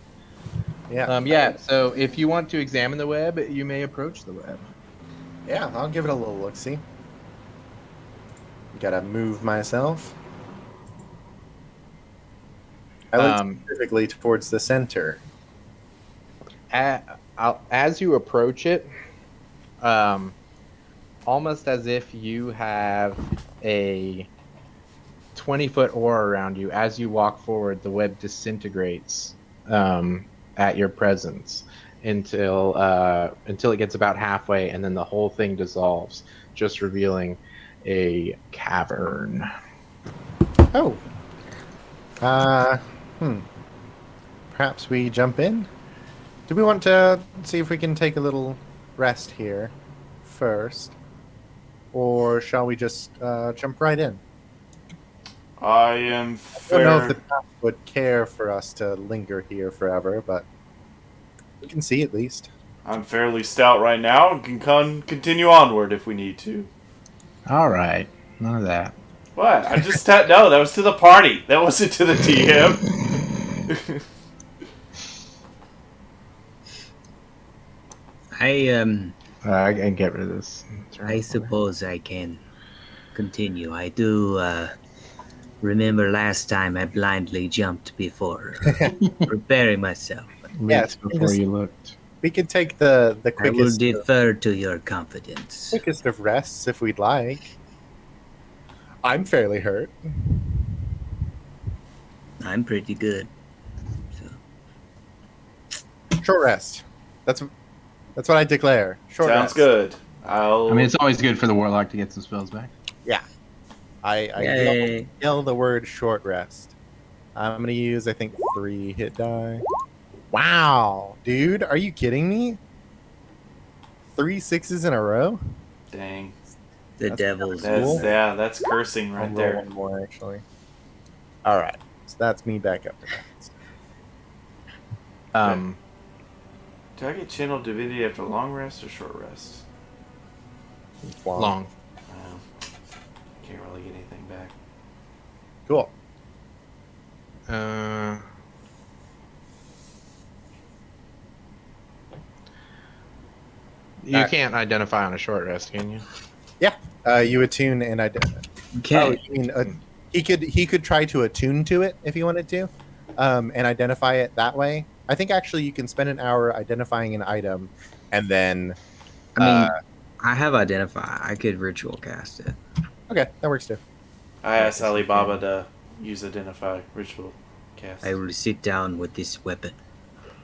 Yeah. So if you want to examine the web, you may approach the web. Yeah, I'll give it a little look-see. Gotta move myself. I look specifically towards the center. As you approach it, almost as if you have a 20-foot aura around you, as you walk forward, the web disintegrates at your presence until it gets about halfway, and then the whole thing dissolves, just revealing a cavern. Oh. Uh, Perhaps we jump in? Do we want to see if we can take a little rest here first? Or shall we just jump right in? I am I don't know if the fair. path would care for us to linger here forever, but we can see at least. I'm fairly stout right now and can continue onward if we need to. All right, none of that. What? I just no. That was to the party. That wasn't to the TM. I can get rid of this. I suppose I can continue. I do remember last time I blindly jumped before preparing myself. Yes, we can before just- you looked. We can take the I will quickest defer to your confidence. quickest of rests if we'd like. I'm fairly hurt. I'm pretty good. So, Short rest. That's what I declare. Short Sounds rest. good. I mean, it's always good for the warlock to get some spells back. I yay. yell the word short rest. I'm gonna use, I think, 3 hit die. Wow, dude, are you kidding me? 3 6s in a row? Dang. The That's- devil's That's Cool. yeah. That's cursing I'll right roll there. one more actually. All right, so that's me back up to that. Do I get channel divinity after long rest or short rest? It's Long. Can't really get anything back. Cool. You can't identify on a short rest, can you? You attune and Okay. Oh, you mean he could try to attune to it if he wanted to, and identify it that way. I think actually you can spend an hour identifying an item, and then I mean, I have identify. I could ritual cast it. okay, that works too. I asked Alibaba to use identify ritual cast. I will sit down with this weapon.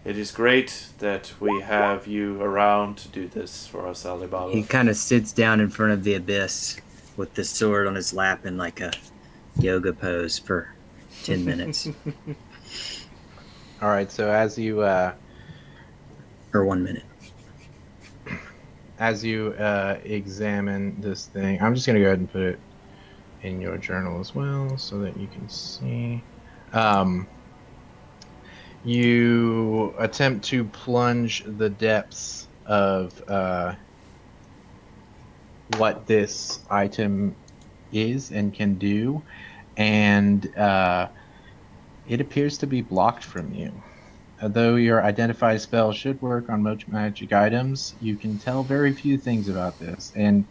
It is great that we have you around to do this for us, Alibaba. He kind of sits down in front of the abyss with the sword on his lap in like a yoga pose for 10 minutes All right. So as you or 1 minute. examine this thing, I'm just gonna go ahead and put it in your journal as well, so that you can see. You attempt to plunge the depths of what this item is and can do, and it appears to be blocked from you. Although your identify spell should work on most magic items, you can tell very few things about this, and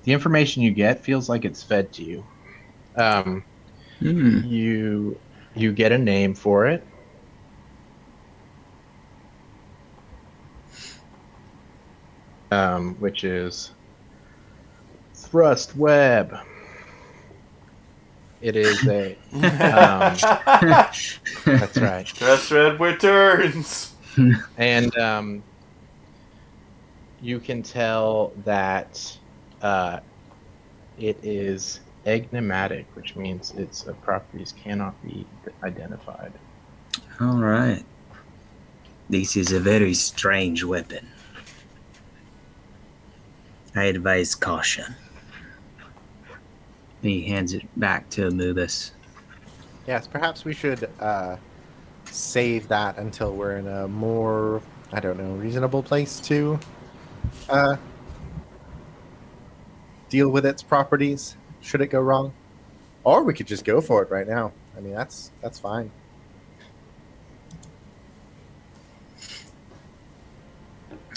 the information you get feels like it's fed to you. You get a name for it. Which is Thrust Web. It is a. That's right. Thrust Red returns. And you can tell that it is enigmatic, which means its properties cannot be identified. All right. This is a very strange weapon. I advise caution. He hands it back to Anubis. Yes, perhaps we should save that until we're in a more, I don't know, reasonable place to deal with its properties. Should it go wrong, or we could just go for it right now. I mean, that's fine.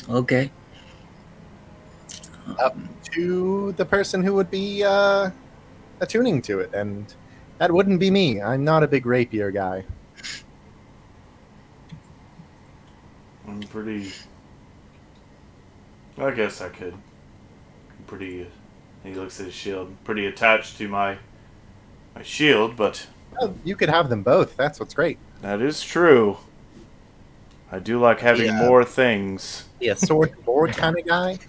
Okay. Up to the person who would be attuning to it, and that wouldn't be me. I'm not a big rapier guy. I'm pretty. I guess I could. I'm pretty. He looks at his shield. Pretty attached to my shield, but Oh, you could have them both. That's what's great. that is true. I do like having Yeah. more things. Yeah, sword and board kind of guy.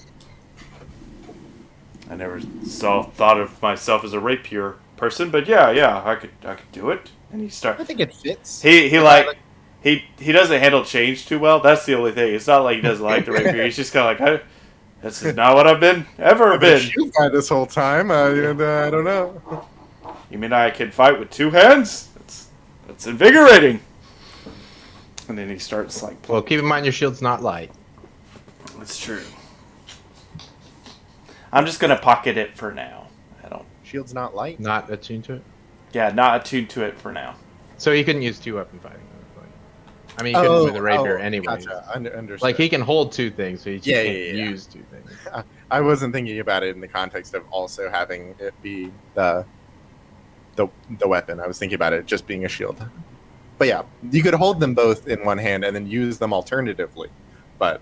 I never thought of myself as a rapier person, but yeah, I could do it. And he I think it fits. he If I like look- he doesn't handle change too well. That's the only thing. It's not like he doesn't like the rapier. He's just kind of like, this is not what I've ever I've been a been. shield guy this whole time, and I don't know. You mean I can fight with 2 hands? That's invigorating. And then he starts like, Well, keep in mind your shield's not light. that's true. I'm just gonna pocket it for now. I don't. Shield's not light. Not attuned to it. Yeah, not attuned to it for now. So he couldn't use 2-weapon fighting. I mean, he couldn't with the rapier anyway. Gotcha. Understood. Like he can hold 2 things, so he just Yeah, can't yeah. use 2 things. I wasn't thinking about it in the context of also having it be the weapon. I was thinking about it just being a shield. But yeah, you could hold them both in one hand and then use them alternatively. But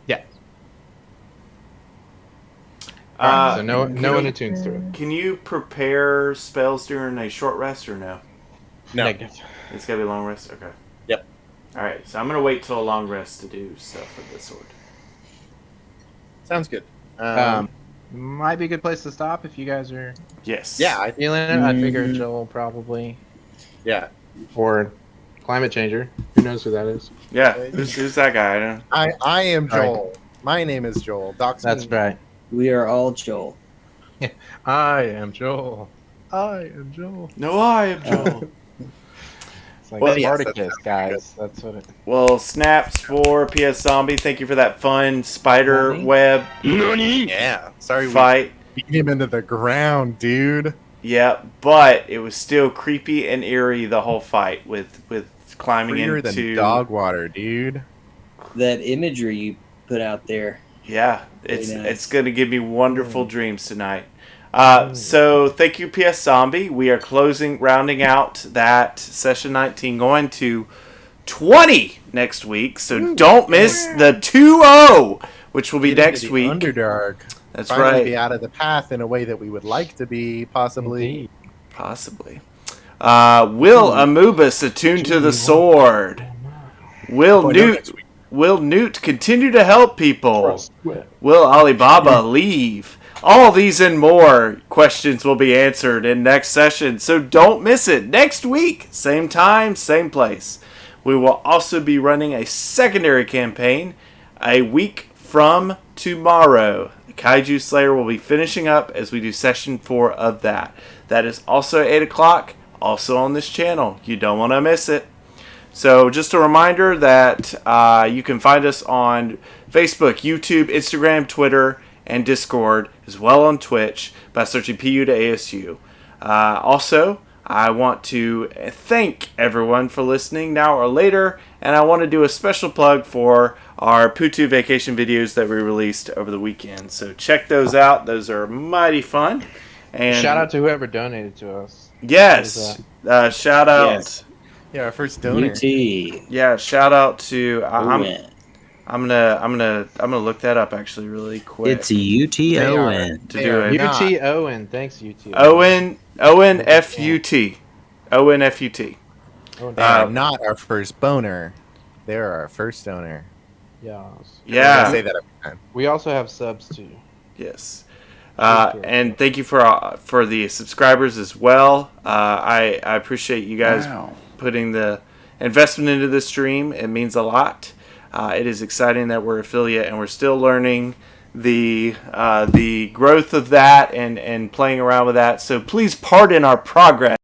Yeah. Uh, So no one attunes to it. Can you prepare spells during a short rest or no? no, Negative. It's gotta be a long rest? Okay. Yep. Alright, so I'm gonna wait till a long rest to do stuff with the sword. sounds good. Might be a good place to stop if you guys are Yes. Yeah, I feeling it. I figure Joel probably, yeah. or climate changer. Who knows who that is? Yeah. Who's that guy? I don't I am All right. Joel. My name is Joel. Doc's That's me. right. We are all Joel. I am Joel. I am Joel. No, I am Joel. It's like Well, yes, Spartacus, guys. That's what it. Well, snaps for PS Zombie. Thank you for that fun spider Nani? web Yeah. Sorry, fight. we beat him into the ground, dude. Yeah, but it was still creepy and eerie the whole fight with climbing Freer into than dog water, dude. That imagery you put out there. Yeah, it's Very nice. it's gonna give me wonderful dreams tonight. So thank you, PS Zombie. We are rounding out that session 19, going to 20 next week. So don't miss the 2-0, which will be Get into next the week. Underdark. That's Finally right. be out of the path in a way that we would like to be, possibly. Possibly. Will Amubus attune to the sword? Will Oh, no, next Newt? week. Will Newt continue to help people? Will Alibaba leave? All these and more questions will be answered in next session, so don't miss it. Next week, same time, same place. We will also be running a secondary campaign a week from tomorrow. The Kaiju Slayer will be finishing up as we do session 4 of that. That is also 8 o'clock, also on this channel. You don't want to miss it. So just a reminder that you can find us on Facebook, YouTube, Instagram, Twitter, and Discord, as well on Twitch by searching PU to ASU. Also, I want to thank everyone for listening now or later, and I want to do a special plug for our Putu vacation videos that we released over the weekend. So check those out. Those are mighty fun. And Shout out to whoever donated to us. yes, shout out. Yes. Yeah, our first donor. UT. Yeah, shout out to. Owen. I'm gonna look that up actually really quick. It's UTON. to do it. not. UT Owen, thanks UT. Owen FUT. Owen FUT. Owen. They are not our first boner. They're our first donor. Yes. I Yeah. say that every time. We also have subs too. Yes. And thank you for the subscribers as well. I appreciate you guys putting the investment into this stream. It means a lot. It is exciting that we're affiliate and we're still learning the growth of that and playing around with that. So please pardon our progress.